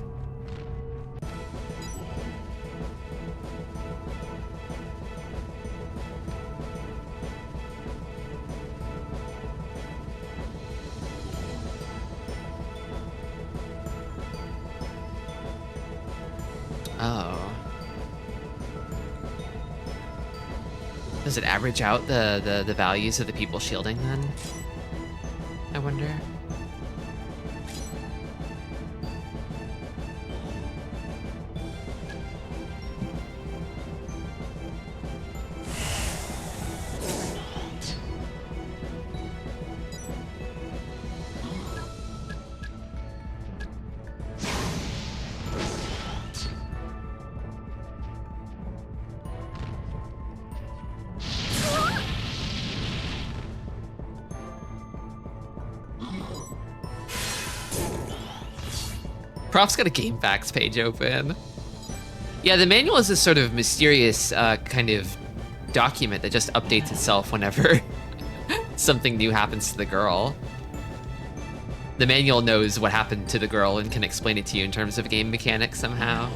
Oh. Does it average out the values of the people shielding then? I wonder. Prof's got a game facts page open. Yeah, the manual is this sort of mysterious kind of document that just updates itself whenever something new happens to the girl. The manual knows what happened to the girl and can explain it to you in terms of game mechanics somehow.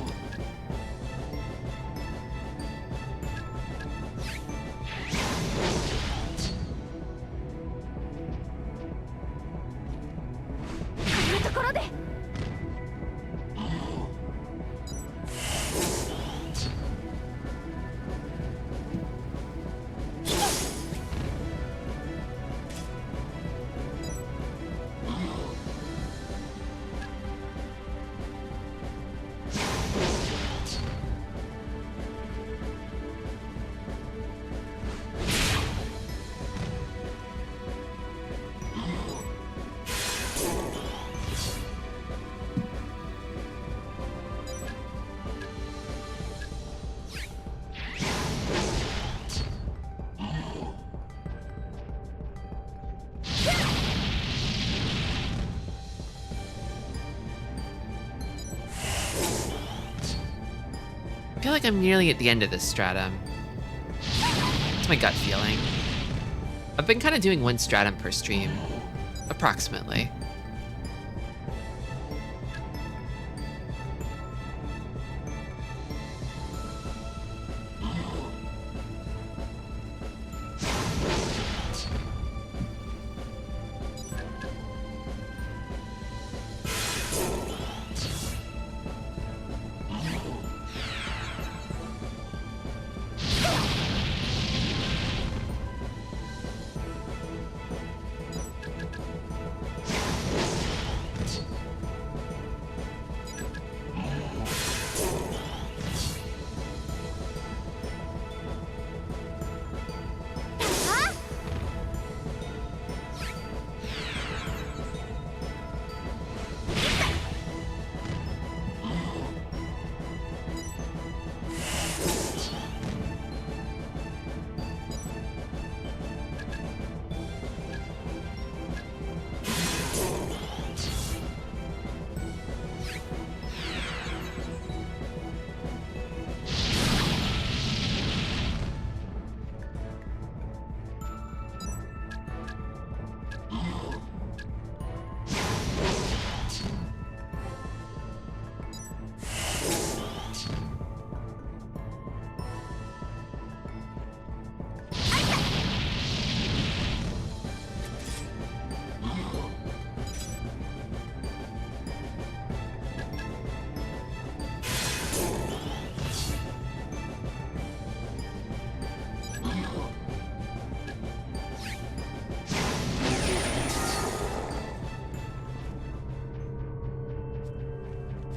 feel like I'm nearly at the end of this stratum. It's my gut feeling. I've been kind of doing one stratum per stream, approximately.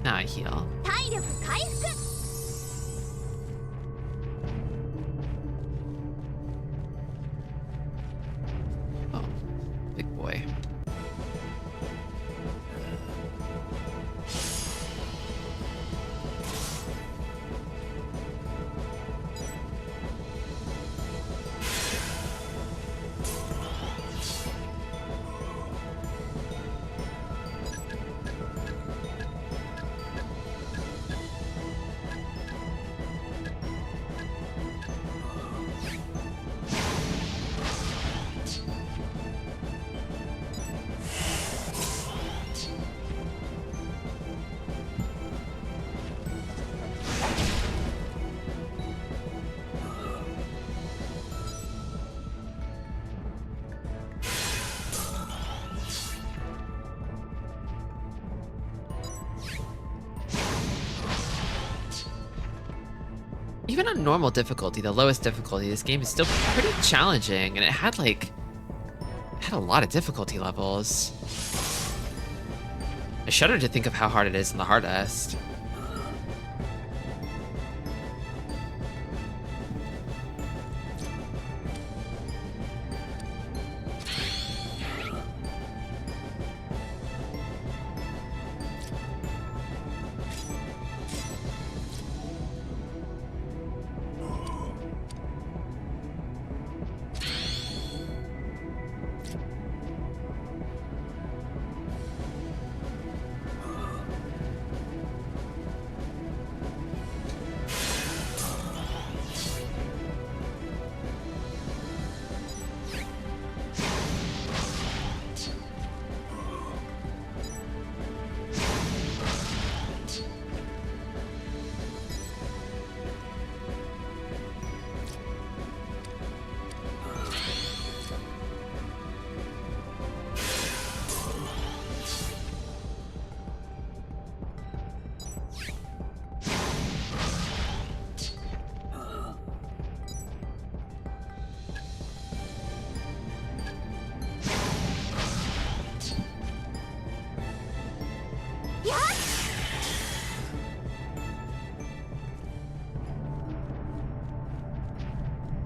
Now I heal. Oh, big boy. Even on normal difficulty, the lowest difficulty, this game is still pretty challenging, and it had a lot of difficulty levels. I shudder to think of how hard it is in the hardest.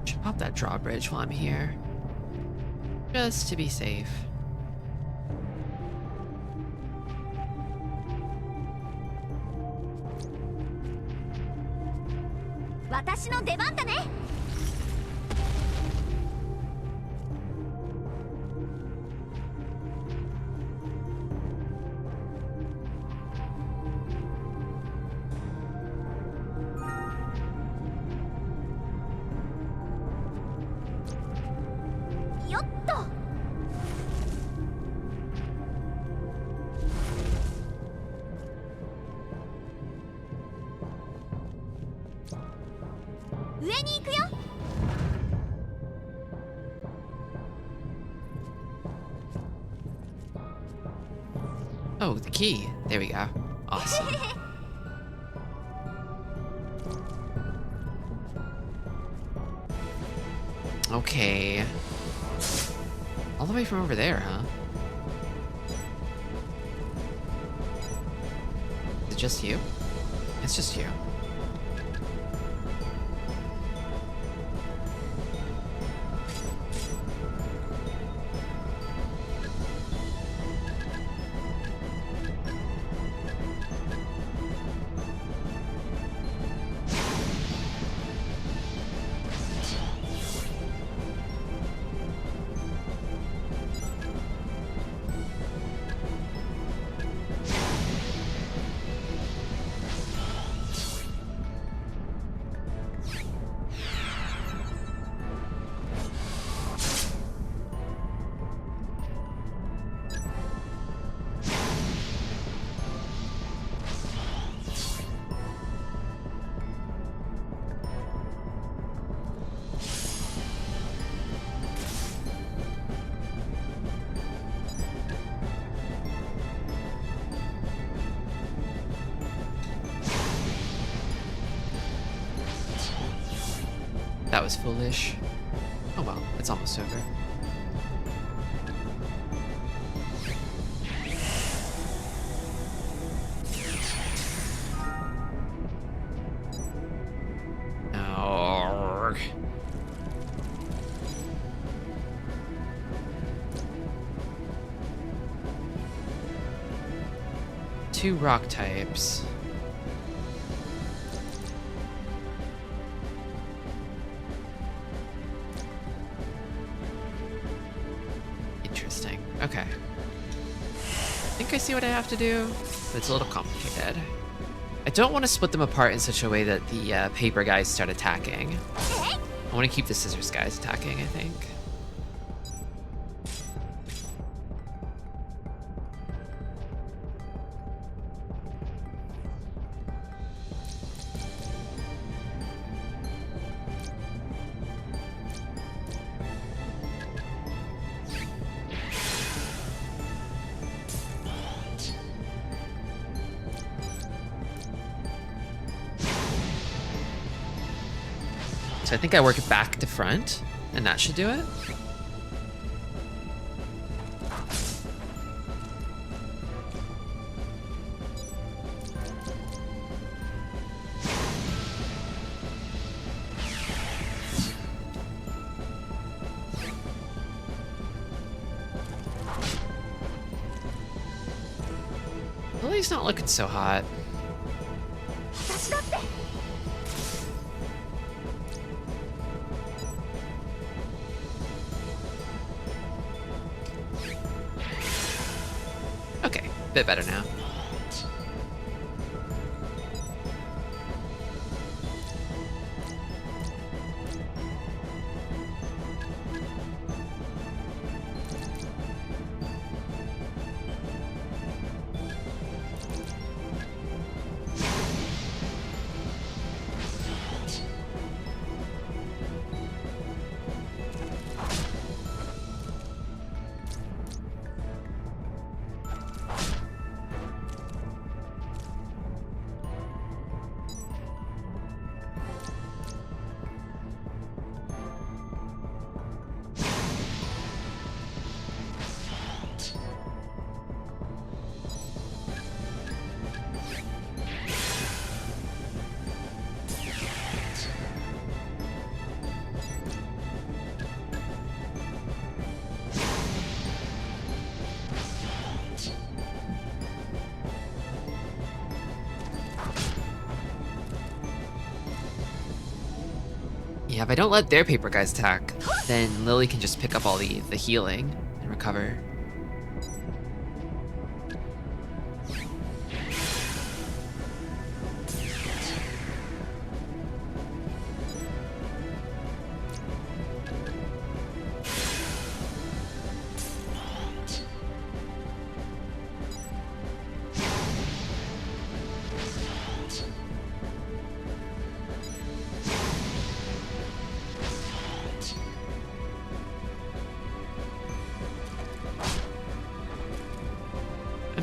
Should pop that drawbridge while I'm here. Just to be safe. Oh, the key. There we go. Awesome. Okay. All the way from over there, huh? Is it just you? It's just you. That was foolish. Oh well, it's almost over. Oh. 2 rock types. Interesting. Okay. I think I see what I have to do, but it's a little complicated. I don't want to split them apart in such a way that the paper guys start attacking. I want to keep the scissors guys attacking, I think. So I think I work it back to front, and that should do it. Lily's not looking so hot. Okay, bit better now. Yeah, if I don't let their paper guys attack, then Lily can just pick up all the healing and recover.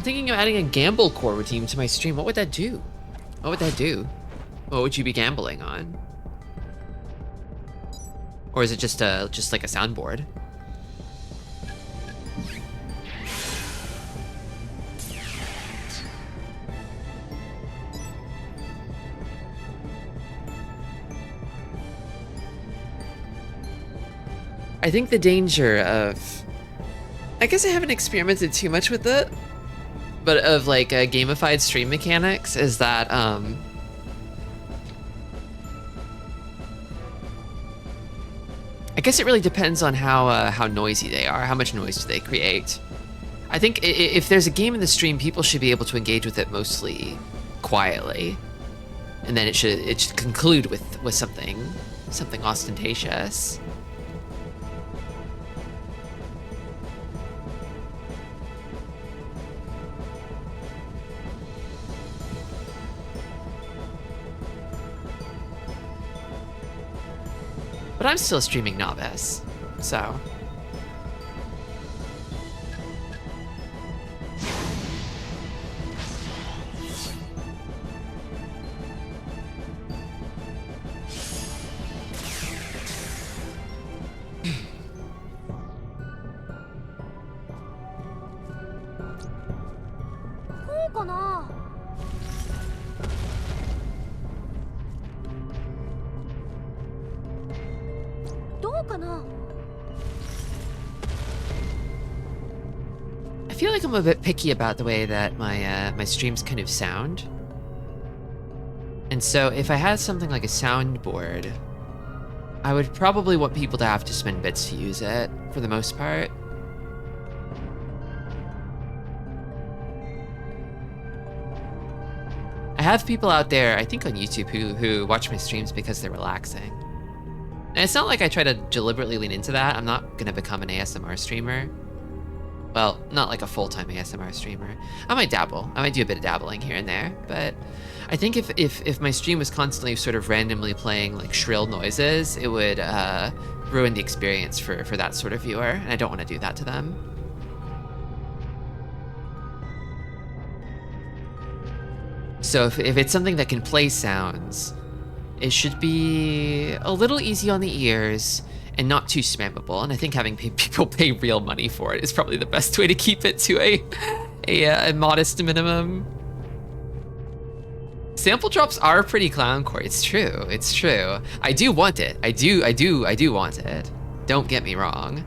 I'm thinking of adding a gamble core routine to my stream. What would that do? What would that do? What would you be gambling on? Or is it just like a soundboard? I think the danger of, I guess I haven't experimented too much with it, but of like gamified stream mechanics is that I guess it really depends on how noisy they are, how much noise do they create. I think if there's a game in the stream, people should be able to engage with it mostly quietly, and then it should conclude with something ostentatious. But I'm still a streaming novice, so. I feel like I'm a bit picky about the way that my streams kind of sound. And so if I had something like a soundboard, I would probably want people to have to spend bits to use it, for the most part. I have people out there, I think on YouTube, who watch my streams because they're relaxing. And it's not like I try to deliberately lean into that. I'm not gonna become an ASMR streamer. Well, not like a full-time ASMR streamer. I might dabble. I might do a bit of dabbling here and there, but I think if my stream was constantly sort of randomly playing like shrill noises, it would ruin the experience for that sort of viewer, and I don't want to do that to them. So if it's something that can play sounds, it should be a little easy on the ears and not too spammable. And I think having people pay real money for it is probably the best way to keep it to a modest minimum. Sample drops are pretty clowncore. It's true. It's true. I do want it. I do want it. Don't get me wrong.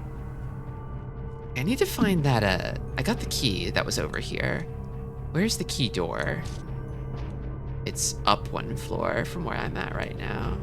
I need to find that. I got the key that was over here. Where's the key door? It's up one floor from where I'm at right now.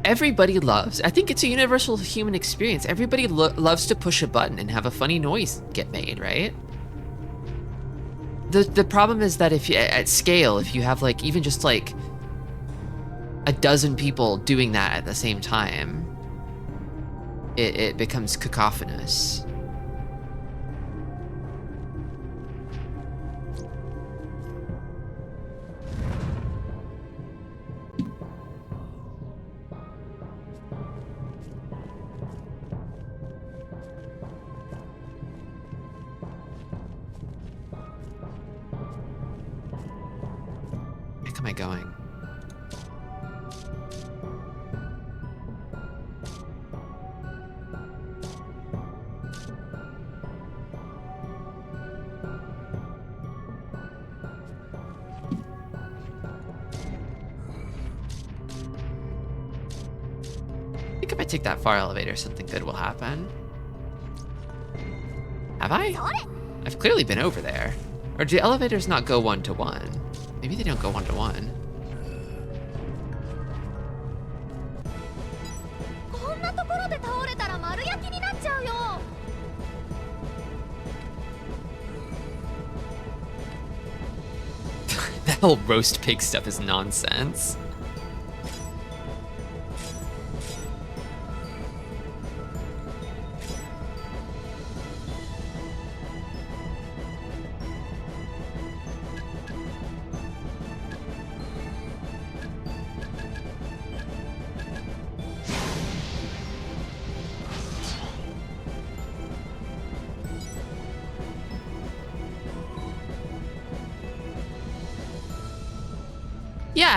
Everybody loves, I think it's a universal human experience. Everybody loves to push a button and have a funny noise get made, right? The problem is that if you, at scale, if you have like even just like a dozen people doing that at the same time, it becomes cacophonous. Where am I going? I think if I take that far elevator, something good will happen. Have I? I've clearly been over there. Or do elevators not go one-to-one? Maybe they don't go one-to-one. whole roast pig stuff is nonsense.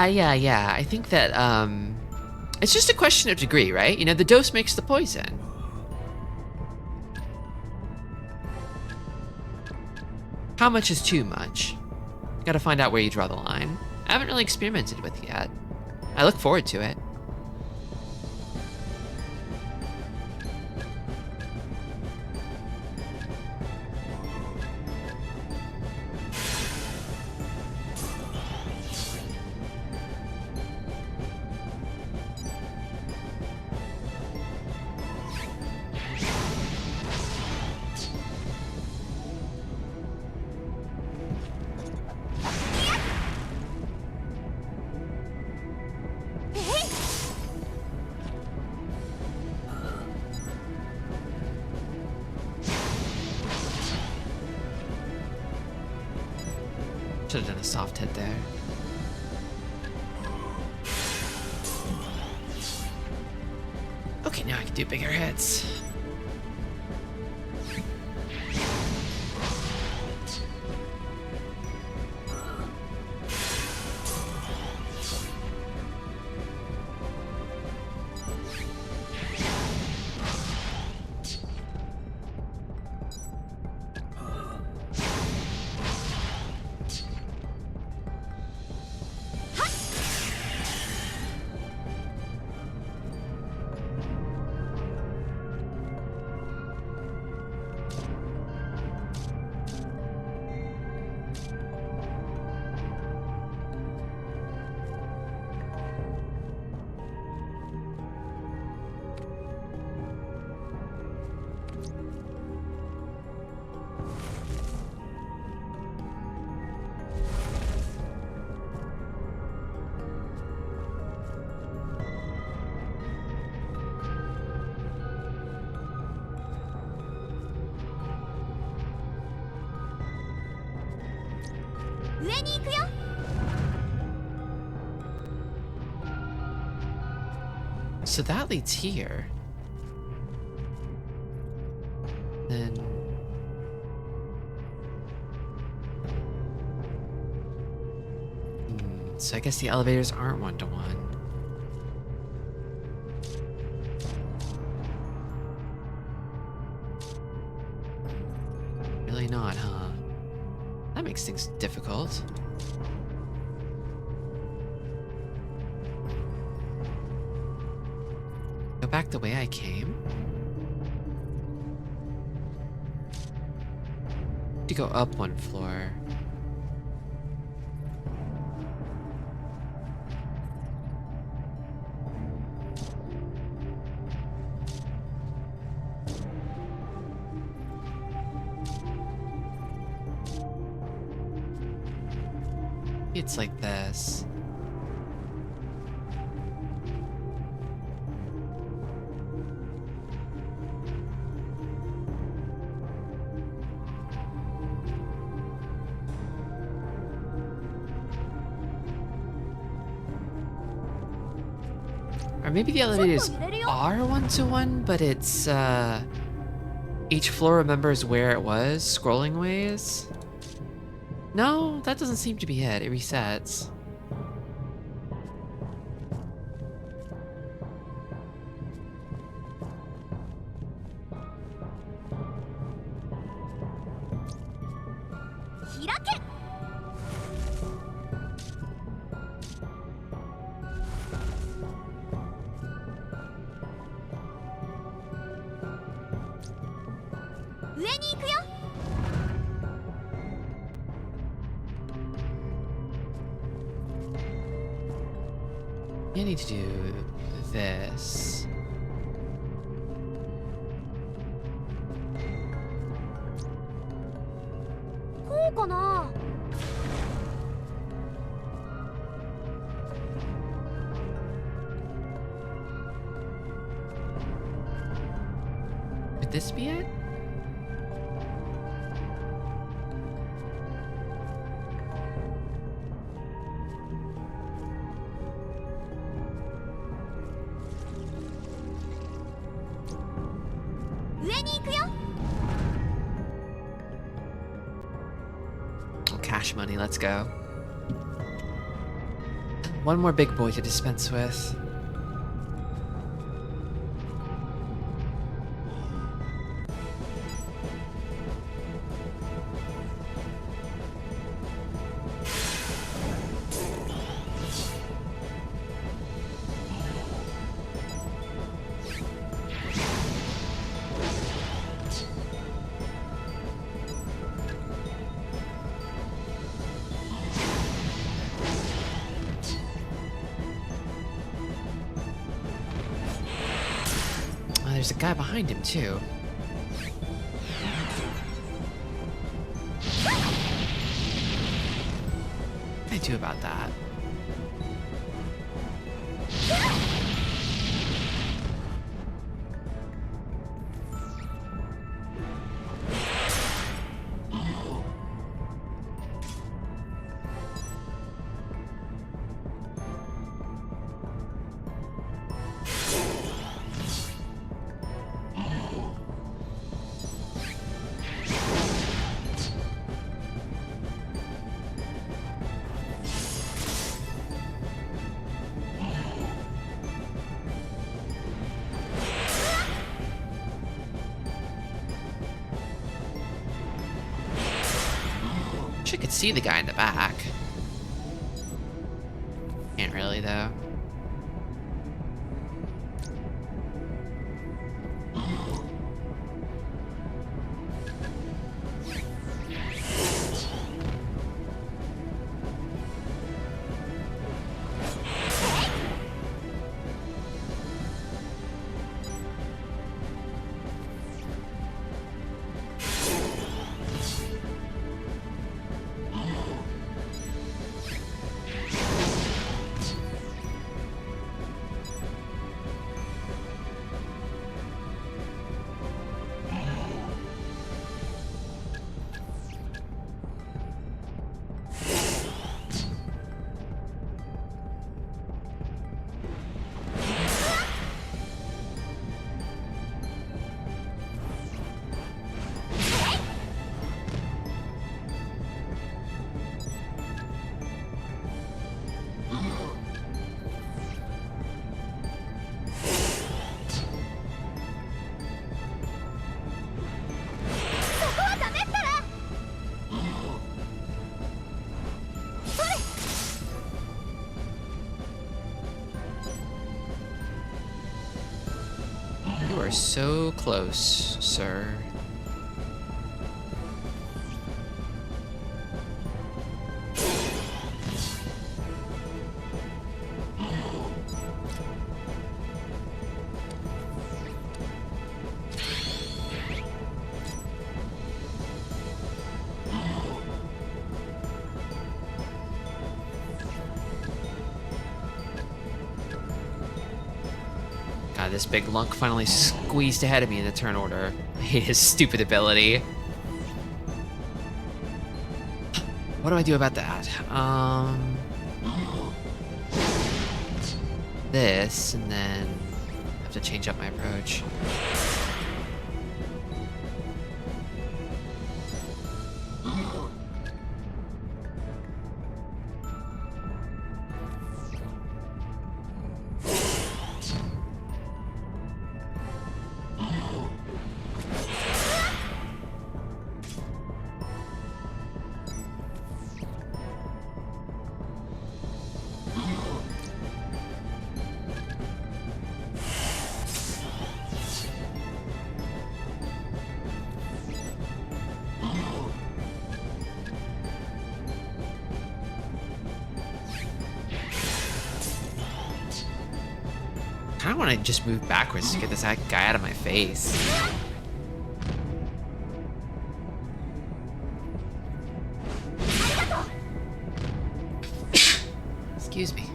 Yeah. I think that, it's just a question of degree, right? You know, the dose makes the poison. How much is too much? Gotta find out where you draw the line. I haven't really experimented with it yet. I look forward to it. Should have done a soft hit there. Okay, now I can do bigger hits. So that leads here. Then... so I guess the elevators aren't one-to-one. Really not, huh? That makes things difficult. Go back the way I came? To go up one floor. It's like this. Or maybe the elevators are one-to-one, but it's, each floor remembers where it was, scrolling ways? No, that doesn't seem to be it. It resets. I need to do this. this be it? Oh, cash money, let's go. One more big boy to dispense with. There's a guy behind him, too. What do I do about that? I could see the guy in the back. Can't really, though. You are so close, sir. God, this big lunk finally squeezed ahead of me in the turn order. I hate his stupid ability. What do I do about that? This, and then I have to change up my approach. I kind of want to just move backwards to get this guy out of my face. Excuse me.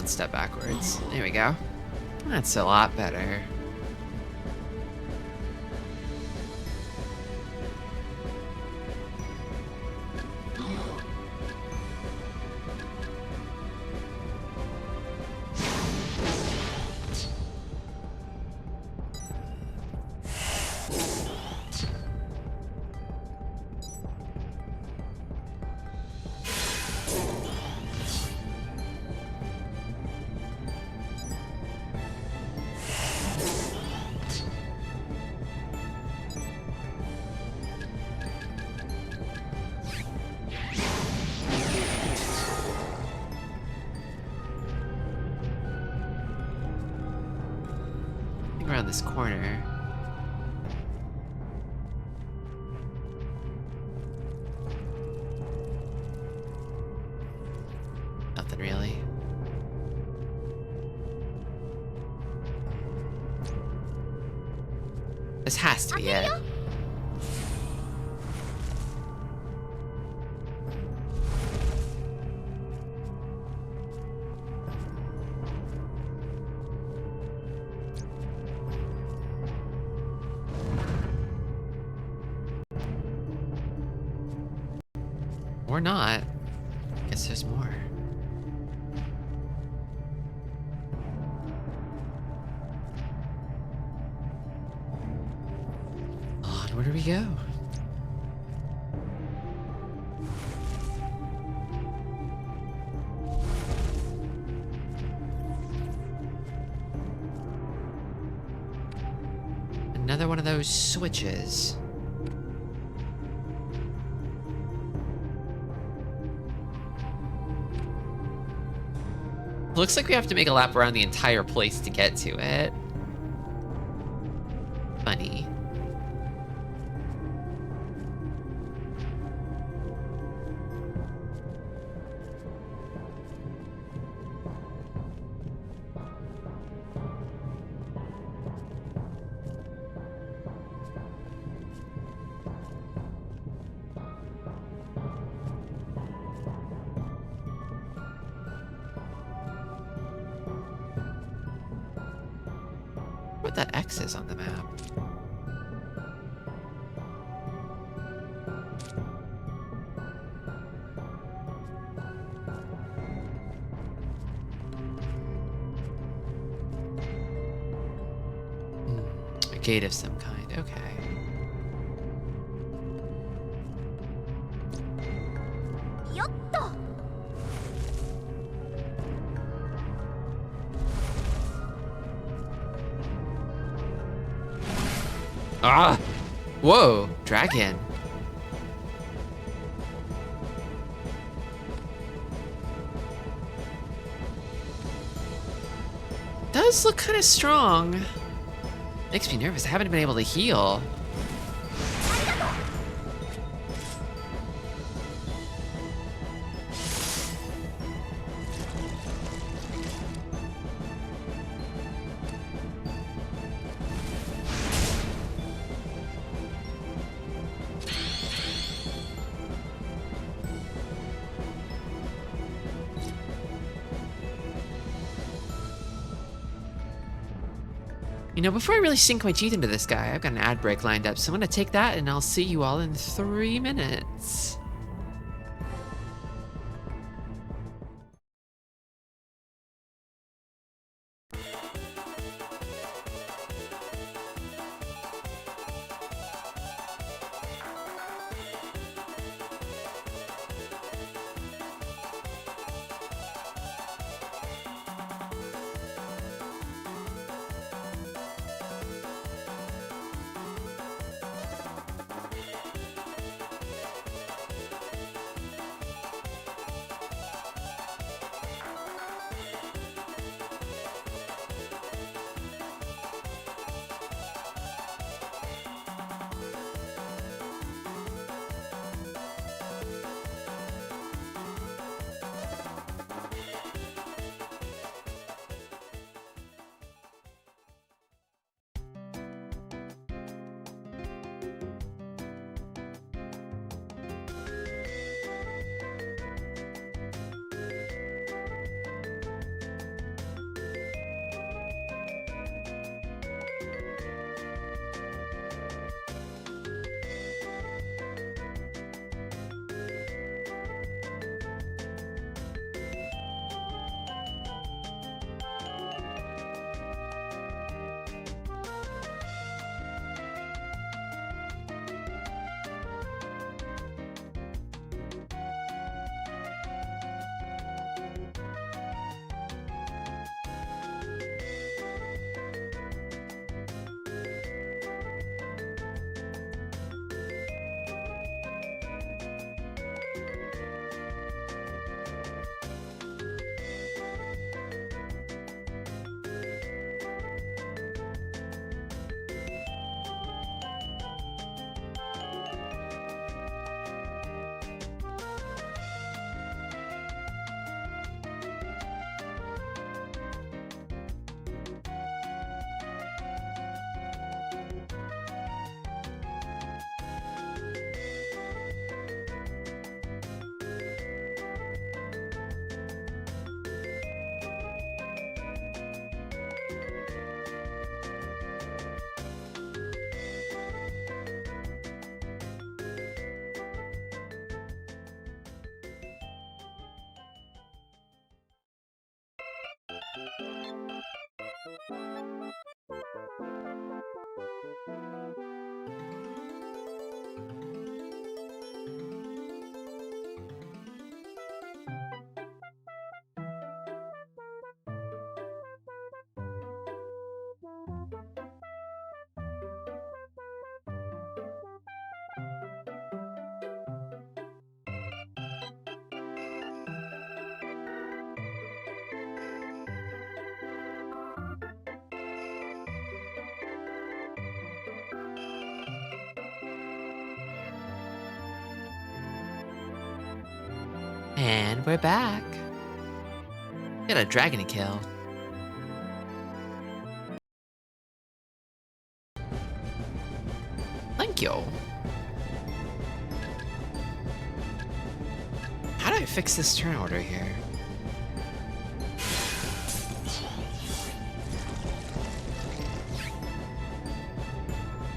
one step backwards. There we go. That's a lot better. Around this corner. Nothing really. This has to be it. Or not. Guess there's more. On, where do we go? Another one of those switches. Looks like we have to make a lap around the entire place to get to it. Funny. What that X is on the map. A gate of some kind, okay. Ah! Whoa! Dragon. Does look kind of strong. Makes me nervous. I haven't been able to heal. You know, before I really sink my teeth into this guy, I've got an ad break lined up, so I'm gonna take that and I'll see you all in 3 minutes. And we're back. Got a dragon to kill. Thank you. How do I fix this turn order here?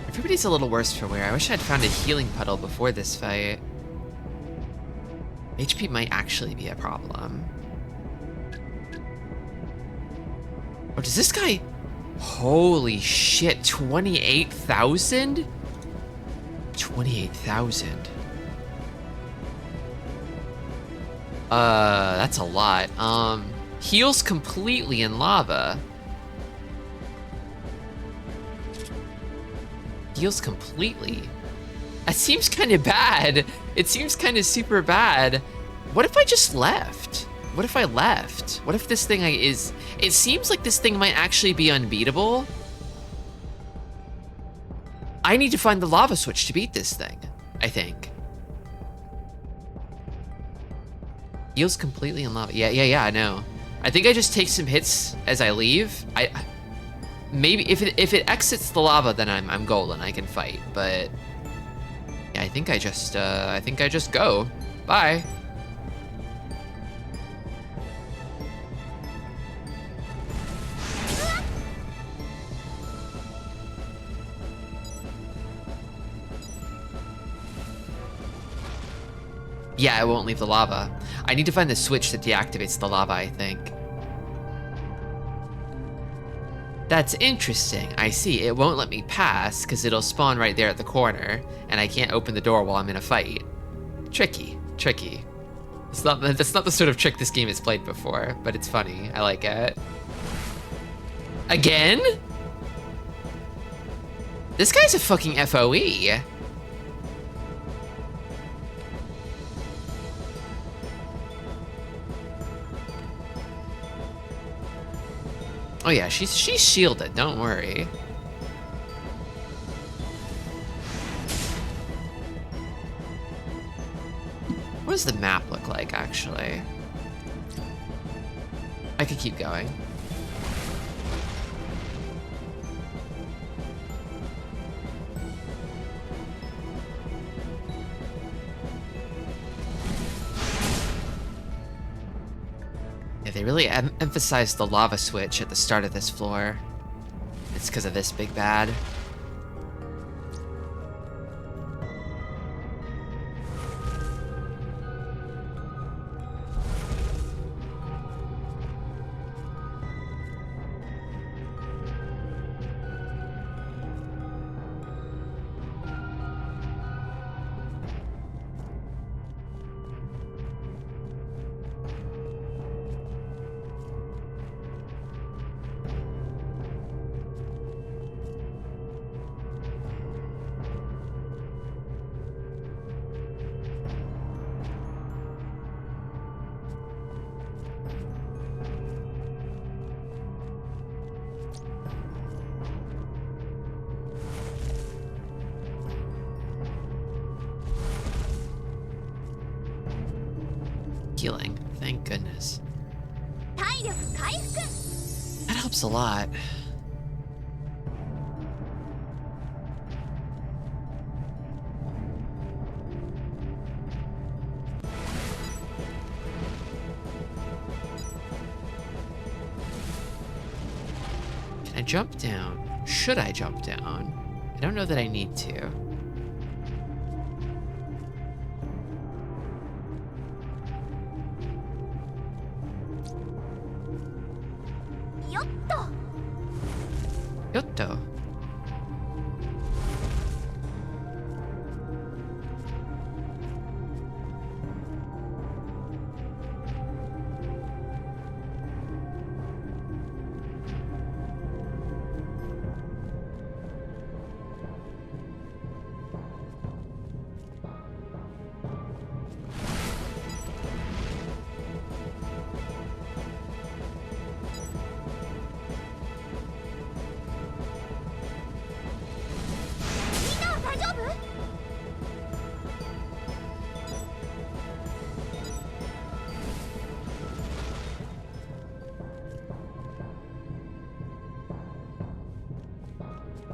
Everybody's a little worse for wear. I wish I'd found a healing puddle before this fight. HP might actually be a problem. Oh, does this guy... Holy shit, 28,000? 28,000. That's a lot. Heals completely in lava. Heals completely. That seems kind of bad. It seems kind of super bad. What if I just left? What if I left? What if this thing is... It seems like this thing might actually be unbeatable. I need to find the lava switch to beat this thing, I think. Heals completely in lava. Yeah, I know. I think I just take some hits as I leave. Maybe if it exits the lava, then I'm golden. I can fight, but yeah, I think I just go. Bye. Yeah, I won't leave the lava. I need to find the switch that deactivates the lava, I think. That's interesting. I see. It won't let me pass because it'll spawn right there at the corner, and I can't open the door while I'm in a fight. Tricky. That's not the sort of trick this game has played before, but it's funny. I like it. Again? This guy's a fucking FOE. Oh yeah, she's shielded, don't worry. What does the map look like, actually? I could keep going. Yeah, they really emphasized the lava switch at the start of this floor. It's because of this big bad. Healing, thank goodness. That helps a lot. Can I jump down? Should I jump down? I don't know that I need to. Crypto.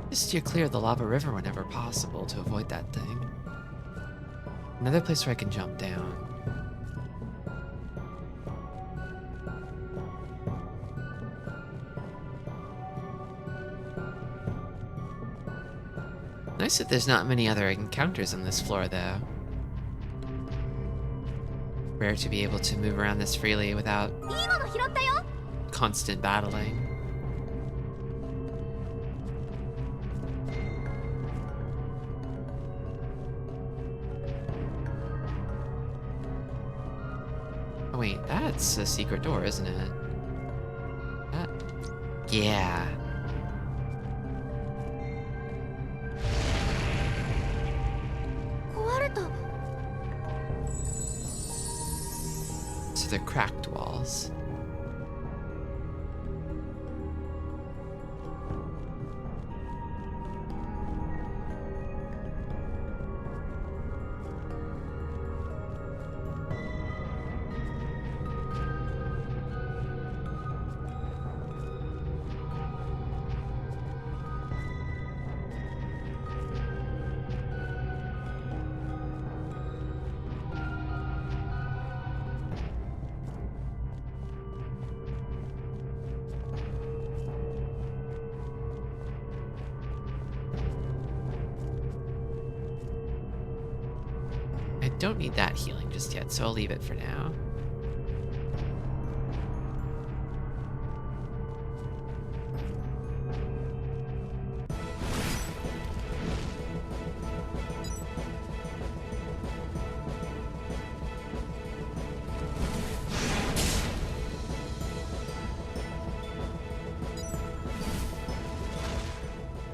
Just steer clear of the lava river whenever possible to avoid that thing. Another place where I can jump down. Nice that there's not many other encounters on this floor, though. Rare to be able to move around this freely without constant battling. Oh wait, that's a secret door, isn't it? That... Yeah. So they're cracked walls. I don't need that healing just yet, so I'll leave it for now.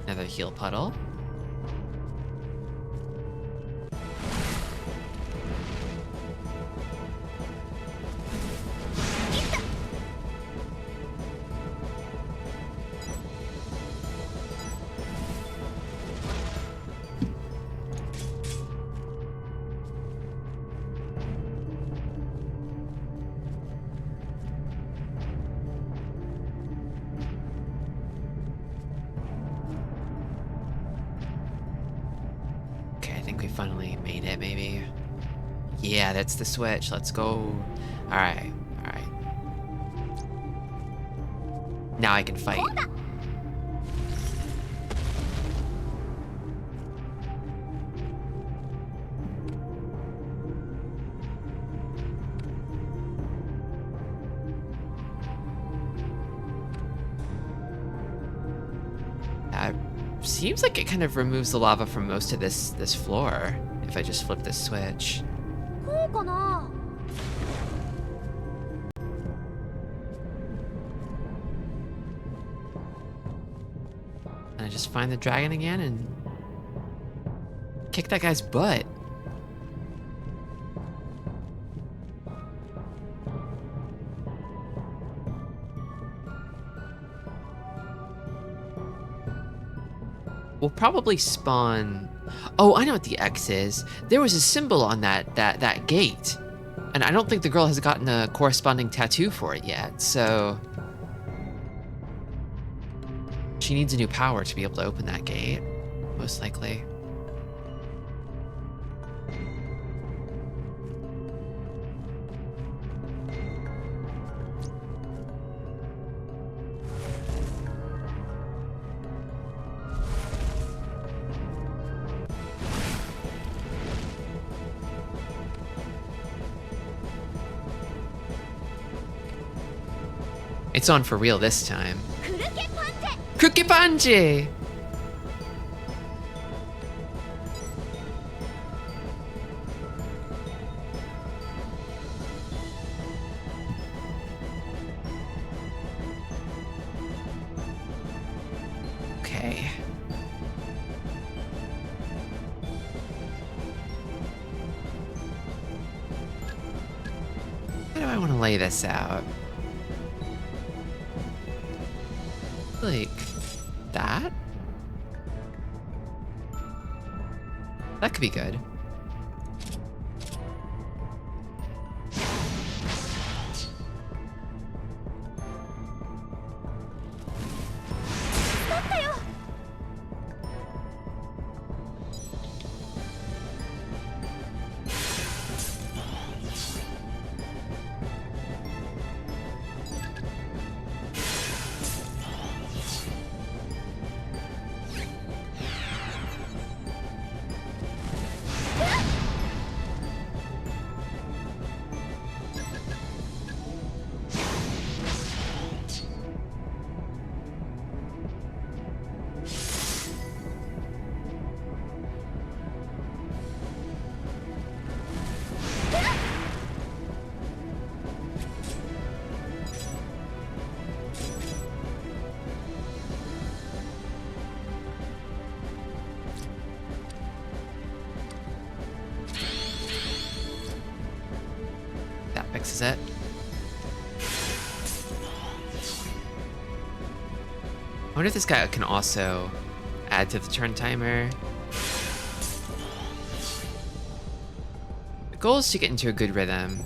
Another heal puddle. We finally made it, maybe. Yeah, that's the switch. Let's go. Alright, alright. Now I can fight. Seems like it kind of removes the lava from most of this floor if I just flip this switch. And I just find the dragon again and kick that guy's butt. We'll probably spawn... Oh, I know what the X is. There was a symbol on that gate. And I don't think the girl has gotten a corresponding tattoo for it yet, so... She needs a new power to be able to open that gate, most likely. It's on for real this time. Cookie Panji! Okay. How do I want to lay this out? Like that? That could be good. Fixes it. I wonder if this guy can also add to the turn timer. The goal is to get into a good rhythm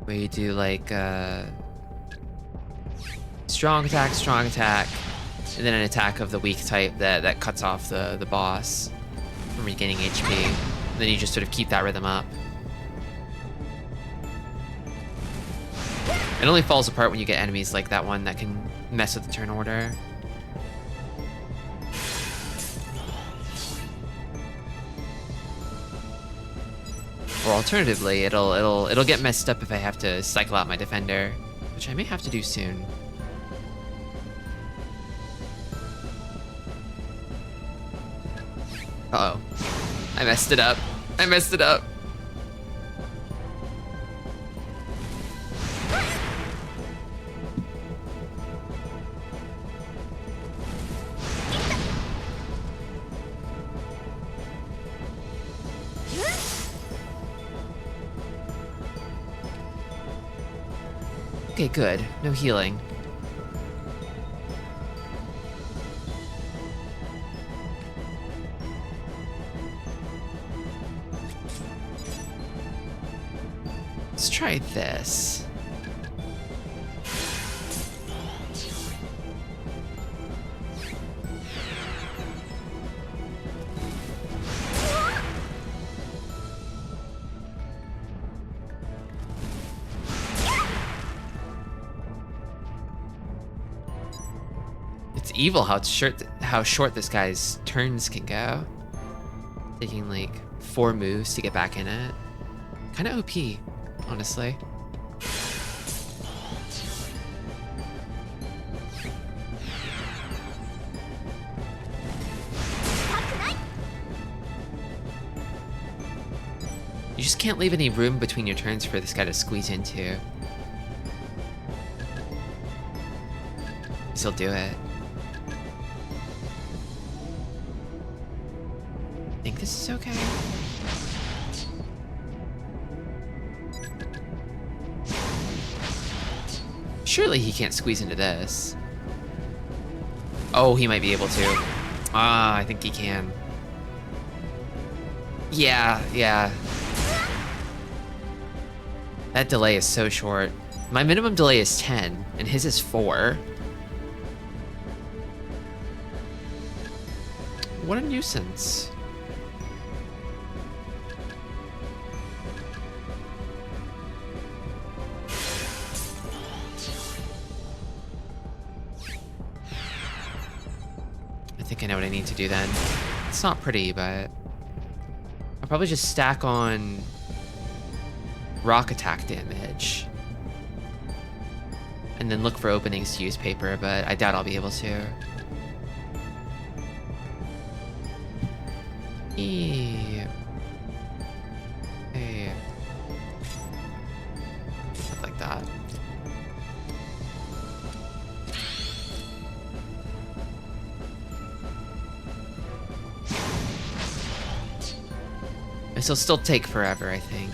where you do like strong attack, and then an attack of the weak type that cuts off the boss from regaining HP. And then you just sort of keep that rhythm up. It only falls apart when you get enemies like that one that can mess with the turn order. Or alternatively, it'll get messed up if I have to cycle out my defender, which I may have to do soon. Uh-oh. I messed it up. I messed it up. Okay, good. No healing. Let's try this. It's evil how short this guy's turns can go. Taking like 4 moves to get back in it. Kind of OP, honestly. You just can't leave any room between your turns for this guy to squeeze into. He'll do it. I think this is okay. Surely he can't squeeze into this. Oh, he might be able to. Ah, I think he can. Yeah. That delay is so short. My minimum delay is 10, and his is 4. What a nuisance. I think I know what I need to do then. It's not pretty, but I'll probably just stack on rock attack damage. and then look for openings to use paper, but I doubt I'll be able to. Hey. Stuff like that. This will still take forever, I think.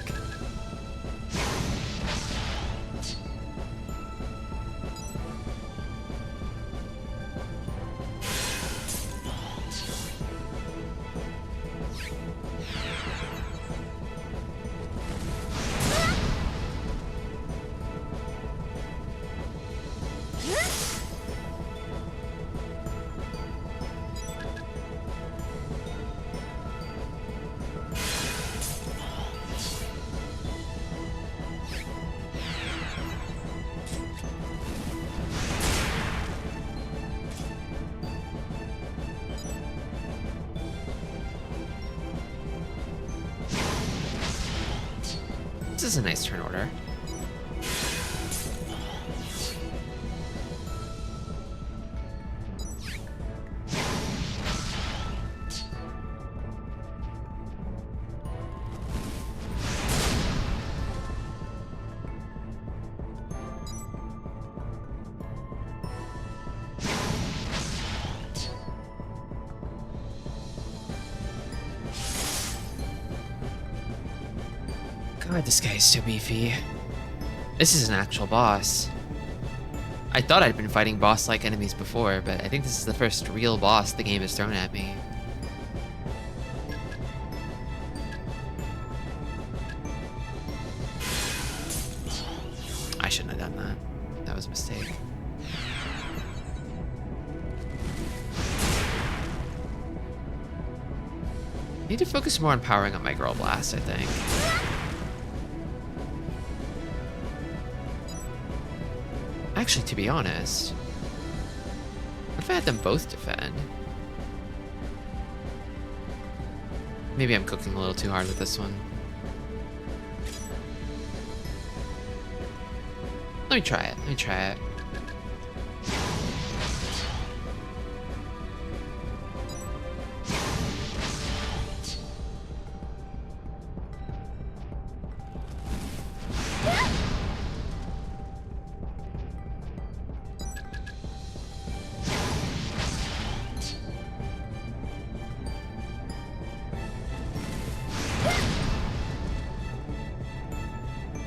This is a nice turn order. God, this guy is so beefy. This is an actual boss. I thought I'd been fighting boss-like enemies before, but I think this is the first real boss the game has thrown at me. I shouldn't have done that. That was a mistake. I need to focus more on powering up my Girl Blast, I think. Actually, to be honest, what if I had them both defend? Maybe I'm cooking a little too hard with this one. Let me try it. Let me try it.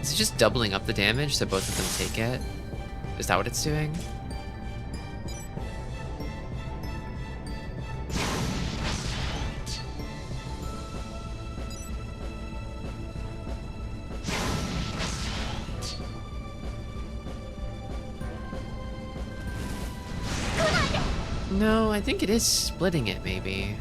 Is it just doubling up the damage so both of them take it? Is that what it's doing? No, I think it is splitting it, maybe.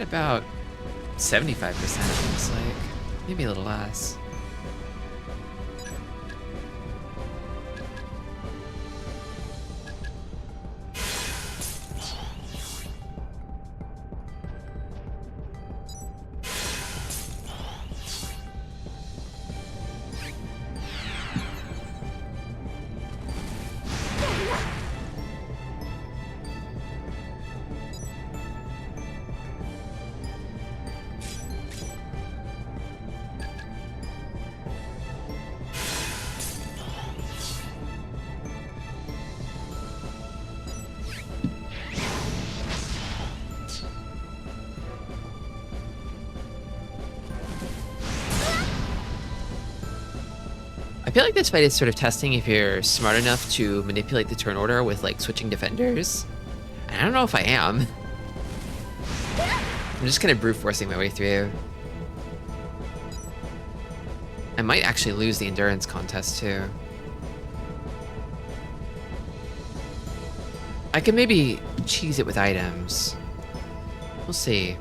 At about 75%, it looks like. Maybe a little less. I feel like this fight is sort of testing if you're smart enough to manipulate the turn order with, like, switching defenders. And I don't know if I am. I'm just kind of brute forcing my way through. I might actually lose the endurance contest, too. I could maybe cheese it with items. We'll see.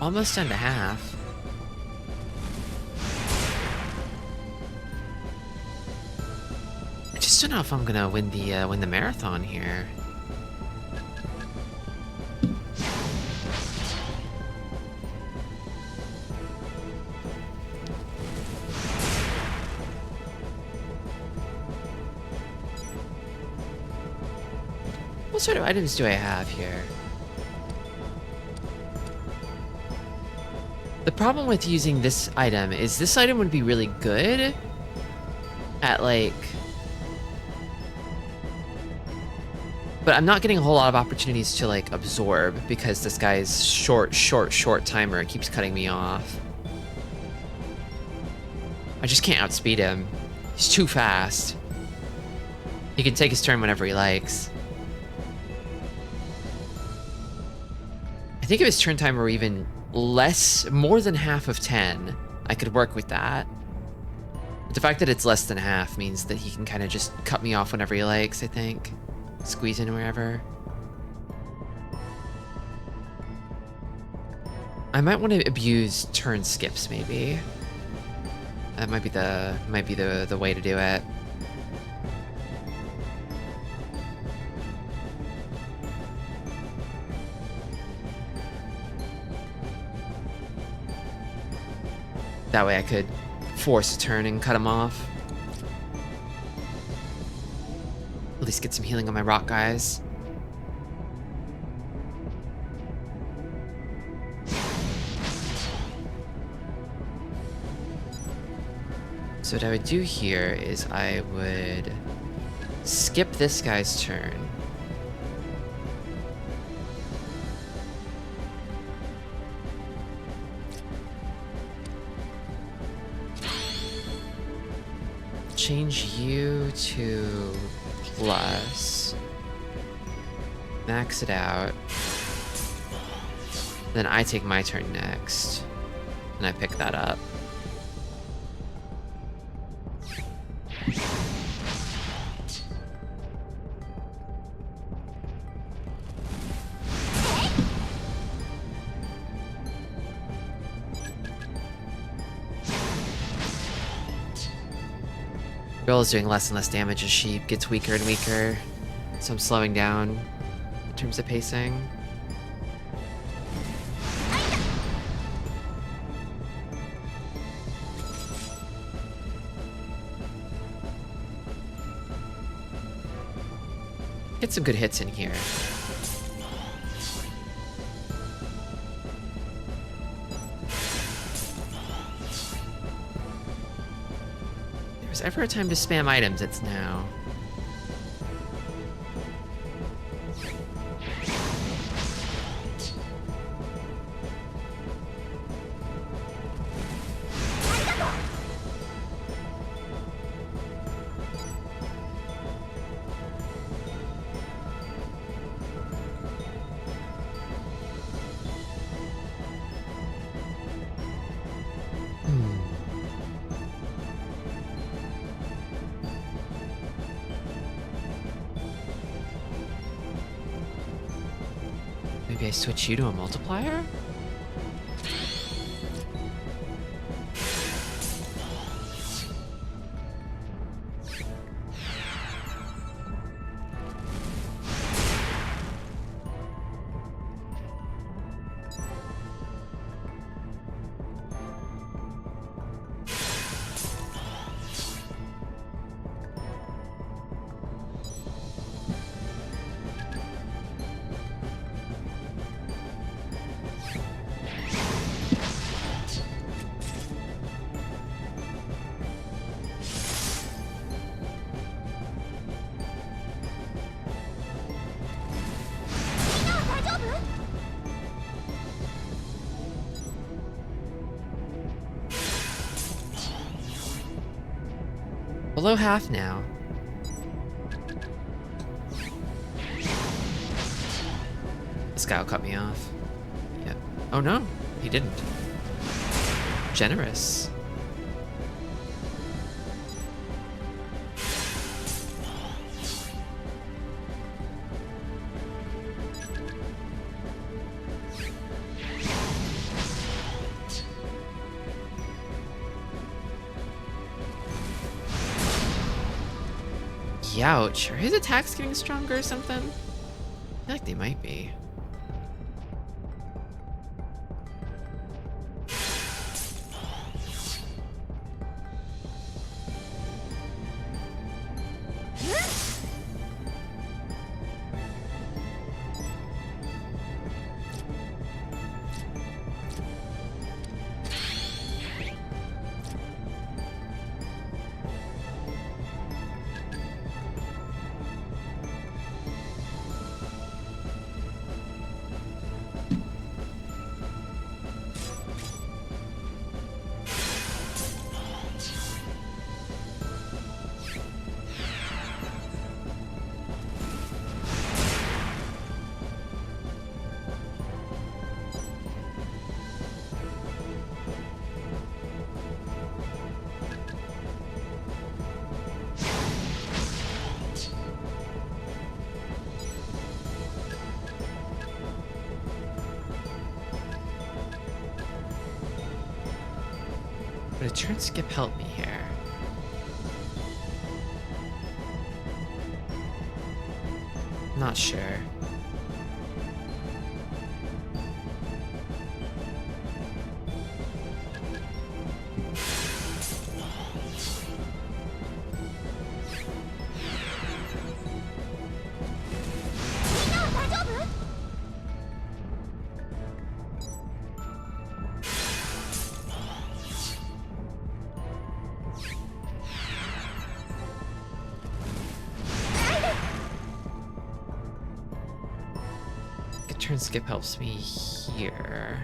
Almost down to half. I just don't know if I'm gonna win the marathon here. What sort of items do I have here? The problem with using this item is this item would be really good at, like... But I'm not getting a whole lot of opportunities to, like, absorb because this guy's short timer keeps cutting me off. I just can't outspeed him. He's too fast. He can take his turn whenever he likes. I think if his turn timer were even more than half of 10, I could work with that. But the fact that it's less than half means that he can kind of just cut me off whenever he likes, I think. Squeeze in wherever. I might want to abuse turn skips, maybe. That might be the way to do it. That way I could force a turn and cut him off. At least get some healing on my rock guys. So what I would do here is I would skip this guy's turn. Change you to plus. Max it out. Then I take my turn next. And I pick that up. Girl is doing less and less damage as she gets weaker and weaker, so I'm slowing down in terms of pacing. Get some good hits in here. If there's ever a time to spam items, it's now. Maybe I switch you to a multiplier? Below half now. This guy will cut me off. Yep. Oh no, he didn't. Generous. Youch. Are his attacks getting stronger or something? I feel like they might be. But a turn skip helped me here. Not sure. a turn skip helps me here.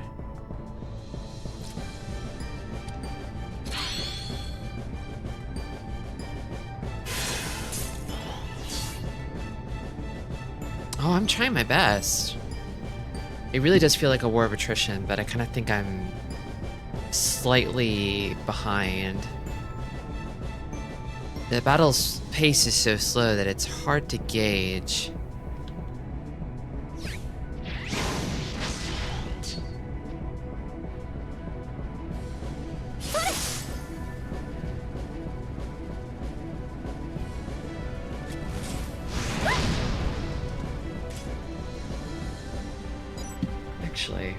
Oh, I'm trying my best. It really does feel like a war of attrition, but I kind of think I'm slightly behind. The battle's pace is so slow that it's hard to gauge. Actually,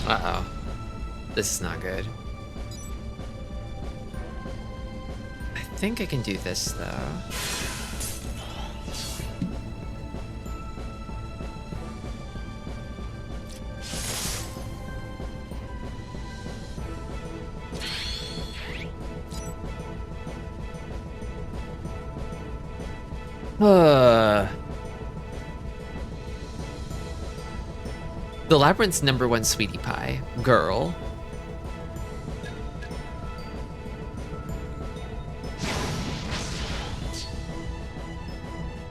uh-oh. This is not good. I think I can do this, though. The Labyrinth's #1 sweetie pie. Girl.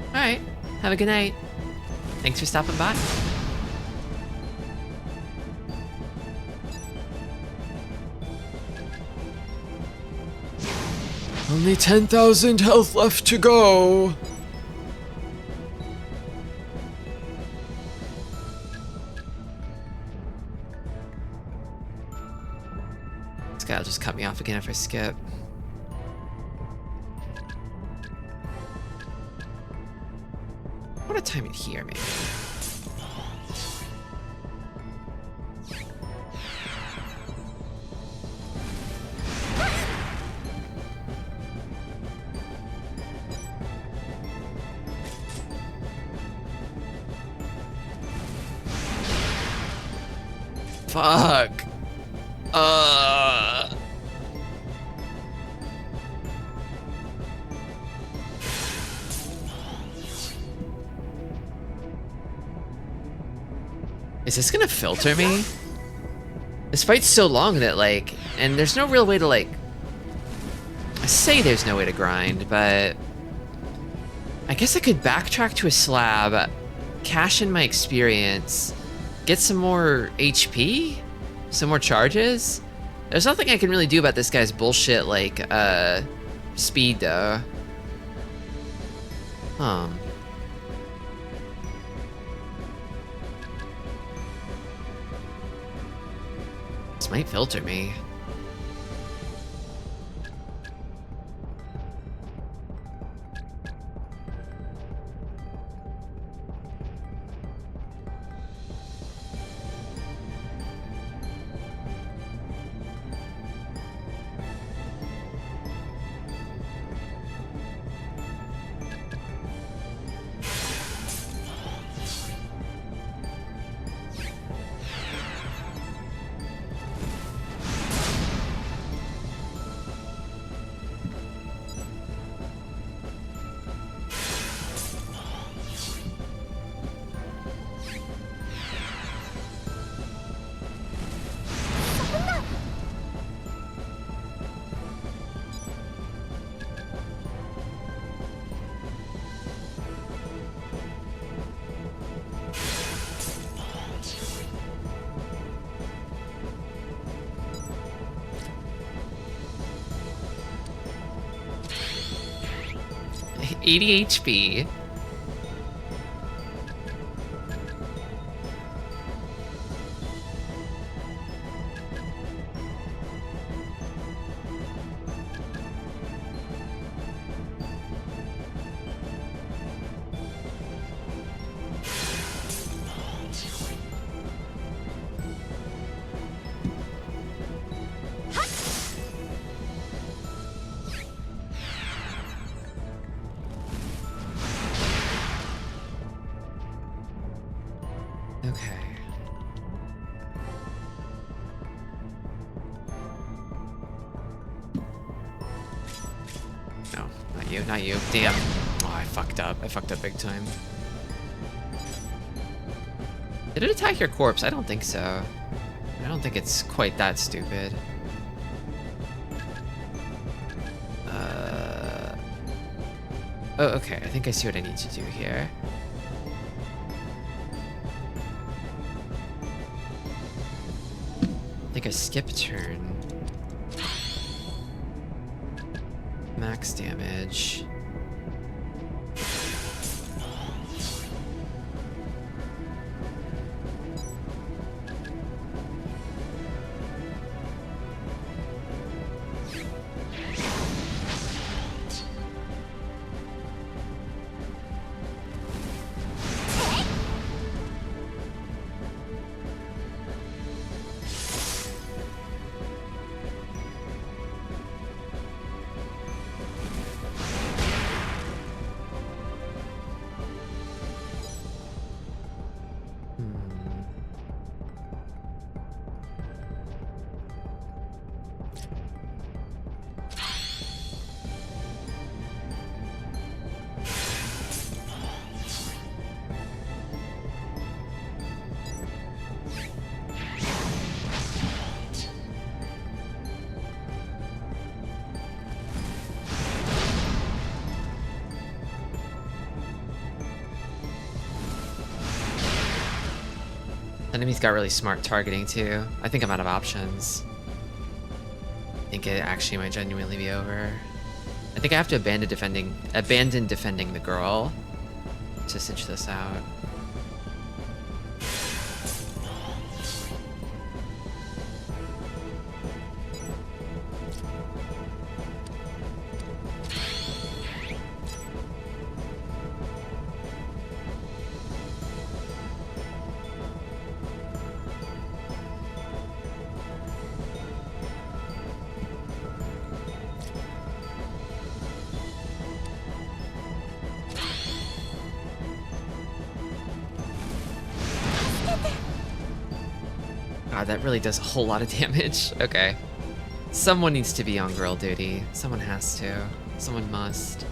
Alright. Have a good night. Thanks for stopping by. Only 10,000 health left to go. This guy'll just cut me off again if I skip. I want to time it here, maybe. Fuck. Is this gonna filter me? This fight's so long that, like, and there's no real way to, like, I say there's no way to grind, but I guess I could backtrack to a slab, cash in my experience, get some more HP, some more charges. There's nothing I can really do about this guy's bullshit, like, speed, though. This might filter me. 80 HP. Okay. No, not you, not you. Damn. Oh, I fucked up. I fucked up big time. Did it attack your corpse? I don't think so. I don't think it's quite that stupid. Oh, okay. I think I see what I need to do here. I think I skip a turn. Max damage. Enemy's got really smart targeting too. I think I'm out of options. I think it actually might genuinely be over. I think I have to abandon defending the girl to cinch this out. God, that really does a whole lot of damage. Okay. Someone needs to be on girl duty. Someone has to. Someone must.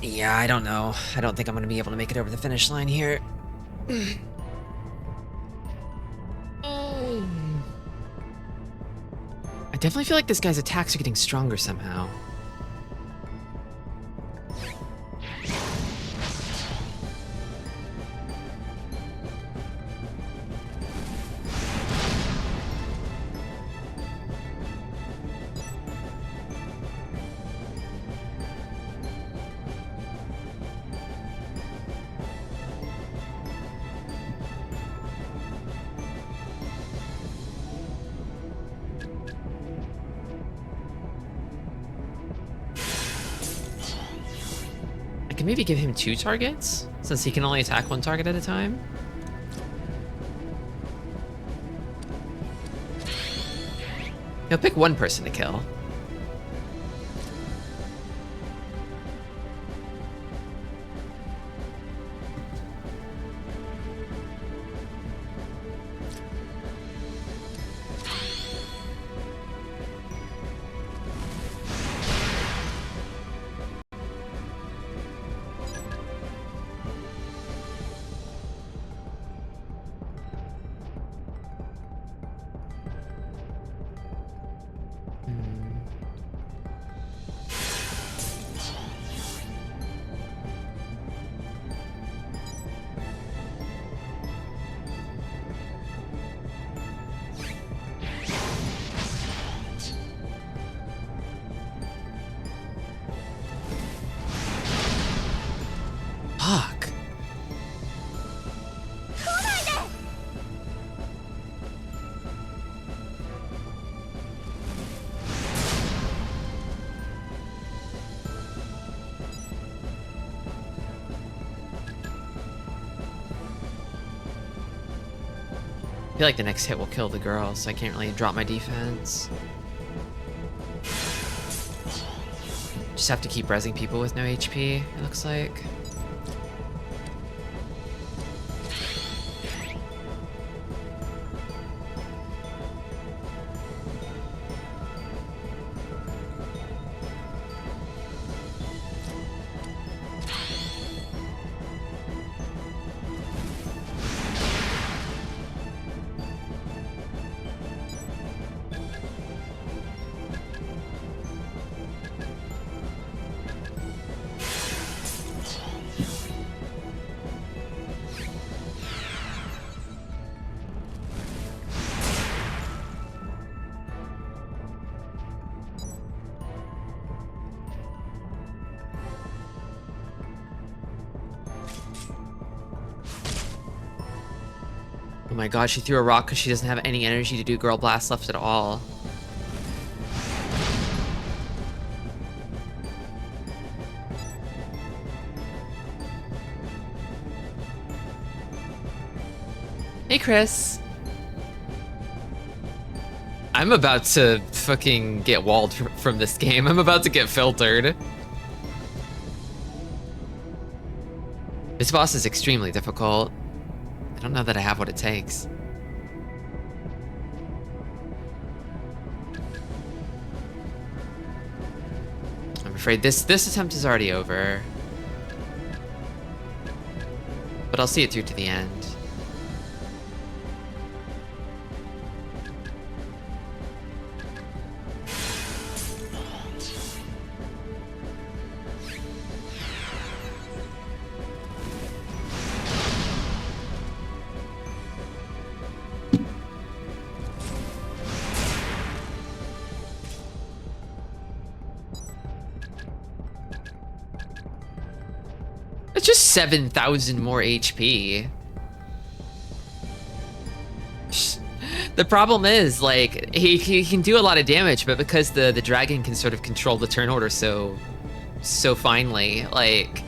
Yeah, I don't know. I don't think I'm gonna be able to make it over the finish line here. I definitely feel like this guy's attacks are getting stronger somehow. I can maybe give him 2 targets, since he can only attack 1 target at a time. He'll pick 1 person to kill. I feel like the next hit will kill the girl, so I can't really drop my defense. Just have to keep rezzing people with no HP, it looks like. Oh my god, she threw a rock because she doesn't have any energy to do Girl Blast left at all. Hey, Chris. I'm about to fucking get walled from this game. I'm about to get filtered. This boss is extremely difficult. I don't know that I have what it takes. I'm afraid this attempt is already over. But I'll see it through to the end. It's just 7,000 more HP. The problem is, like, he can do a lot of damage, but because the dragon can sort of control the turn order so finely, like,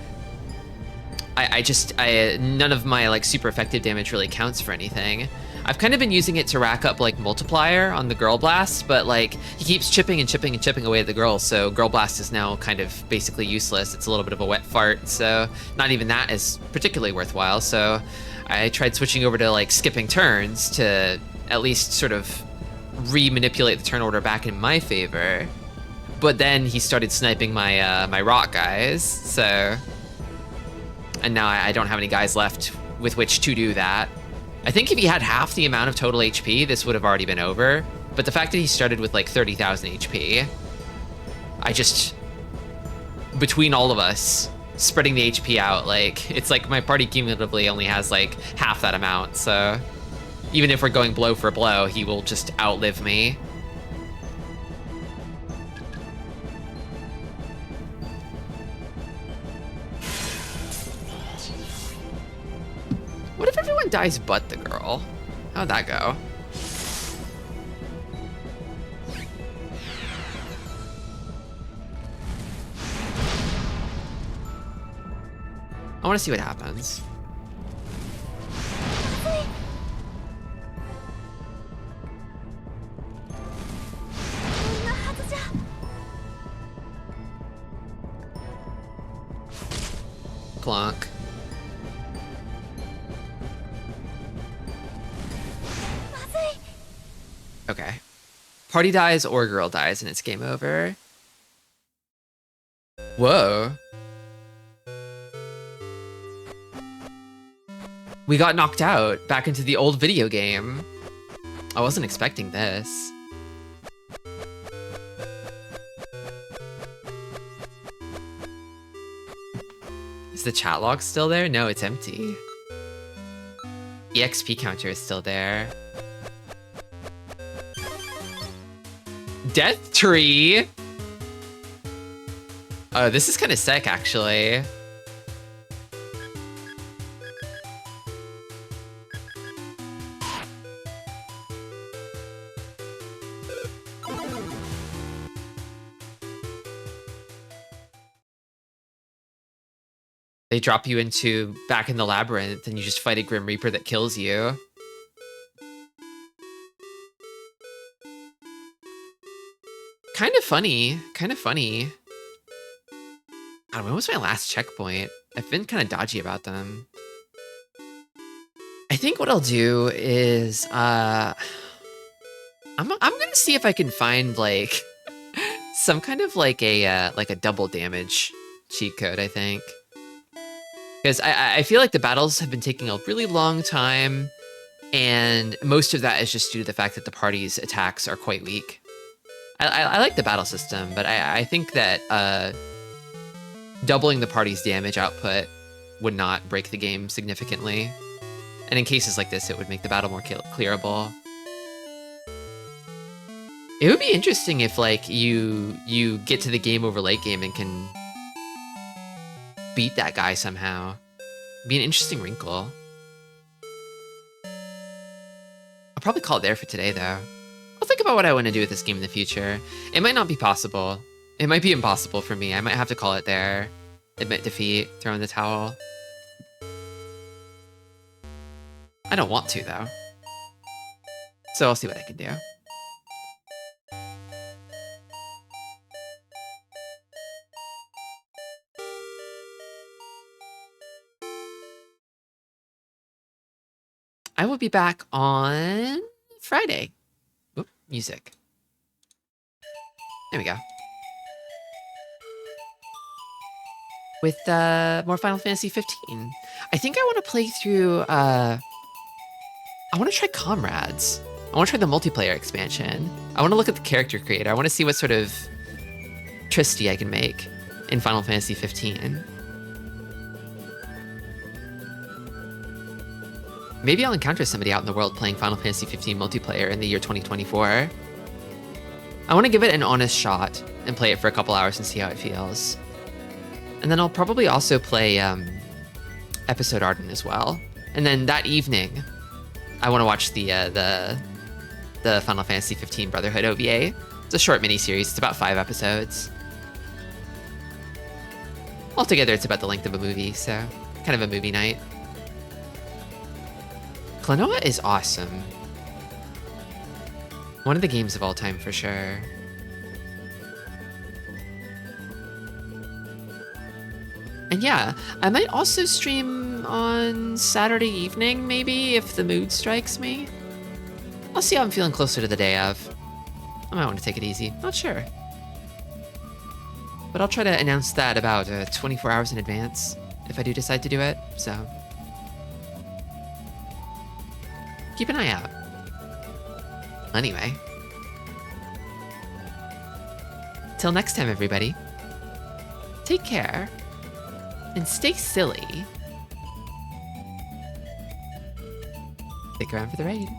none of my, like, super effective damage really counts for anything. I've kind of been using it to rack up, like, multiplier on the Girl Blast, but, like, he keeps chipping and chipping and chipping away at the girl, so Girl Blast is now kind of basically useless. It's a little bit of a wet fart, so not even that is particularly worthwhile, so I tried switching over to, like, skipping turns to at least sort of re-manipulate the turn order back in my favor. But then he started sniping my my rock guys, so... And now I don't have any guys left with which to do that. I think if he had half the amount of total HP, this would have already been over. But the fact that he started with like 30,000 HP, I just, between all of us, spreading the HP out, like, it's like my party cumulatively only has like half that amount. So even if we're going blow for blow, he will just outlive me. What if everyone dies but the girl? How'd that go? I want to see what happens. Clunk. Okay. Party dies or girl dies and it's game over. Whoa. We got knocked out back into the old video game. I wasn't expecting this. Is the chat log still there? No, it's empty. EXP counter is still there. Death tree? Oh, this is kind of sick, actually. They drop you into back in the labyrinth and you just fight a Grim Reaper that kills you. Kind of funny. Kind of funny. God, when was my last checkpoint? I've been kind of dodgy about them. I think what I'll do is I'm gonna see if I can find like some kind of like a double damage cheat code, I think. Because I feel like the battles have been taking a really long time, and most of that is just due to the fact that the party's attacks are quite weak. I like the battle system, but I think that doubling the party's damage output would not break the game significantly. And in cases like this, it would make the battle more clearable. It would be interesting if like you get to the game over late game and can beat that guy somehow. It'd be an interesting wrinkle. I'll probably call it there for today though. I'll think about what I want to do with this game in the future. It might not be possible. It might be impossible for me. I might have to call it there. Admit defeat, throw in the towel. I don't want to though. So I'll see what I can do. I will be back on Friday. Oop, music. There we go. With more Final Fantasy 15. I think I want to play through, I want to try Comrades. I want to try the multiplayer expansion. I want to look at the character creator. I want to see what sort of Tristy I can make in Final Fantasy 15. Maybe I'll encounter somebody out in the world playing Final Fantasy 15 multiplayer in the year 2024. I want to give it an honest shot and play it for a couple hours and see how it feels. And then I'll probably also play Episode Arden as well. And then that evening, I want to watch the Final Fantasy 15 Brotherhood OVA. It's a short mini-series. It's about 5 episodes. Altogether, it's about the length of a movie, so kind of a movie night. Klonoa is awesome. One of the games of all time for sure. And yeah, I might also stream on Saturday evening, maybe, if the mood strikes me. I'll see how I'm feeling closer to the day of. I might want to take it easy, not sure. But I'll try to announce that about 24 hours in advance, if I do decide to do it, so. Keep an eye out. Anyway. Till next time, everybody. Take care. And stay silly. Stick around for the raid.